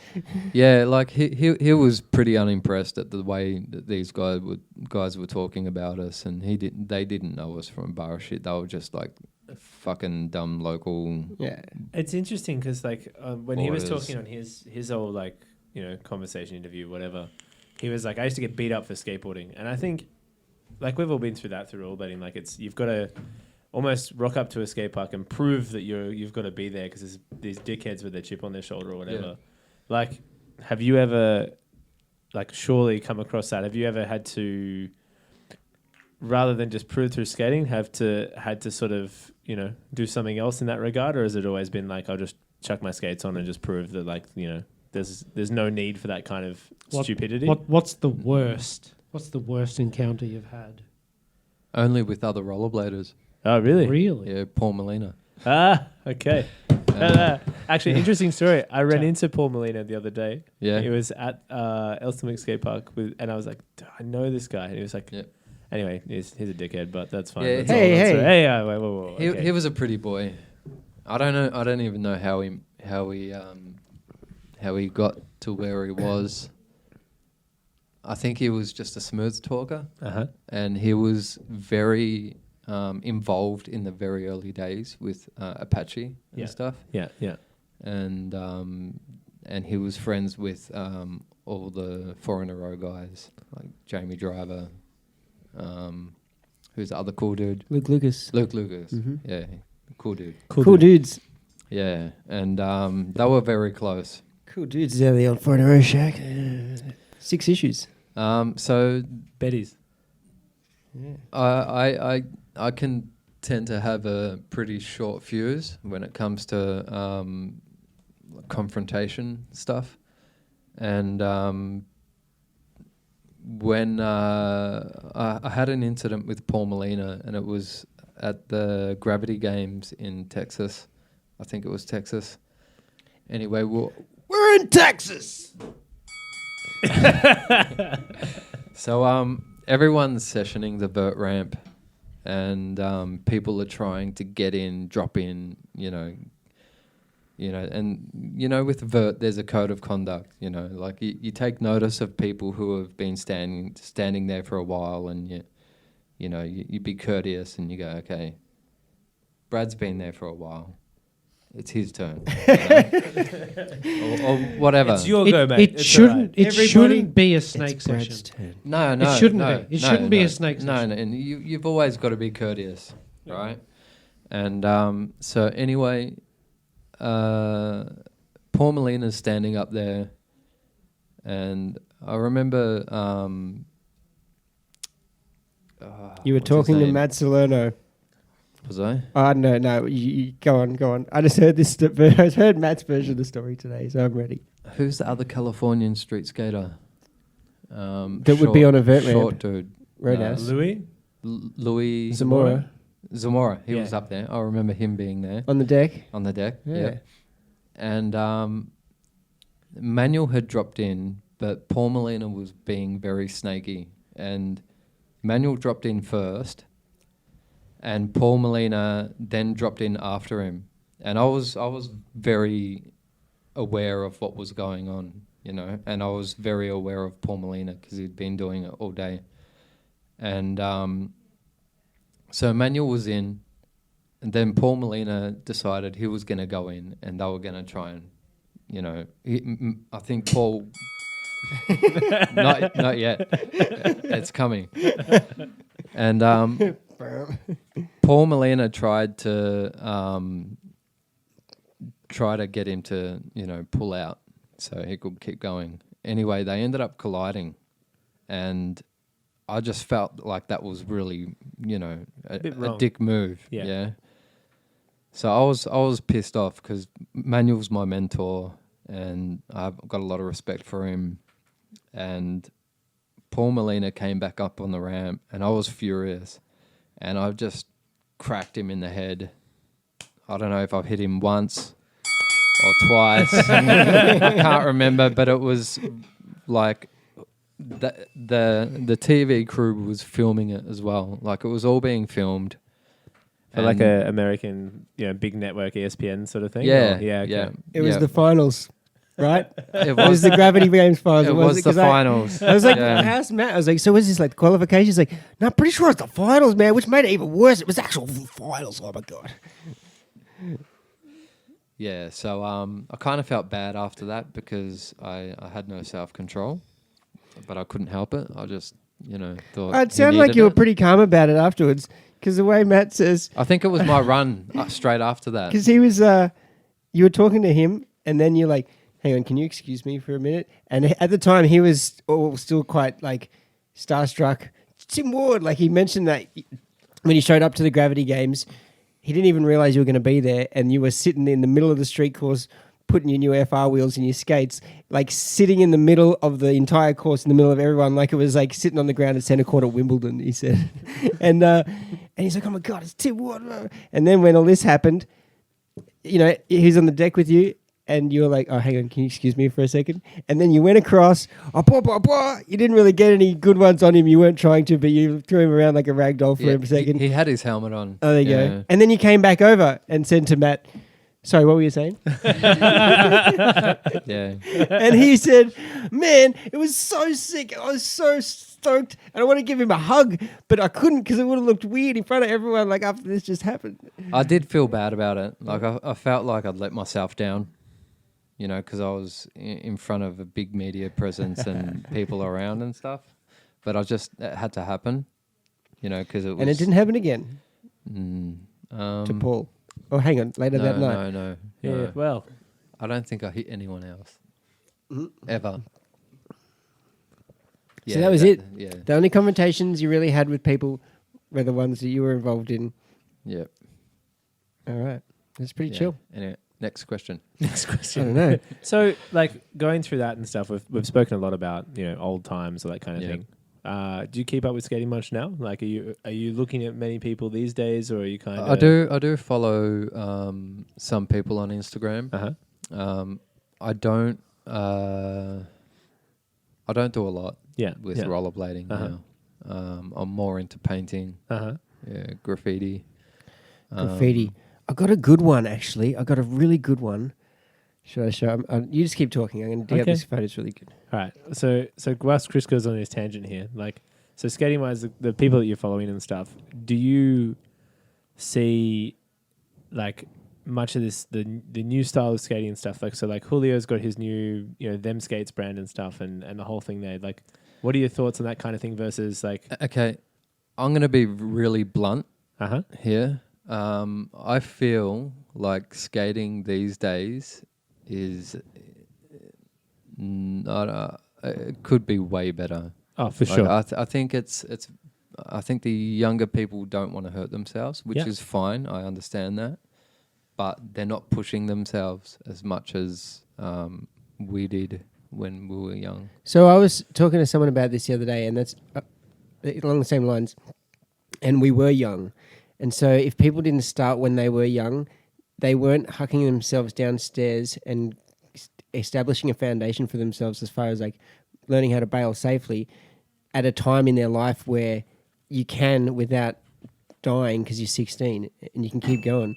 Yeah, like he was pretty unimpressed at the way that these guys were talking about us, and they didn't know us from bar shit. They were just like fucking dumb local. Yeah, it's interesting because like when he was Orders. talking on his old like conversation interview whatever, he was like, I used to get beat up for skateboarding, and I think like we've all been through that through rollerblading. Like you've got to almost rock up to a skate park and prove that you've got to be there because there's these dickheads with their chip on their shoulder or whatever. Yeah. Like, have you ever like surely come across that? Have you ever had to, rather than just prove through skating, had to sort of do something else in that regard, or has it always been like I'll just chuck my skates on and just prove that like there's no need for that kind of stupidity? What's the worst? What's the worst encounter you've had? Only with other rollerbladers. Oh, really? Really? Yeah, Paul Molina. Ah, okay. Actually, interesting story. I ran into Paul Molina the other day. Yeah. He was at Elston Skate Park and I was like, I know this guy. And he was like, yeah. Anyway, he's a dickhead, but that's fine. Yeah, That's hey. whoa. He was a pretty boy. I don't know. I don't even know how he got to where he was. I think he was just a smooth talker, and he was very involved in the very early days with Apache and stuff. Yeah. And he was friends with all the 4-in-a-row guys like Jamie Driver. Who's the other cool dude? Luke Lucas. Mm-hmm. Yeah, cool dude. Cool dudes. Yeah, and they were very close. Cool dudes out the old 4-in-a-row shack. 6 issues. So Betty's. Yeah. I can tend to have a pretty short fuse when it comes to confrontation stuff, and when I had an incident with Paul Molina, and it was at the Gravity Games in Texas. I think it was Texas. Anyway, We're in Texas. So everyone's sessioning the vert ramp, and people are trying to get in, drop in, and with vert there's a code of conduct. Like you take notice of people who have been standing there for a while, and you be courteous, and you go, okay, Brad's been there for a while. It's his turn, or whatever. It's your go, mate. It shouldn't. It shouldn't be a snake session. Turn. No, It shouldn't be. It shouldn't be a snake No, session. and you've always got to be courteous, right? And so anyway, Paul Molina's standing up there, and I remember You were what's his talking to name? Matt Salerno. Was I? No. You go on. I just heard this. I heard Matt's version of the story today, so I'm ready. Who's the other Californian street skater? That would be on a vert ramp. Short dude. Roadhouse. Louis? Louis Zamora Zamora. He Yeah. was up there. I remember him being there on the deck. on the deck. Yeah. Yeah. And Manuel had dropped in, but Paul Molina was being very snaky. And Manuel dropped in first, and Paul Molina then dropped in after him. And I was very aware of what was going on, and I was very aware of Paul Molina because he'd been doing it all day. And so Manuel was in, and then Paul Molina decided he was going to go in, and they were going to try and, I think Paul... not yet. It's coming. And Paul Molina tried to get him to, pull out so he could keep going. Anyway, they ended up colliding, and I just felt like that was really, a dick move. Yeah. So I was pissed off because Manuel's my mentor, and I've got a lot of respect for him. And Paul Molina came back up on the ramp, and I was furious, and I just cracked him in the head. I don't know if I've hit him once or twice. I can't remember, but it was like the TV crew was filming it as well. Like, it was all being filmed. For like a American, big network ESPN sort of thing? Yeah. Or- yeah. Okay. Yeah. It was the finals, right? It It was the Gravity Games finals. It was the 'Cause finals. I was like, Yeah. how's Matt? I was like, so was this like the qualifications? Like, no, I'm pretty sure it's the finals, man, which made it even worse. It was actual finals. Oh my God. Yeah, so I kind of felt bad after that because I had no self-control, but I couldn't help it. I just, thought It he sounded like needed you were it. pretty calm about it afterwards, because the way Matt says, I think it was my run straight after that. because he was, you were talking to him, and then you're like, hang on, can you excuse me for a minute? And at the time, he was still quite like starstruck. Tim Ward, like he mentioned that when he showed up to the Gravity Games, he didn't even realize you were going to be there, and you were sitting in the middle of the street course, putting your new FR wheels in your skates, like sitting in the middle of the entire course, in the middle of everyone, like it was like sitting on the ground at centre court at Wimbledon, he said. And he's like, oh my God, it's Tim Ward. And then when all this happened, he's on the deck with you, and you were like, oh, hang on, can you excuse me for a second? And then you went across, you didn't really get any good ones on him, you weren't trying to, but you threw him around like a rag doll for a second. He had his helmet on. Oh, there you go. And then you came back over and said to Matt, sorry, what were you saying? Yeah. And he said, man, it was so sick. I was so stoked. And I want to give him a hug, but I couldn't because it would have looked weird in front of everyone like after this just happened. I did feel bad about it. Like I felt like I'd let myself down, because I was in front of a big media presence and people around and stuff. But it had to happen, because it was... And it didn't happen again to Paul. Oh, hang on, later that night. No. Yeah. Well, I don't think I hit anyone else. Ever. So that was it? Yeah. The only confrontations you really had with people were the ones that you were involved in. Yep. All right. That's pretty Yeah. chill. Anyway, Next question. Next I question. don't know. So, like going through that and stuff, we've spoken a lot about old times or that kind of thing. Do you keep up with skating much now? Like, are you looking at many people these days, or are you kind of? I do follow some people on Instagram. I don't do a lot. With rollerblading now. I'm more into painting. Graffiti. Graffiti. I got a good one actually. I got a really good one. Should I show? You just keep talking. I'm going to dig up this photo. It's really good. All right. So whilst Chris goes on his tangent here, like, so skating wise, the people that you're following and stuff, do you see like much of this the new style of skating and stuff? Like, so like Julio's got his new them skates brand and stuff, and the whole thing there. Like, what are your thoughts on that kind of thing versus like? Okay, I'm going to be really blunt here. I feel like skating these days is it could be way better. Oh, for sure. I think I think the younger people don't want to hurt themselves, which is fine. I understand that, but they're not pushing themselves as much as we did when we were young. So I was talking to someone about this the other day, and that's along the same lines. And we were young. And so if people didn't start when they were young, they weren't hucking themselves downstairs and establishing a foundation for themselves as far as like learning how to bail safely at a time in their life where you can without dying because you're 16 and you can keep going.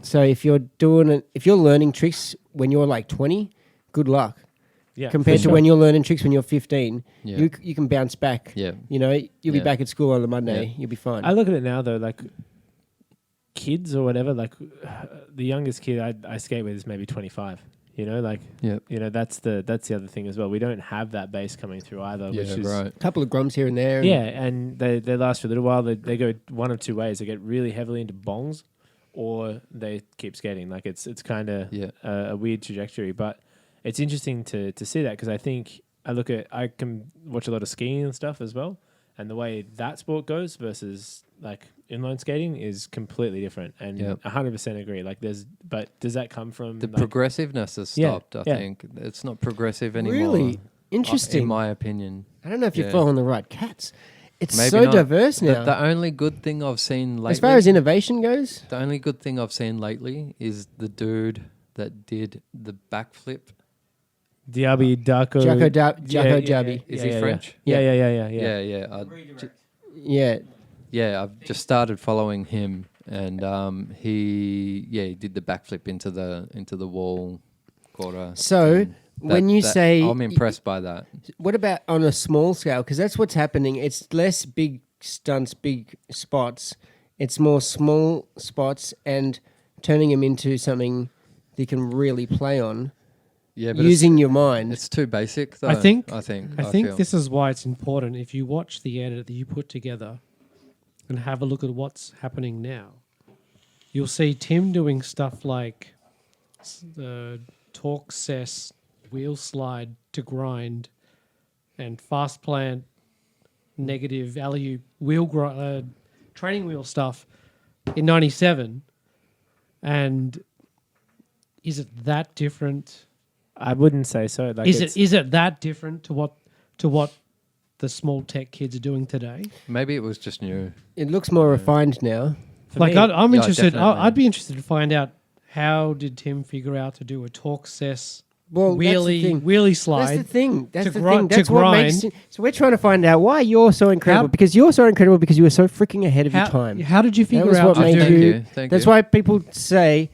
So if you're learning tricks when you're like 20, good luck. Yeah, compared to when you're learning tricks when you're 15, you can bounce back. Yeah. You'll be back at school on a Monday. You'll be fine. I look at it now though, like kids or whatever. Like the youngest kid I skate with is maybe 25. That's the other thing as well. We don't have that base coming through either. Which is right. A couple of grums here and there. And they last for a little while. They go one of two ways. They get really heavily into bongs, or they keep skating. Like it's kind of a weird trajectory, but. It's interesting to see that because I think I can watch a lot of skiing and stuff as well, and the way that sport goes versus like inline skating is completely different, and 100% agree. Like but does that come from the progressiveness has stopped? I think it's not progressive anymore. Really interesting, in my opinion. I don't know if you're following the right cats. It's Maybe so not. Diverse now. The only good thing I've seen lately, as far as innovation goes, the only good thing I've seen lately is the dude that did the backflip. Diaby Darko. Jacko Diaby. Is he French? Yeah. I've just started following him, and he did the backflip into the wall quarter. So when you say, I'm impressed by that. What about on a small scale? Because that's what's happening. It's less big stunts, big spots. It's more small spots and turning them into something that you can really play on. Yeah, but using your mind. It's too basic, though. I think feel. this is why it's important. If you watch the edit that you put together and have a look at what's happening now, you'll see Tim doing stuff like the torque cess, wheel slide to grind, and fast plant, negative alley wheel training wheel stuff in '97. And is it that different? I wouldn't say so. Like is it that different to what the small tech kids are doing today? Maybe it was just new. It looks more refined now. Like I'm interested. Definitely. I'd be interested to find out how did Tim figure out to do a torque cess wheelie slide. That's the thing. That's the thing. That's what grind. makes it. So we're trying to find out why you're so incredible. Because you're so incredible because you were so freaking ahead of your time. How did you figure that was out what made Thank you? Thank That's you. why people say.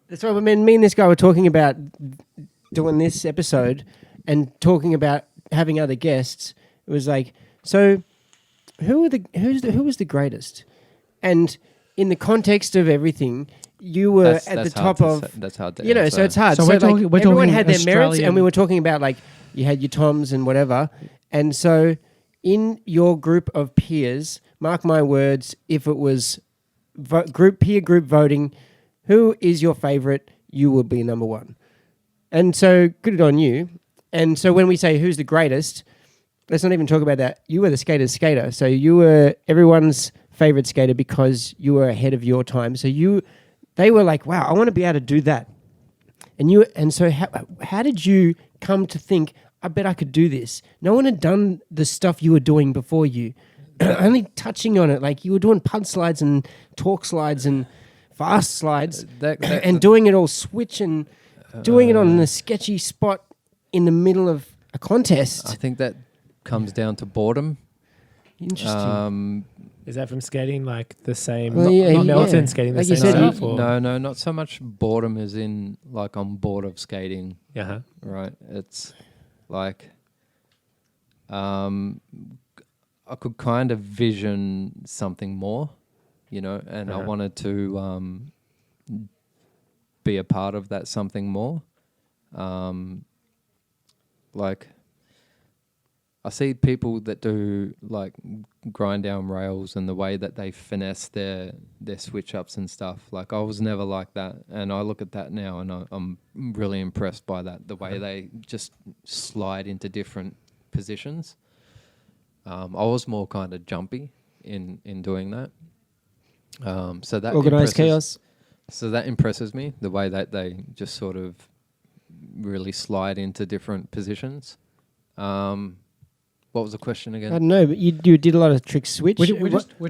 That's why me and this guy were talking about doing this episode and talking about having other guests. It was like, so who was the greatest? And in the context of everything, you were at the top of. That's hard to so answer. it's hard. So we're talking everyone had their merits, Australian. and we were talking about like you had your Toms and whatever. And so in your group of peers, mark my words, if it was peer group voting, who is your favorite? You will be number one. And so good on you. And so when we say who's the greatest, let's not even talk about that. You were the skater's skater. So you were everyone's favorite skater because you were ahead of your time. So they were like, wow, I want to be able to do that. And so how did you come to think, I bet I could do this? No one had done the stuff you were doing before you. Only touching on it, like you were doing punt slides and torque slides and fast slides and doing it all switch and doing it on a sketchy spot in the middle of a contest. I think that comes down to boredom. Interesting. Is that from skating like the same? Well, not Melton skating the Like you same said, stuff? Or? No, not so much boredom as in like I'm bored of skating. Uh-huh. Right. It's like I could kind of vision something more, you know, and I wanted to be a part of that something more. Like I see people that do like grind down rails and the way that they finesse their switch ups and stuff. Like I was never like that, and I look at that now and I'm really impressed by that. The way they just slide into different positions. I was more kind of jumpy in doing that. So that Organised chaos. So that impresses me, the way that they just sort of really slide into different positions. What was the question again? I don't know, but you did a lot of trick switch. We're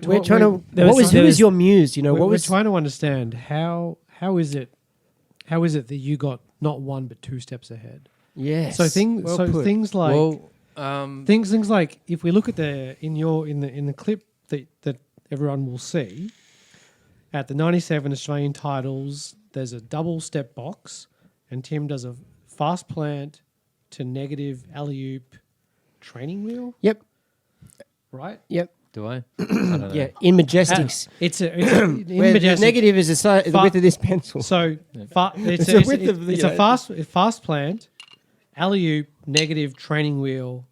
trying to. Who was your muse? You know, we're trying to understand how is it that you got not one but two steps ahead? Yes. So things like things like if we look at in the clip that everyone will see at the 97 Australian titles, there's a double step box, and Tim does a fast plant to negative alley-oop training wheel. Yep. Right? Yep. Do I? I don't know. Yeah, in Majestics. It's in where the Majestics. negative is the width of this pencil. So it's a fast plant, alley-oop, negative training wheel.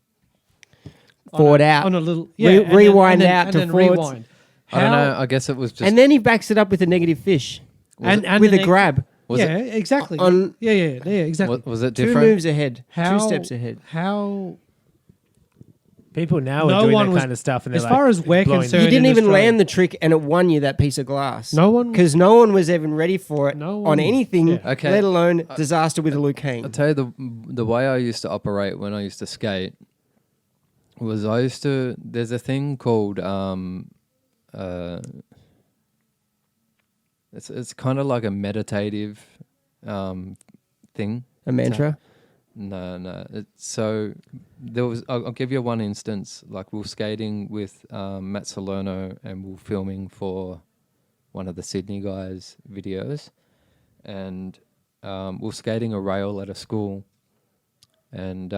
Forward out. On a little... Rewind out to forwards. Rewind. I don't know. I guess it was just... And then he backs it up with a negative fish. And with a grab. Exactly. Exactly. Was it Two different? moves ahead. 2 steps ahead. How... People now are doing that kind of stuff, and as far as we're concerned, You didn't even land the trick, and it won you that piece of glass. No one, because no one was even ready for it on anything, Okay. let alone disaster with a Luke Kane. I'll tell you the way I used to operate when I used to skate was there's a thing called it's kind of like a meditative thing. A mantra. No. So there was. I'll give you one instance. Like we were skating with Matt Salerno, and we were filming for one of the Sydney guys' videos, and we were skating a rail at a school, and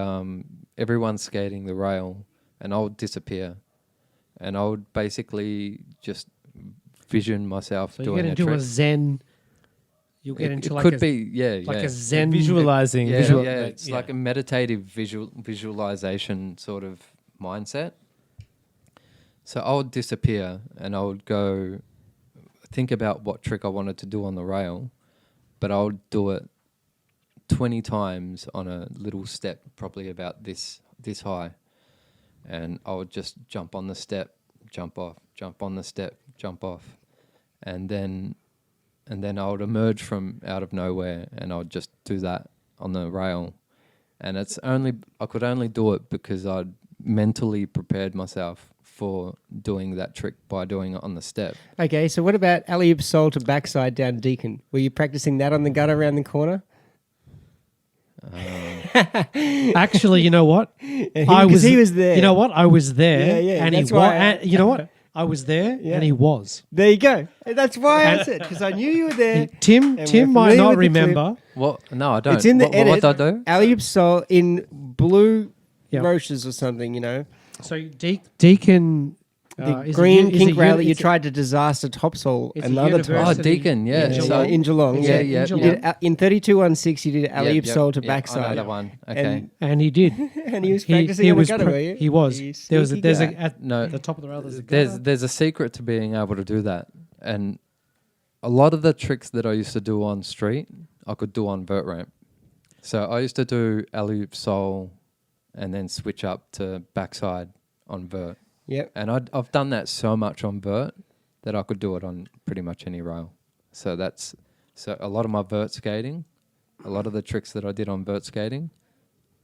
everyone's skating the rail, and I would disappear, and I would basically just vision myself doing you get into a trick. a Zen. You'll get into like a Zen visualizing. It's like a meditative visualization sort of mindset. So I would disappear and I would go think about what trick I wanted to do on the rail, but I would do it 20 times on a little step, probably about this high, and I would just jump on the step, jump off, jump on the step, jump off, and then I would emerge from out of nowhere and I would just do that on the rail. And I could only do it because I'd mentally prepared myself for doing that trick by doing it on the step. Okay, so what about alley-oop sole to backside down Deacon? Were you practicing that on the gut around the corner? Actually, you know what? He was there. You know what? I was there. Yeah, and that's he was. why You know what? I was there, and he was. There you go. That's why I said, because I knew you were there. Tim might not with the remember. What? No, I don't. It's in the edit. What did I do? Alley-oop sole in blue Rochers or something, you know. So Deacon... the green kink rail that you tried to disaster topsole another time. Oh, Deacon, yeah. In Geelong. Yeah. In 32.16, you did alley-oop sole to backside. Another one. Okay. And he did. And he was practicing on the gutter, were you? He was. There's at No, the top of the rail, there's a gutter. There's a secret to being able to do that. And a lot of the tricks that I used to do on street, I could do on vert ramp. So I used to do alley-oop sole and then switch up to backside on vert. Yep. And I've done that so much on vert that I could do it on pretty much any rail. So a lot of my vert skating a lot of the tricks that I did on vert skating,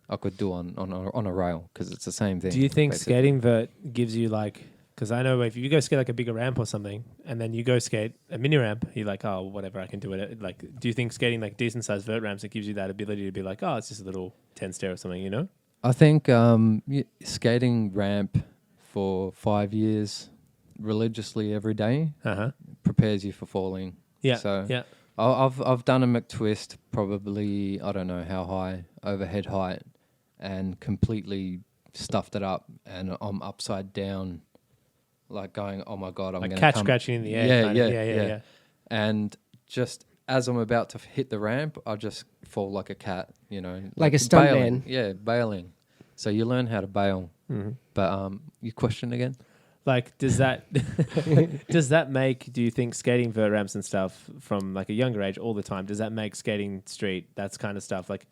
I could do on a rail because it's the same thing. Do you think basically. skating vert gives you like? Because I know if you go skate like a bigger ramp or something, and then you go skate a mini ramp, you're like, oh, whatever, I can do it. Like, do you think skating like decent sized vert ramps, it gives you that ability to be like, oh, it's just a little 10 stair or something, you know? I think skating ramp for 5 years religiously every day prepares you for falling. Yeah. So yeah. I've done a mctwist probably, I don't know how high, overhead height, and completely stuffed it up, and I'm upside down, like going, oh my God, I'm like going to catch scratching in the air. Yeah. And just as I'm about to hit the ramp, I just fall like a cat, you know. Like a stunt bailing. man. Yeah, bailing. So you learn how to bail. Mm-hmm. But your question again? Like, does that do you think skating vert ramps and stuff from like a younger age all the time, does that make skating street, that's kind of stuff, like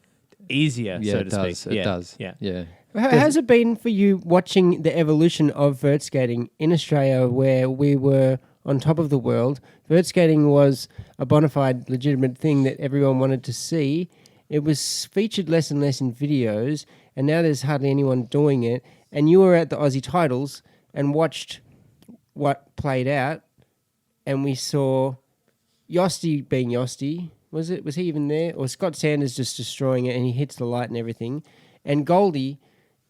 easier, Yeah, so to speak? It does. Yeah. How has it been for you watching the evolution of vert skating in Australia, where we were on top of the world? Vert skating was a bona fide, legitimate thing that everyone wanted to see. It was featured less and less in videos, and now there's hardly anyone doing it. And you were at the Aussie titles and watched what played out, and we saw Yosti being Yosti. Was he even there? Or Scott Sanders just destroying it, and he hits the light and everything. And Goldie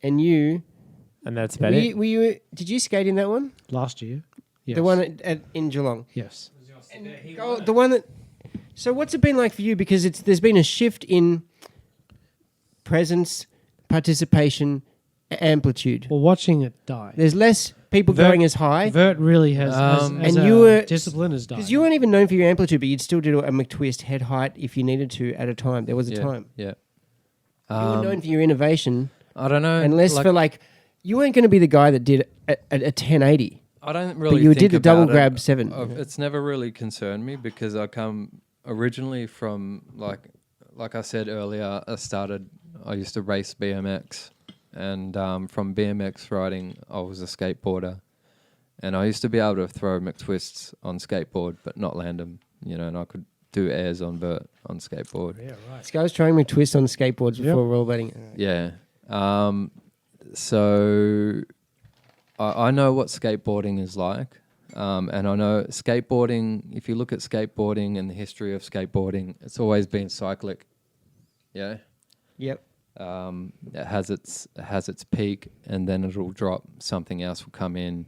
and you. And that's about it. Did you skate in that one? Last year. Yes. The one in Geelong. Yes. The one that. So what's it been like for you? Because there's been a shift in presence, participation, amplitude. Well, watching it die. There's less people going as high. Vert really has and you were discipline has died. Because you weren't even known for your amplitude, but you'd still do a mctwist head height if you needed to at a time. There was a time. Yeah. You were known for your innovation. I don't know. Unless for you weren't going to be the guy that did a 1080. I don't really. But you think did the double about grab 7. It's never really concerned me because I come originally from like I said earlier. I used to race BMX, and from BMX riding, I was a skateboarder, and I used to be able to throw mctwists on skateboard, but not land them. You know, and I could do airs on vert on skateboard. Yeah, right. This guy was trying mctwist on skateboards before rollerblading. Yeah. So I know what skateboarding is like. And I know skateboarding, if you look at skateboarding and the history of skateboarding, it's always been cyclic. Yeah. Yep. It has its peak, and then it'll drop. Something else will come in,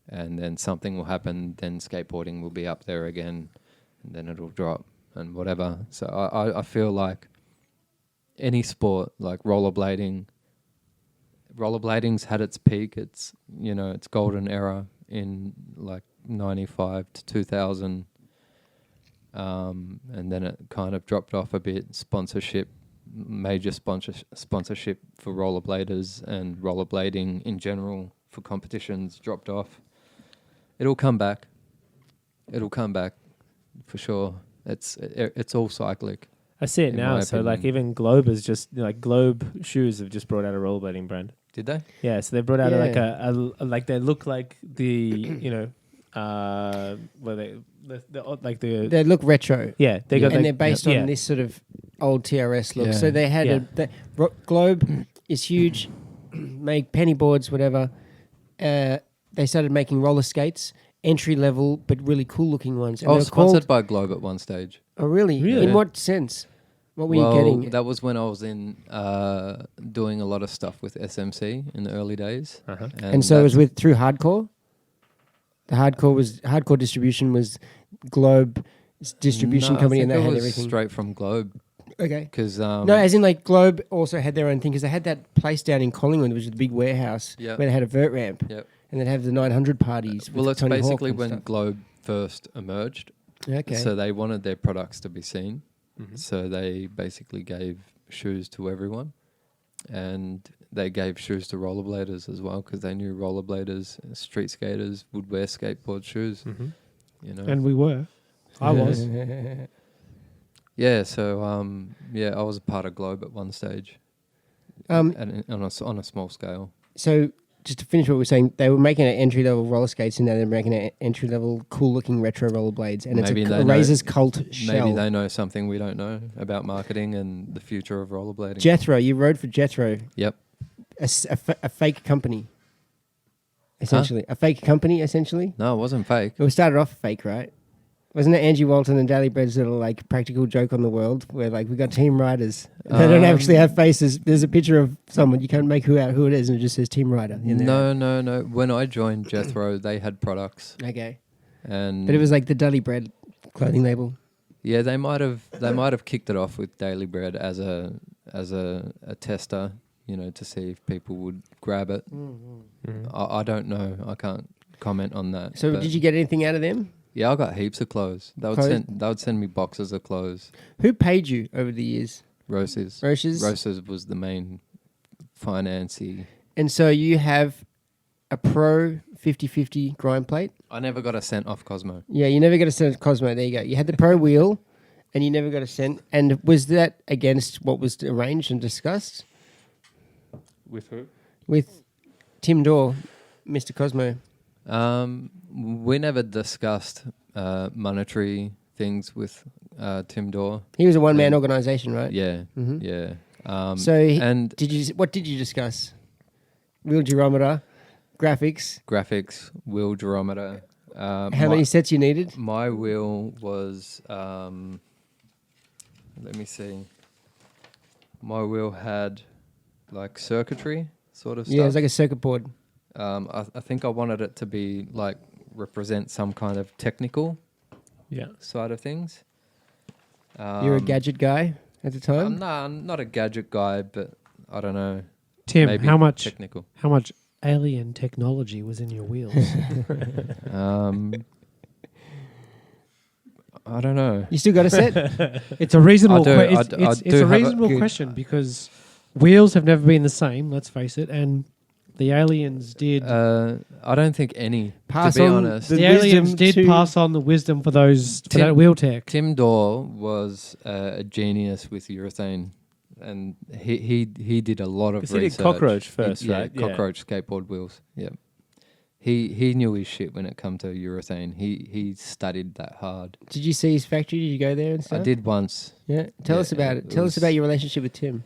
and then something will happen. Then skateboarding will be up there again, and then it'll drop and whatever. So I feel like any sport, like rollerblading's had its peak. It's its golden era in like 95 to 2000, and then it kind of dropped off a bit. Major sponsorship for rollerbladers and rollerblading in general for competitions dropped off. It'll come back for sure. It's all cyclic. I see it now. So like even Globe is just Globe shoes have just brought out a rollerblading brand. Did they? Yeah, so they brought out like they look like the they look retro. Yeah, they're based on this sort of old TRS look. Yeah. So they had Globe is huge, make penny boards, whatever. They started making roller skates, entry level but really cool looking ones. And I was sponsored by Globe at one stage. Oh really? Really? In what sense? What were you getting? That was when I was in doing a lot of stuff with SMC in the early days. Uh-huh. And so it was through Hardcore? The Hardcore distribution was Globe's distribution company, and they had everything straight from Globe. Okay. Because no, as in like Globe also had their own thing because they had that place down in Collingwood, which was the big warehouse where they had a vert ramp. Yep. And they'd have the 900 parties. Well, it's Tony basically Hawk when stuff. Globe first emerged. Okay. So they wanted their products to be seen. Mm-hmm. So they basically gave shoes to everyone. And they gave shoes to rollerbladers as well because they knew rollerbladers, street skaters would wear skateboard shoes. Mm-hmm. You know. And we were. I was. Yeah, so I was a part of Globe at one stage, and on a small scale. So just to finish what we're saying, they were making an entry level roller skates, and now they're making an entry level cool looking retro rollerblades, and Maybe it's they a know- Razor's cult shell. Maybe they know something we don't know about marketing and the future of rollerblading. Jethro, you rode for Jethro, Yep. a fake company, essentially. A fake company, essentially. No, it wasn't fake. It was started off fake, right? Wasn't it Angie Walton and Daily Bread's little like practical joke on the world where like we got team riders. They don't actually have faces. There's a picture of someone. You can't make who it is, and it just says team rider in there. No. When I joined Jethro, they had products, Okay. and But it was like the Daily Bread clothing label. yeah, they might have kicked it off with Daily Bread as a tester, to see if people would grab it. I don't know. I can't comment on that. So but did you get anything out of them? Yeah, I got heaps of clothes. They would send me boxes of clothes. Who paid you over the years? Rochers. Rochers? Was the main financier. And so you have a Pro 50/50 grind plate? I never got a cent off Cosmo. Yeah, you never got a cent Cosmo. There you go. You had the Pro wheel and you never got a cent. And was that against what was arranged and discussed? With who? With Tim Dorr, Mr. Cosmo. We never discussed monetary things with Tim Dorr. He was a one-man organisation, right? Yeah, Mhm. yeah. What did you discuss? Wheel geometer, graphics, wheel geometer. how many sets you needed? My wheel was, let me see. My wheel had like circuitry sort of stuff. Yeah, it was like a circuit board. I think I wanted it to be like represent some kind of technical side of things. You're a gadget guy at the time? Nah, I'm not a gadget guy, but I don't know. Tim, Maybe how much alien technology was in your wheels? I don't know. You still got a set? It's a reasonable I it's do a have reasonable question because wheels have never been the same, let's face it, and the aliens did I don't think any, Pass to be on honest. the the aliens wisdom did to- pass on the wisdom for Tim- that wheel tech. Tim Dorr was a genius with urethane, and he did a lot of Because he research. did cockroach first, Yeah, right? Yeah. cockroach skateboard wheels. Yeah, he knew his shit when it come to urethane. He studied that hard. Did you see his factory? Did you go there and stuff? I did once. Yeah. Tell Yeah, us about it. it Tell us was- about your relationship with Tim.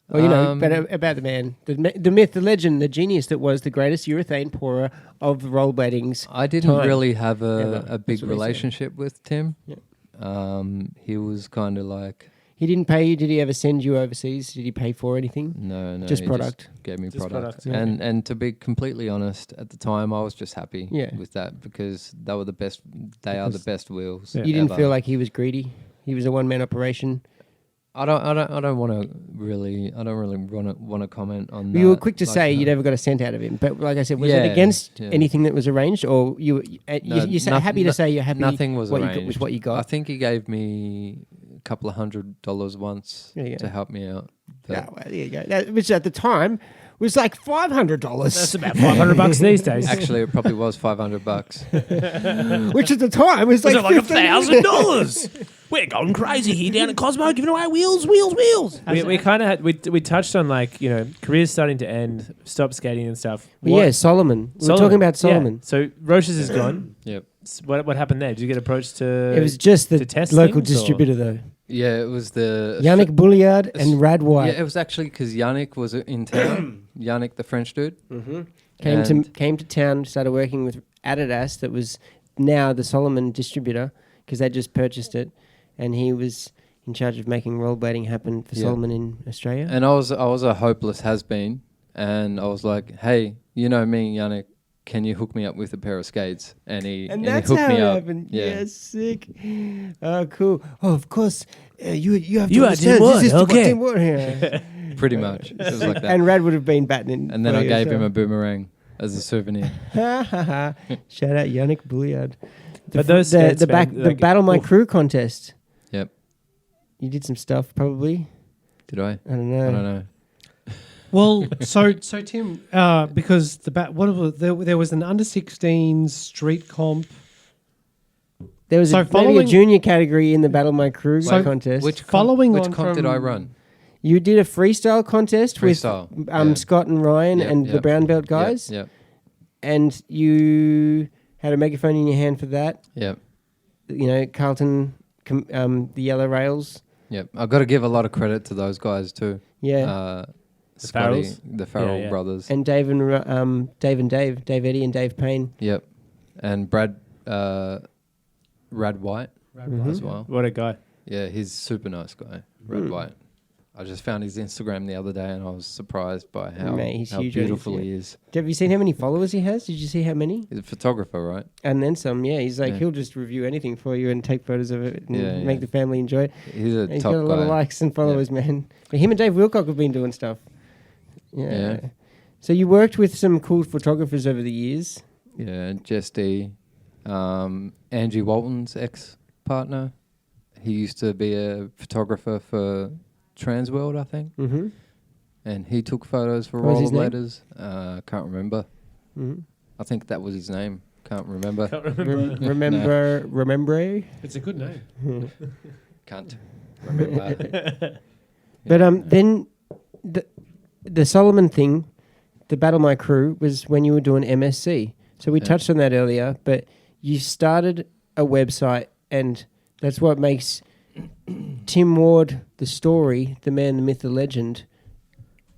Well, about the man, the myth, the legend, the genius that was the greatest urethane pourer of rollerblading's. I didn't time really have ever. a big That's what he said. relationship with Tim. Yeah. He was kind of like, He didn't pay you. Did he ever send you overseas? Did he pay for anything? no, Just he product. gave me Just product. product, yeah. And to be completely honest, at the time I was just happy Yeah. with that because they were the best. They are the best wheels. Yeah. You didn't ever. feel like he was greedy. He was a one-man operation. I don't want to really. I don't really want to comment on that. You were quick to like say that. you never got a cent out of him, but like I said, was it Yeah, against yeah. anything that was arranged, or you No, you say noth- happy to no- say you're happy? Nothing was what arranged. You got, with what you I got. think he gave me a couple of $100 once There you go. to help me out. But Yeah, well, there you go. That, which at the time was like $500. That's about $500 these days. actually, it probably was $500. Which at the time was like $1,000? We're going crazy here down at Cosmo, giving away wheels. We kind of had we touched on like careers starting to end, stop skating and stuff. Yeah, Solomon. We were talking about Solomon. Yeah. So Rochers is gone. Yep. What happened there? Did you get approached to? It was just the to test local things, or- distributor, though. Yeah, it was the Yannick Bouliard and Rad Yeah, White it was actually because Yannick was in town. Yannick, the French dude. came to town, started working with Adidas, that was now the Solomon distributor, because they just purchased it, and he was in charge of making rollerblading happen for Yeah. Solomon in Australia. And I was a hopeless has-been, and I was like, hey, you know me, Yannick, can you hook me up with a pair of skates? And he that's hooked how me it up. happened. Yeah. Yeah, sick. Oh, cool. Oh, of course. You have to You are understand. Tim Ward, This is okay. Tim Ward here. Pretty much. It was like that. And Rad would have been batting in. And then for I you, gave him so. a boomerang as a souvenir. Shout out Yannick Bouliard. But those skates, the man, like, Battle My oof. Crew contest. Yep. You did some stuff, probably. Did I? I don't know. I don't know. Well, so Tim, because there was an under 16s street comp. There was So maybe a following- junior category in the Battle My Crew So contest. Which Following which on comp did I from- run? You did a freestyle contest Freestyle, with Scott and Ryan and the brown belt guys. Yep. And you had a megaphone in your hand for that. Yep. You know, Carlton, the yellow rails. Yep. I've got to give a lot of credit to those guys too. Yeah. The Scotty, Farrells? the Farrell brothers. And Dave Eddy and Dave Payne. Yep. And Rad White as well. What a guy. Yeah, he's a super nice guy, Rad White. I just found his Instagram the other day and I was surprised by how beautiful he is. Have you seen how many followers he has? Did you see how many? He's a photographer, right? And then some, yeah. He's like, he'll just review anything for you and take photos of it and make the family enjoy it. He's a He's top got a lot of likes and followers, man. But him and Dave Wilcock have been doing stuff. Yeah. So you worked with some cool photographers over the years. Yeah, Jess D. Angie Walton's ex-partner. He used to be a photographer for Transworld, I think. Mm-hmm. And he took photos for What was his name? rollerbladers. Can't remember. Mm-hmm. I think that was his name. Can't remember. Remember? It's a good name. Can't remember. But then the Solomon thing, the Battle My Crew, was when you were doing MSC. So we touched on that earlier, but you started a website, and that's what makes Tim Ward, the story, the man, the myth, the legend.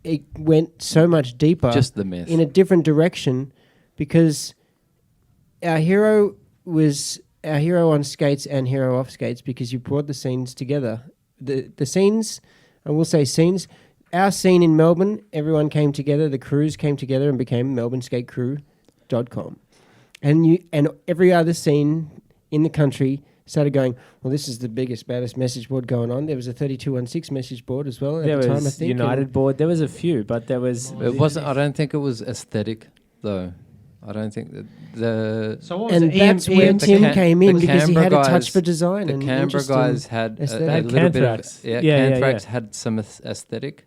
It went so much deeper. Just the myth. In a different direction, because our hero was our hero on skates and hero off skates, because you brought the scenes together. The scenes, I will say scenes, our scene in Melbourne, everyone came together, the crews came together and became melbourneskatecrew.com. And every other scene in the country started going, well, this is the biggest, baddest message board going on. There was a 3216 message board as well at the time, I think. United board. There was a few, but there was... It wasn't... I don't think it was aesthetic, though. I don't think that the... So what was And it? that's where Tim came in, the because he Canberra had a touch guys- for design. The and Canberra interesting guys had a aesthetic. little bit of... Canthrax. Yeah, Yeah, Canthrax yeah. had some aesthetic,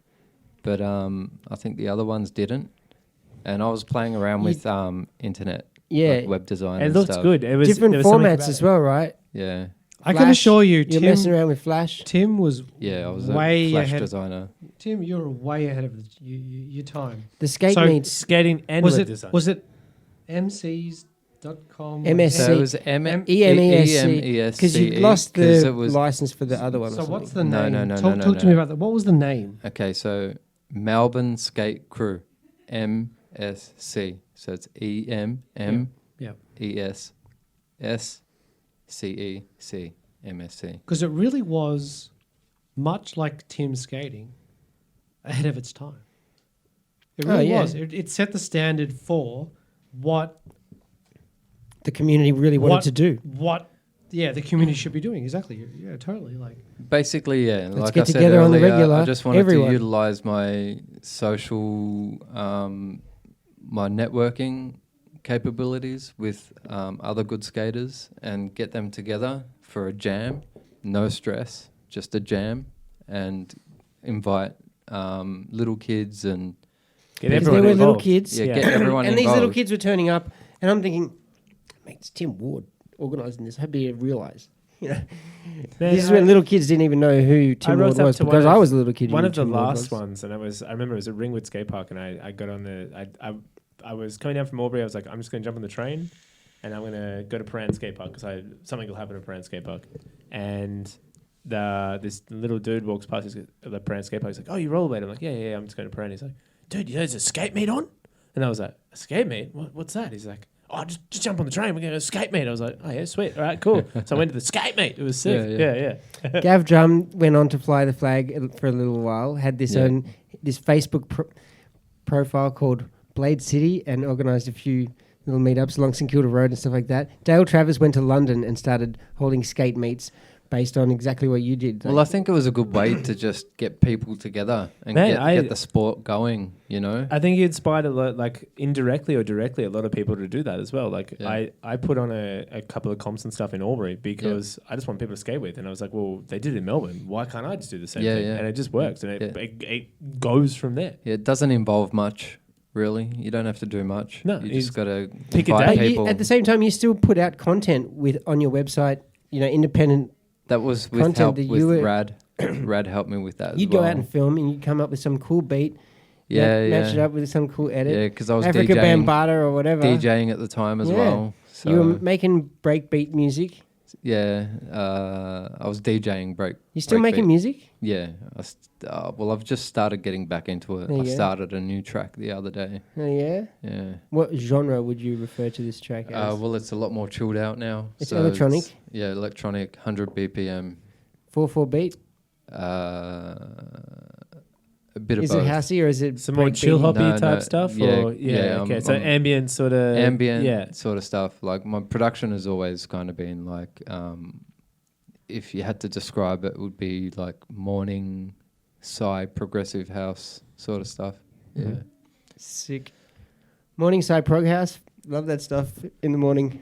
but I think the other ones didn't. And I was playing around with internet, like web design It and looked stuff. good. It was different there was something formats about as it. well, right? Yeah. I can Flash, assure you, You're messing around with Flash. Tim was Yeah, I was way a Flash ahead. designer. Tim, you're way ahead of your time. The skate So meets Skating and Was web it design. was it MCs.com? MSC. So it was EMESC, because you lost the license for the other one. So or what's something. the No, name? no. Talk to me about that. What was the name? Okay, so Melbourne Skate Crew, MSC. So it's Yeah. EMESSCEC, MSC. Because it really was much like Tim skating ahead of its time. It really was. It set the standard for what The community really wanted to do. the community should be doing. Exactly. Yeah, totally. Like Basically, yeah. Let's like get I said together on the earlier, regular, I just wanted everyone. to utilize my social, my networking capabilities with other good skaters and get them together for a jam. No stress, just a jam, and invite little kids and Get Because everyone there were little involved. kids. get everyone And involved. these little kids were turning up, and I'm thinking, mate, it's Tim Ward organising this. I hope you realise. You know, this is when little kids didn't even know who Tim wrote Ward up was, to because I was a little kid. who One knew of the Tim Ward last was. ones, and I remember it was at Ringwood Skatepark, and I got on the I was coming down from Albury. I was like, I'm just going to jump on the train, and I'm going to go to Paran Skatepark because something will happen at Paran Skatepark, and this little dude walks past the Paran Skatepark. He's like, "Oh, you rollerblade?" I'm like, "Yeah, I'm just going to Paran." He's like, "Dude, you know there's a skate meet on?" And I was like, "A skate meet? What's that?" He's like, "Oh, just jump on the train. We're going to skate meet." I was like, "Oh yeah, sweet. All right, cool." So I went to the skate meet. It was sick. Yeah. Gav Drum went on to fly the flag for a little while. Had this Facebook profile called Blade City, and organised a few little meetups along St Kilda Road and stuff like that. Dale Travers went to London and started holding skate meets based on exactly what you did. Well, I think it was a good way to just get people together and get the sport going, you know? I think you inspired a lot, like indirectly or directly, a lot of people to do that as well. Like I put on a couple of comps and stuff in Albury because I just want people to skate with, and I was like, well, they did it in Melbourne. Why can't I just do the same thing? Yeah. And it just works, and it goes from there. Yeah, it doesn't involve much, really. You don't have to do much. No, you just got to pick a invite day. people. At the same time, you still put out content on your website, independent. That was with content help that with you were- Rad. Rad helped me with that. You'd as well. go out and film, and you'd come up with some cool beat. Yeah, match it up with some cool edit. Yeah, because I was Africa DJing, Bambaataa or whatever. DJing at the time as Yeah. well. So You were making breakbeat music. yeah, I was DJing break. You still breakbeat. making music? Yeah. Well, I've just started getting back into it. There you I go. started a new track the other day. Oh yeah. Yeah. What genre would you refer to this track as? Well, it's a lot more chilled out now. It's electronic? Yeah, electronic, 100 BPM. 4/4 beat. A bit of Is both. it housey or is it Some more breakbeat? chill hoppy No, type no, stuff? yeah, Or yeah, okay. So I'm ambient sort of. Ambient Yeah. sort of stuff. Like my production has always kind of been like, if you had to describe it, would be like morning, progressive house sort of stuff. Yeah. Mhm. Sick. Morningside prog house. Love that stuff in the morning.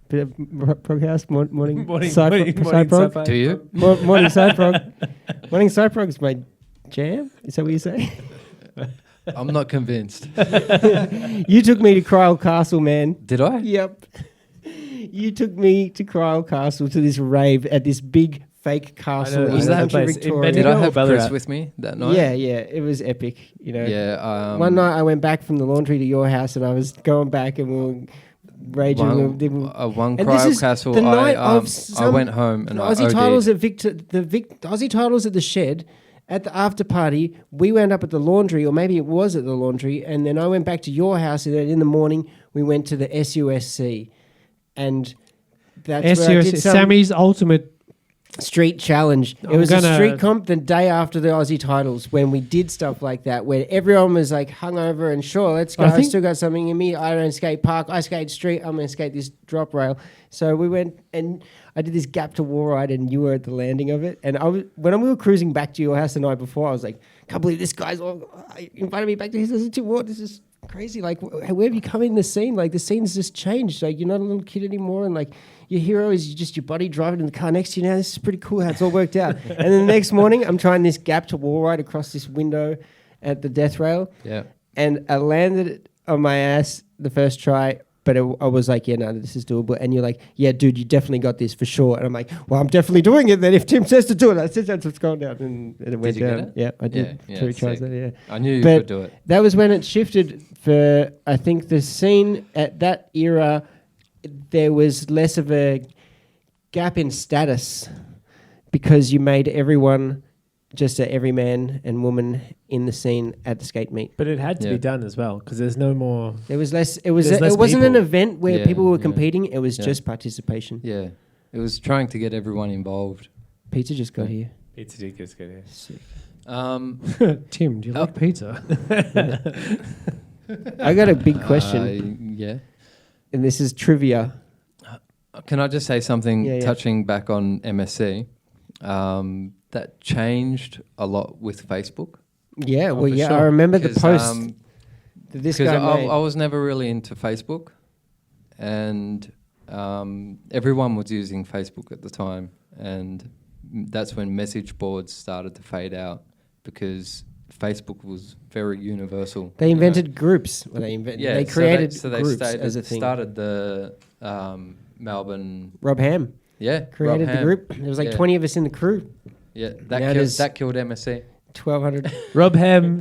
Bit of prog house, morning side prog. Do you? Morning side prog. Morning side prog is my jam. Is that what you say? I'm not convinced. You took me to Cryle Castle, man. Did I? Yep. You took me to Cryle Castle to this rave at this big fake castle know, in was that country place in Victoria. Did I Bendigo or have Chris Ballarat? with me that night? Yeah, it was epic. You know. Yeah. One night I went back from the laundry to your house, and I was going back, and we were raging. One And this Cryo is Castle. the night I of some went home and I Aussie OD'd. titles at Aussie titles at the shed. At the after party, we went up at the laundry, or maybe it was at the laundry, and then I went back to your house, and then in the morning we went to the SUSC, and that's where I did some Sammy's ultimate. street challenge. It I'm was a gonna- street comp the day after the Aussie titles when we did stuff like that, where everyone was like hungover and sure, let's go. I I think- still got something in me. I don't skate park. I skate street. I'm going to skate this drop rail. So we went and I did this gap to wall ride, and you were at the landing of it. And when we were cruising back to your house the night before, I was like, can't believe this guy's invited me back to his house. Tim Ward. This is crazy. Like, where have you come in the scene? Like, the scene's just changed. Like, you're not a little kid anymore, and like, your hero is just your buddy driving in the car next to you now. This is pretty cool how it's all worked out. And then the next morning, I'm trying this gap to wall ride across this window at the death rail, Yeah. and I landed on my ass the first try. But I was like, yeah, no, this is doable. And you're like, yeah, dude, you definitely got this for sure. And I'm like, well, I'm definitely doing it then. If Tim says to do it, I said that's what's going down. And it went you get down. it? Yeah, I did. Yeah, 3 tries sick. there, yeah. I knew you But could do it. that was when it shifted for, I think, the scene at that era. There was less of a gap in status because you made everyone just every man and woman in the scene at the skate meet. But it had to Yeah. be done as well because there's no more. There was less. It There's less wasn't an people. event where Yeah, people were yeah. competing. It was Yeah. just participation. Yeah. It was trying to get everyone involved. Pizza just got here. It's ridiculous. Good, yeah. Sick. Tim, do you like pizza? I got a big question, Yeah. and this is trivia. Can I just say something Yeah, yeah. touching back on MSC? That changed a lot with Facebook. Yeah, well, for yeah, I sure. remember the 'Cause, post that this Because guy made. I was never really into Facebook, and everyone was using Facebook at the time, and that's when message boards started to fade out because Facebook was very universal. They you know? invented groups. Well, they created groups as a thing. Started the Melbourne. Rob Ham Rob created the Ham. group. There was like Yeah. 20 of us in the crew. Yeah, Now there's- that killed MSC. 1,200. Rob Ham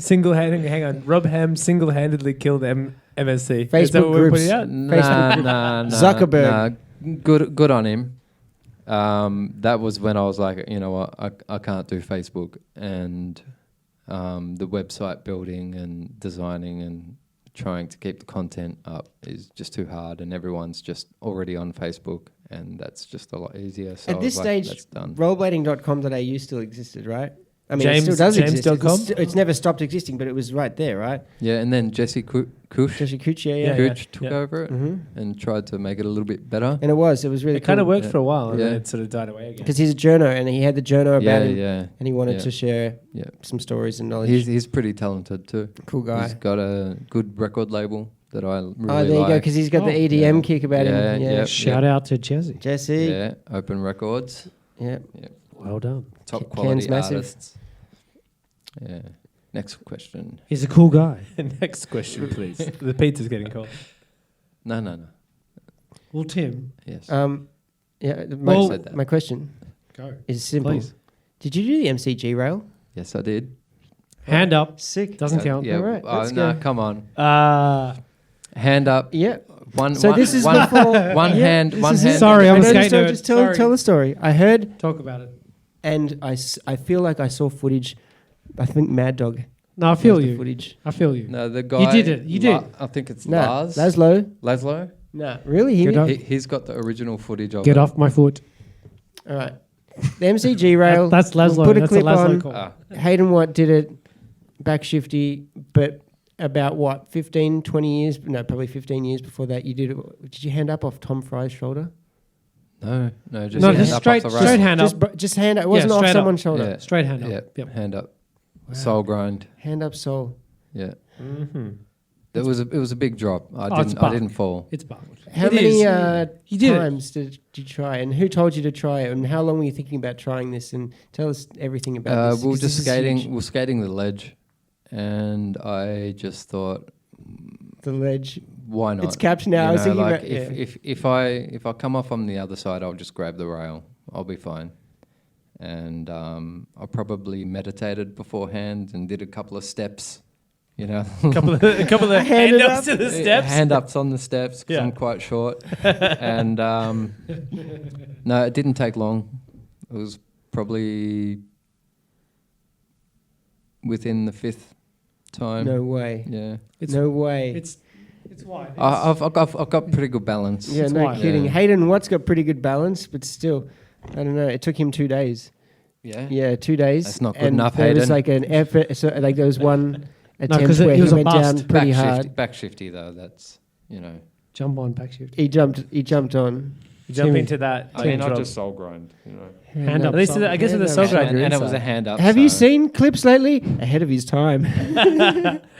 Rob Ham single-handedly killed MSC. Is that Facebook what we're groups. putting out? Nah. Zuckerberg. Good on him. That was when I was like, you know what, I can't do Facebook, and the website building and designing and trying to keep the content up is just too hard, and everyone's just already on Facebook, and that's just a lot easier. So At this stage, that's done. rollerblading.com.au still existed, right? I mean, it James- still does exist. James.com? It's never stopped existing, but it was right there, right? Yeah, and then Jesse Kuch Joshi Kuch, yeah. Kuch took yeah. over it hmm and tried to make it a little bit better. And it was really It kind of cool. worked for a while, and Yeah. then it sort of died away again. Because he's a journo, and he had the journo about him, Yeah. and he wanted Yeah. to share Yeah. some stories and knowledge. He's pretty talented too. cool guy. He's got a good record label that I really Oh, there you go, like. because he's got Oh, the EDM yeah. kick about Yeah, him. Yeah. yep. Shout out to Jesse. Jesse. Yeah, Open Records, Yeah. Well done. top Ken's quality massive. artists. Yeah. Next question. He's a cool guy. Next question, please. The pizza's getting cold. No. Well, Tim, Yes. Yeah. Well- said that. My question go. is simple. Please. Did you do the MCG rail? Yes, I did. Hand up. Sick. Doesn't count. Yeah. All right, let's No, go. come on. Uh, Hand up. Yeah. One. So one, this is one, before one yeah, hand. this One is hand. it. Sorry, I'm I a know the skate story, nerd. Just Sorry. tell the story. I heard, Talk about it. and I feel like I saw footage. I think Mad Dog. No, I feel has the you. Footage. I feel you. No, the guy. did it. You did. I think it's Nah, Lars. Laszlo. Laszlo. Nah, really? Get up. He's got the original footage of Get it. off my foot. All right. The MCG rail. That's Laszlo. We'll put a That's clip a Laszlo on. call. Ah, Hayden White did it back shifty, but about what, 15, 20 years? No, probably 15 years before that. You did it. Did you hand up off Tom Fry's shoulder? no, just No, hand just up straight- off the straight rail. hand just, up. just hand up. It wasn't off straight up. someone's shoulder. Yeah. Straight hand up. Yeah, Yep. hand up. Soul grind. Hand up soul. Yeah. mm-hmm. It was a big drop. I Oh, it's didn't bugged. fall. It's bugged. How It many is. You did it. times did you try? And who told you to try it? And how long were you thinking about trying this? And tell us everything about this. We were 'cause just this is skating. huge. We were skating the ledge, and I just thought, The ledge. why not? It's capped now. I was thinking like about if I come off on the other side, I'll just grab the rail. I'll be fine. And I probably meditated beforehand and did a couple of steps. You know, a couple of hand Handed ups up. to the steps. hand ups on the steps because Yeah. I'm quite short. And no, it didn't take long. It was probably within the fifth time. No way. Yeah, No way. It's wide. I've got pretty good balance. Yeah, It's no wild. kidding. Yeah. Hayden Watt's got pretty good balance, but still, I don't know. It took him 2 days. Yeah. Yeah, 2 days. That's not good and enough, There was Hayden. like an effort. So like there was one attempt 'cause where it he was a went bust. down pretty back hard. shifty, back shifty though. That's Jump on back shift. He jumped on. You jump Timmy. into that. I mean, I drop. just soul grind, you know. Hand up. At least soul. I guess with the Hand soul up. grind, and you're it was a inside. hand up. Have you so- seen clips lately? Ahead of his time.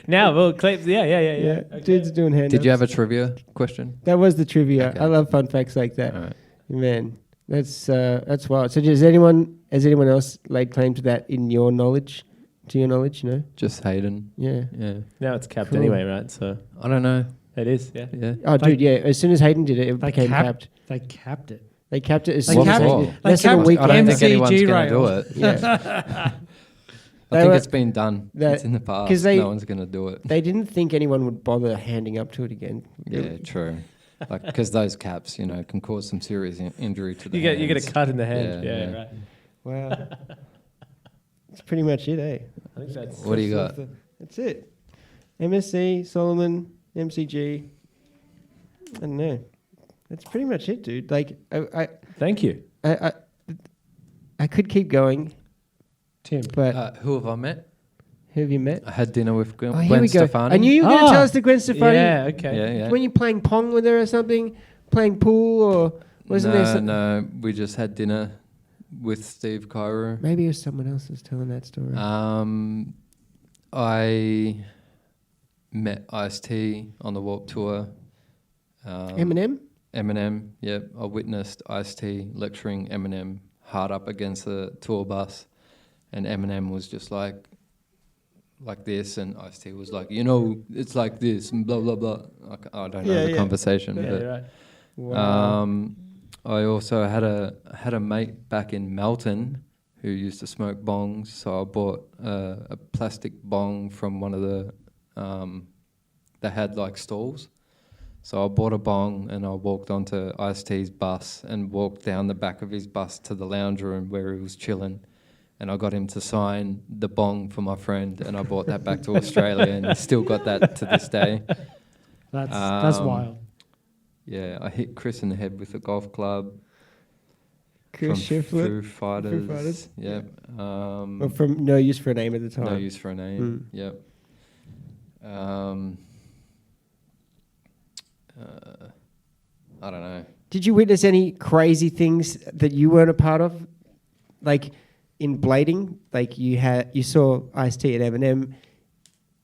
Now, well, clips. Yeah. Yeah, dude's doing hand Did you ups. have a trivia question? That was the trivia. Okay. I love fun facts like that. All right. Man, that's wild. So has anyone else laid claim to that in your knowledge? To your knowledge, no? Just Hayden. Yeah. Yeah. Now it's capped Cool. anyway, right? So I don't know. it is. Yeah. Yeah. Oh, They- dude, yeah. As soon as Hayden did it, it They became capped. They capped it. They capped it as They soon as capped- Hayden Whoa. did. they Less than a capped week I don't later. think anyone's MCG going to do rail. it. Yeah. I They think were- it's been done. that- It's in the past. 'cause they- No one's going to do it. They didn't think anyone would bother handing up to it again. Yeah, true. Like because those caps, can cause some serious injury to the You get a hands. cut in the hand. Yeah, Yeah. yeah. Right. Wow. That's pretty much it, eh? I think that's. What do you got? That's it. MSC, Solomon, MCG. I don't know. That's pretty much it, dude. Like, Thank you. I could keep going, Tim. but Who have I met? who have you met? I had dinner with Gwen, Oh, here we go. Stefani. I knew you were going to Ah. tell us the Gwen Stefani. Yeah. Okay. Yeah, yeah. When you're playing Pong with her or something, playing pool, or wasn't there some... No, we just had dinner with Steve Cairo. Maybe it was someone else that's telling that story. I met Ice-T on the Warped Tour. Eminem? Eminem, yep. I witnessed Ice-T lecturing Eminem hard up against the tour bus, and Eminem was just like this, and Ice-T was like, it's like this, and blah, blah, blah. I don't know the conversation. Yeah. but, Right. Wow. I also had a mate back in Melton who used to smoke bongs, so I bought a plastic bong from one of the they had like stalls. So I bought a bong and I walked onto Ice-T's bus and walked down the back of his bus to the lounge room where he was chilling, and I got him to sign the bong for my friend, and I brought that back to Australia, and he's still got that to this day. That's wild. Yeah, I hit Chris in the head with a golf club. Chris from Shiflett. Foo Fighters. Fighters. Yep. Or from No Use for a Name at the time. No use for a name. Yep. I don't know. Did you witness any crazy things that you weren't a part of? Like in blading, like you saw Ice-T and Eminem.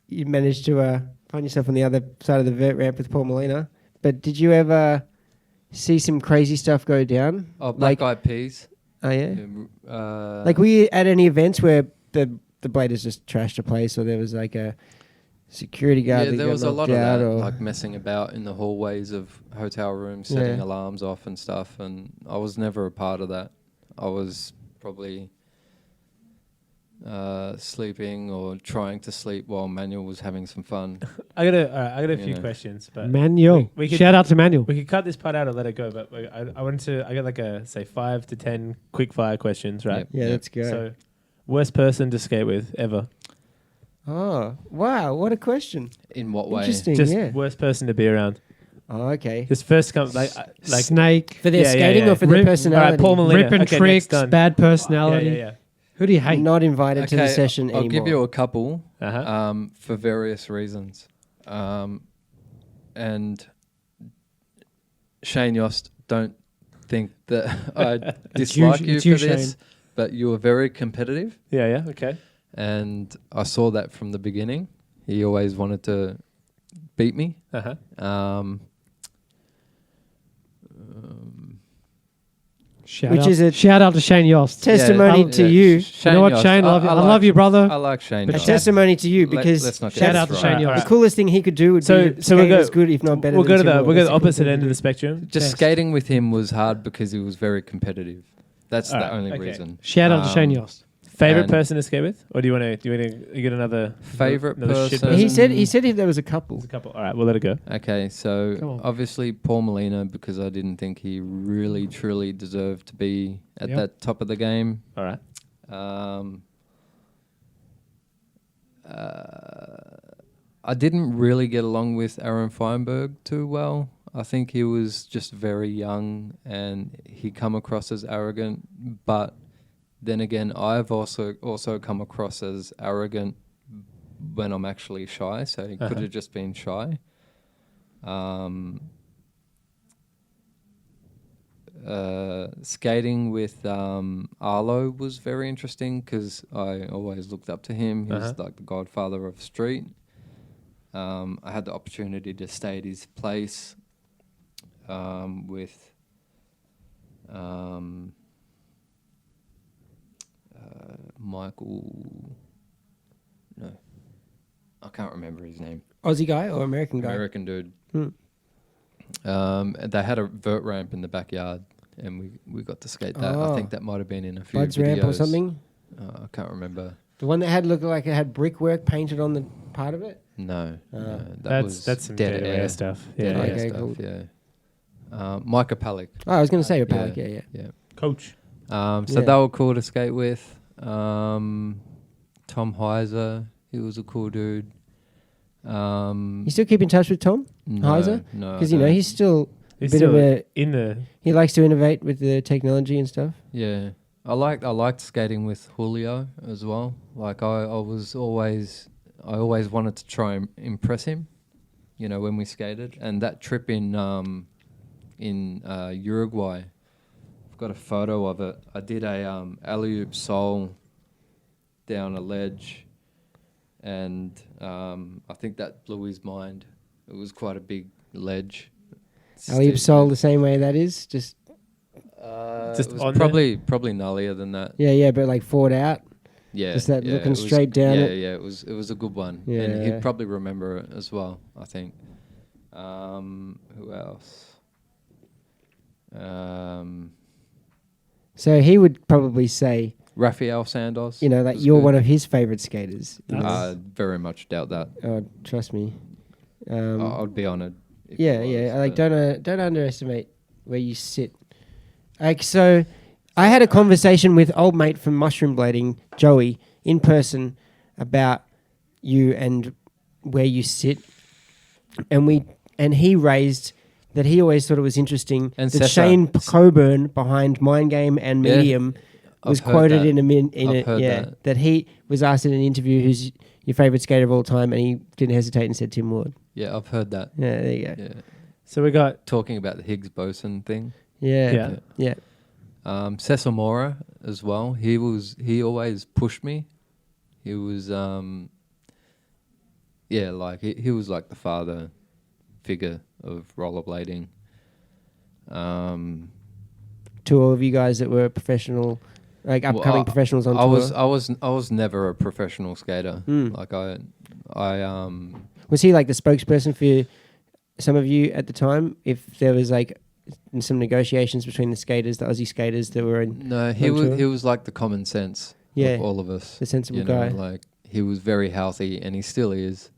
You managed to find yourself on the other side of the vert ramp with Paul Molina. But did you ever see some crazy stuff go down? Oh, Black Eyed Peas. Oh yeah. Uh, Like were you at any events where the bladers just trashed a place, or there was like a security guard? yeah, that there got was a lot knocked of out, that, or like messing about in the hallways of hotel rooms, setting Yeah. alarms off and stuff. And I was never a part of that. I was probably sleeping or trying to sleep while Manuel was having some fun. I got a few Yeah. questions, but Manuel. we could- Shout out to Manuel. we could cut this part out or let it go. But I wanted to. I got like say 5 to 10 quick fire questions, right? Yep. Yeah, Yep. let's go. So, worst person to skate with ever? Oh, wow. What a question. In what way? Interesting. Just Yeah. worst person to be around. Oh, okay. Just first come like Snake. For their Yeah, yeah, skating yeah. or for their Rip- personality? All right, Paul Molina. Ripping Okay, next tricks, done. bad Yeah, personality. yeah, Who do you hate? Not invited to the session I'll anymore. give you a couple yeah. Uh-huh. for various reasons. And Shane Yost, don't think that I dislike you it's for you, this, Shane. but you were very competitive, Yeah. Okay. and I saw that from the beginning. He always wanted to beat me. Uh-huh. Shout Which out, is a shout out to Shane Yost. testimony to you. You know what, Yost, Shane? I love you, brother. I like Shane A Yost. testimony to you because Let's not get Shout this out to wrong. Shane Alright, Yost. the coolest thing he could do would So- be so we'll skate go- as good, if not better. We'll go to than Tim the Ward. That's a cool opposite thing end to of the do. spectrum. Just Best. skating with him was hard because he was very competitive. That's Alright, the only okay. reason. Shout out to Shane Um, Yost. Favorite And- person to skate with, or do you want to get another Favorite another shit person? He said if there was a couple. There's a couple. All right, we'll let it go. Okay, Come so on. obviously Paul Molina, because I didn't think he really truly deserved to be at Yep. that top of the game. All right. I didn't really get along with Aaron Feinberg too well. I think he was just very young and he come across as arrogant, but then again, I've also come across as arrogant when I'm actually shy, so he could have just been shy. Skating with Arlo was very interesting because I always looked up to him. He's like the godfather of street. I had the opportunity to stay at his place with Michael. No, I can't remember his name. Aussie guy or American guy? American dude. Hmm. They had a vert ramp in the backyard, and we got to skate that. I Oh. think that might have been in a few Bud's videos. ramp or something? I can't remember. The one that had looked like it had brickwork painted on the part of it? No, that That's was some dead air air stuff. Dead Yeah. air Okay, stuff. cool. Yeah. Micah Palick. Oh, I was going to say a Yeah. paddock, yeah. Yeah. Coach. So Yeah. they were cool to skate with. Tom Heiser, he was a cool dude. You still keep in touch with Tom Heiser? No, Because, you know, he's still a He's bit of still a... in the. He likes to innovate with the technology and stuff. Yeah, I liked skating with Julio as well. Like I always wanted to try and impress him. You know, when we skated, and that trip in Uruguay, I've got a photo of it. I did a alley-oop sole down a ledge, and I think that blew his mind. It was quite a big ledge. Alley-oop sole the same way that is? Just Just it was on probably nullier than that. yeah, but like forward out. Yeah, Just that yeah, looking it was- straight down Yeah, it. yeah, it was a good one, Yeah. and he'd probably remember it as well. I think. Who else? So he would probably say, Rafael Sandos. you know, like was you're good. one of his favourite skaters. I very much doubt that. Oh, trust me. I'd be honoured. if Yeah, he was, yeah. Like, but- don't underestimate where you sit. Like, so I had a conversation with old mate from mushroom blading, Joey, in person about you and where you sit, and he raised that he always thought it was interesting And that Sessa. Shane Coburn behind Mind Game and Yeah, Medium was I've heard quoted that. in I've heard that he was asked in an interview who's your favourite skater of all time, and he didn't hesitate and said Tim Ward. Yeah, I've heard that. Yeah, there you go. Yeah, So we got. talking about the Higgs boson thing. Yeah. Yeah. Cecil Mora as well. He always pushed me. He was like he was like the father figure of rollerblading. To all of you guys that were professional, like upcoming Well, professionals on I tour. I was never a professional skater. Mm. Like I Was he like the spokesperson for some of you at the time? If there was like some negotiations between the skaters, the Aussie skaters that were in. no, on tour? he was like the common sense. Yeah. of all of us. The sensible you know, guy. Like he was very healthy, and he still is.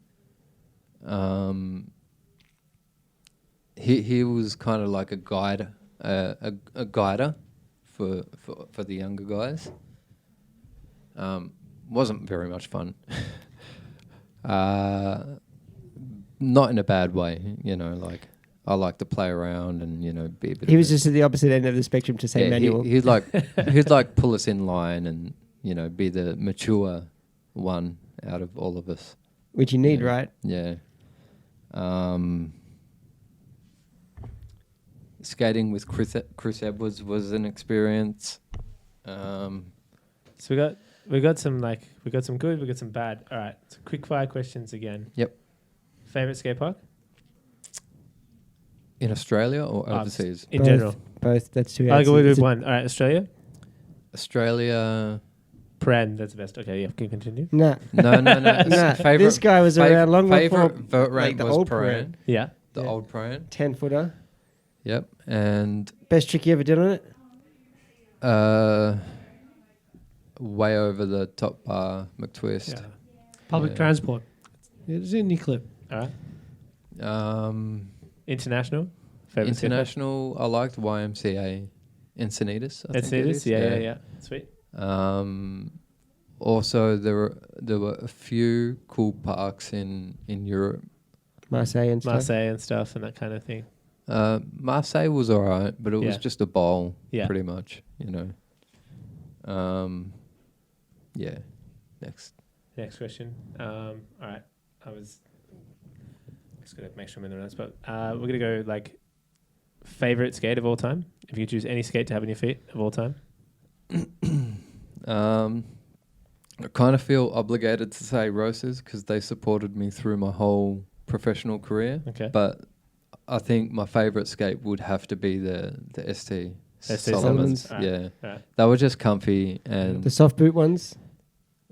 He was kind of like a guide, a guider for the younger guys. Wasn't very much fun. Not in a bad way, you know. Like I like to play around and, you know, be a bit. He was just at the opposite end of the spectrum to say manual. He'd like pull us in line and, you know, be the mature one out of all of us. Which you need, Yeah. right? Yeah. Skating with Chris Edwards was an experience. So we got some good, we got some bad. All right, so quick fire questions again. Yep. Favorite skate park In Australia or overseas? in general? Both. That's two I'll answers. go with Is it- one. All right, Australia. Australia. Pran, that's the best. Okay, yeah, can you continue? Nah. No. Nah. Favorite, This guy was around long before favorite vert like rank the was old Paran. Yeah. The Yeah. old Paran. 10-footer. Yep. And Best trick you ever did on it? way over the top bar mctwist. Yeah. Public Yeah. transport. It's in your clip. All right. International. Favorite skate park? International. I liked YMCA Encinitas. I think it Encinitas. is. Yeah. Sweet. Also, there were a few cool parks in Europe. Marseille and stuff. Marseille and stuff and that kind of thing. Marseille was alright, but it was Yeah. just a bowl, Yeah. pretty much. You know. Yeah. Next. Next question. All right. I was just gonna make sure I'm in the right spot. We're gonna go like favorite skate of all time. If you could choose any skate to have on your feet of all time. I kind of feel obligated to say Rochers because they supported me through my whole professional career. Okay. But I think my favourite skate would have to be the ST Solomons. Alright. Yeah, Alright. they were just comfy and The soft boot ones.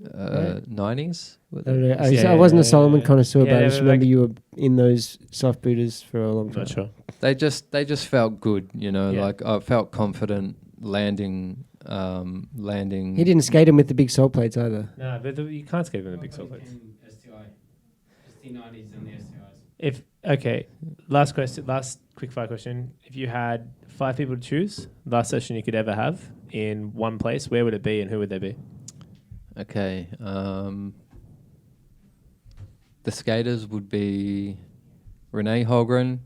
90s. I don't know. Yeah, I wasn't a yeah, Solomon yeah. connoisseur, Yeah, but I they just were remember like- you were in those soft booters for a long time. Not sure. They just felt good, you know. Yeah. Like I felt confident landing. He didn't skate them with the big sole plates either. No, but you can't skate with the big sole plates. STI. ST90s and the STIs. If last quick fire question. If you had 5 people to choose, last session you could ever have in one place, where would it be and who would they be? Okay. The skaters would be Renee Holgren,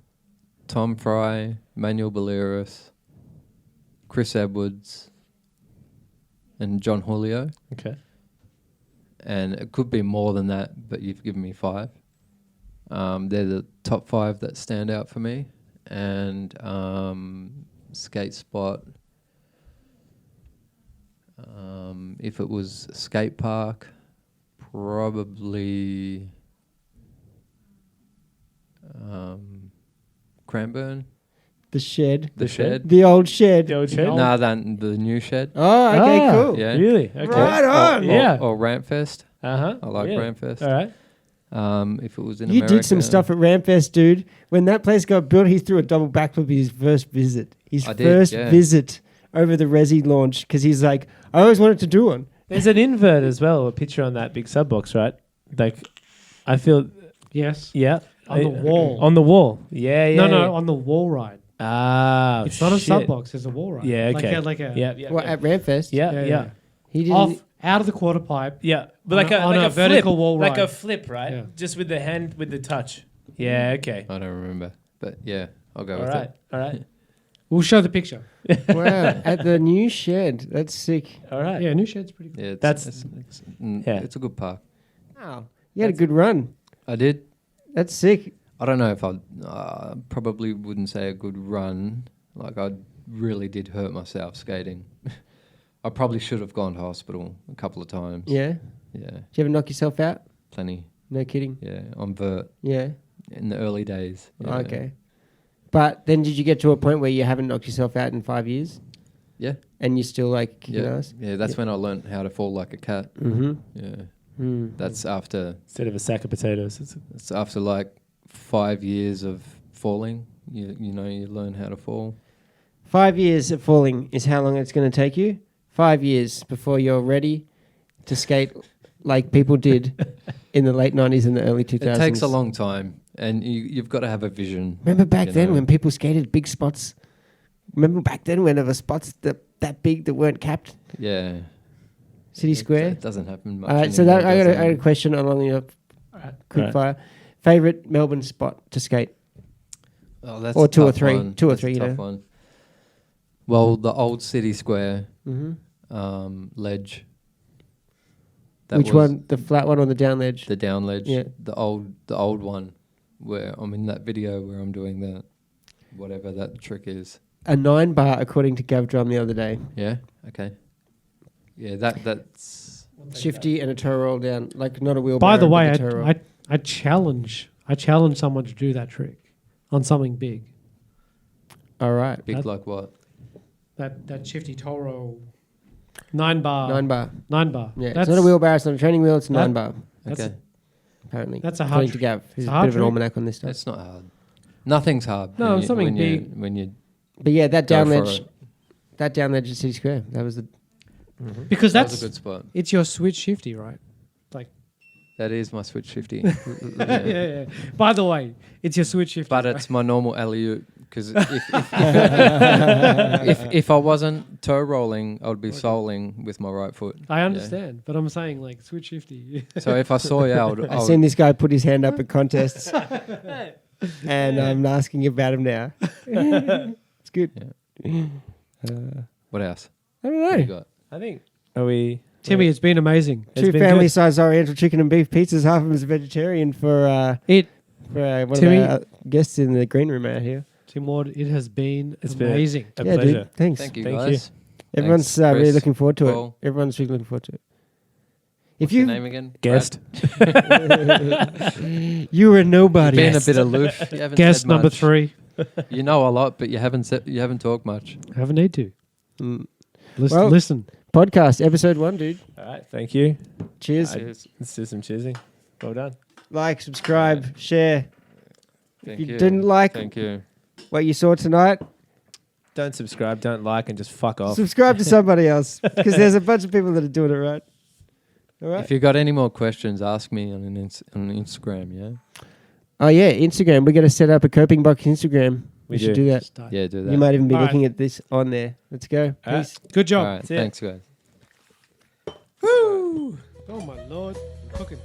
Tom Fry, Manuel Balearis, Chris Edwards, and John Julio. Okay. And it could be more than that, but you've given me 5. They're the top 5 that stand out for me. And skate spot. If it was skate park, probably Cranbourne. The shed. The shed. The old shed. The old shed? Nah, then the new shed. Oh, okay, cool. Yeah. Really? Okay. Right on. Yeah. Or Rampfest. Uh-huh. I like Rampfest. All right. If it was in You America. did some stuff at Rampfest, dude. When that place got built, he threw a double backflip his first visit. I did, yeah. Visit over the Resi launch because he's like, I always wanted to do one. There's an invert as well, a picture on that big sub box, right? Like, I feel, Yes. yeah. On the wall. On the wall. Yeah, yeah. No, yeah. on the wall ride. Ah, It's not a shit. sub box. It's a wall ride. Yeah, okay. Like a Yeah. What, at Rampfest? Yeah. He didn't. Off out of the quarter pipe. Yeah, but On like a- on a flip, vertical wall like a ride. flip, right? Yeah. Just with the hand, with the touch. Yeah, okay. I don't remember. But yeah, I'll go All with right, it. all right, We'll show the picture. Wow, at the new shed. That's sick. all right. Yeah, new shed's pretty cool. Yeah, That's- yeah. it's a good park. Wow. You had a good run. I did. That's sick. I don't know if I probably wouldn't say a good run. Like I really did hurt myself skating. I probably should have gone to hospital a couple of times. Yeah. Yeah, Did you ever knock yourself out? plenty. No kidding. Yeah, on vert Yeah. in the early days. Yeah. Okay. But then did you get to a point where you haven't knocked yourself out in 5 years? Yeah. And you're still like kicking Yeah. ass? Yeah, that's when I learned how to fall like a cat. Mm-hmm. Yeah. That's after Instead of a sack of potatoes, it's after like 5 years of falling. You know, you learn how to fall. 5 years of falling is how long it's going to take you. 5 years before you're ready to skate like people did in the late 90s and the early 2000s. It takes a long time, and you've got to have a vision. Remember back then know. when people skated big spots? Remember back then when there were spots that big that weren't capped? Yeah. City Square? It doesn't happen much. All right, so anymore, I does got it? a question along your quick Right. fire. Favorite Melbourne spot to skate? Oh, that's Or a two or tough three. one. 2 or That's a 3, you tough know. one. Well, the old City Square Mm-hmm. ledge. Which was one? The flat one or the down ledge? The down ledge. Yeah. The old one, where I'm in that video where I'm doing that, whatever that trick is. A 9 bar, according to Gav Drum the other day. Yeah. Okay. Yeah. That's. Shifty and a toe roll down, like not a wheelbarrow. By the way, but a toe roll. I challenge someone to do that trick on something big. All right. Big That- like what? That shifty toe roll, 9 bar. 9 bar. 9 bar. Yeah, That's it's not a wheelbarrow, it's not a training wheel, it's a 9 bar, That's Okay. apparently. That's a according hard to Gav. He's it's a a hard bit of an trick. almanac on this stuff. It's not hard. Nothing's hard. No, when you- something when big. When you But yeah, that go down for ledge, it. that down ledge at City Square, that was the. because That was that's a good spot. it's your switch shifty, right? Like That is my switch 50. yeah. By the way, it's your switch shifty. But right? it's my normal alley-oop because if I wasn't toe rolling, I would be soling with my right foot. I understand, but I'm saying like switch shifty. So if I saw you, I would. I've seen this guy put his hand up at contests, and I'm asking about him now. It's good. What else? I don't What know. you got? I think. Are we? Timmy, it's been amazing. It's 2 been family-sized Oriental chicken and beef pizzas. Half of them is a vegetarian for It one Timmy- of our guests in the green room out here. Tim Ward, it has been It's been amazing. A Yeah, pleasure. dude. Thanks. Thank you, Thank guys. Everyone's Thanks, really Chris, looking forward to Paul. it. Everyone's really looking forward to it. If What's your you name again? Guest. you were nobody. Being a bit aloof. You haven't Guest said number much. 3. You know a lot, but you haven't talked much. Haven't need to. Mm. Listen. Well- listen. Podcast episode 1, dude. All right. Thank you. Cheers. Let's do some cheersing. Well done. Like, subscribe, share. Thank If you didn't like Thank you. what you saw tonight, Don't subscribe. Don't like, and just fuck off. subscribe to somebody else because there's a bunch of people that are doing it right. All right. If you got any more questions, ask me on on Instagram. Yeah. Oh yeah, Instagram. We're gonna set up a coping box Instagram. We should do that. Start. Yeah, do that. You might even be All right. looking at this on there. Let's go. All right. Peace. Good job. All right. See ya. Thanks, guys. Oh my lord. I'm cooking.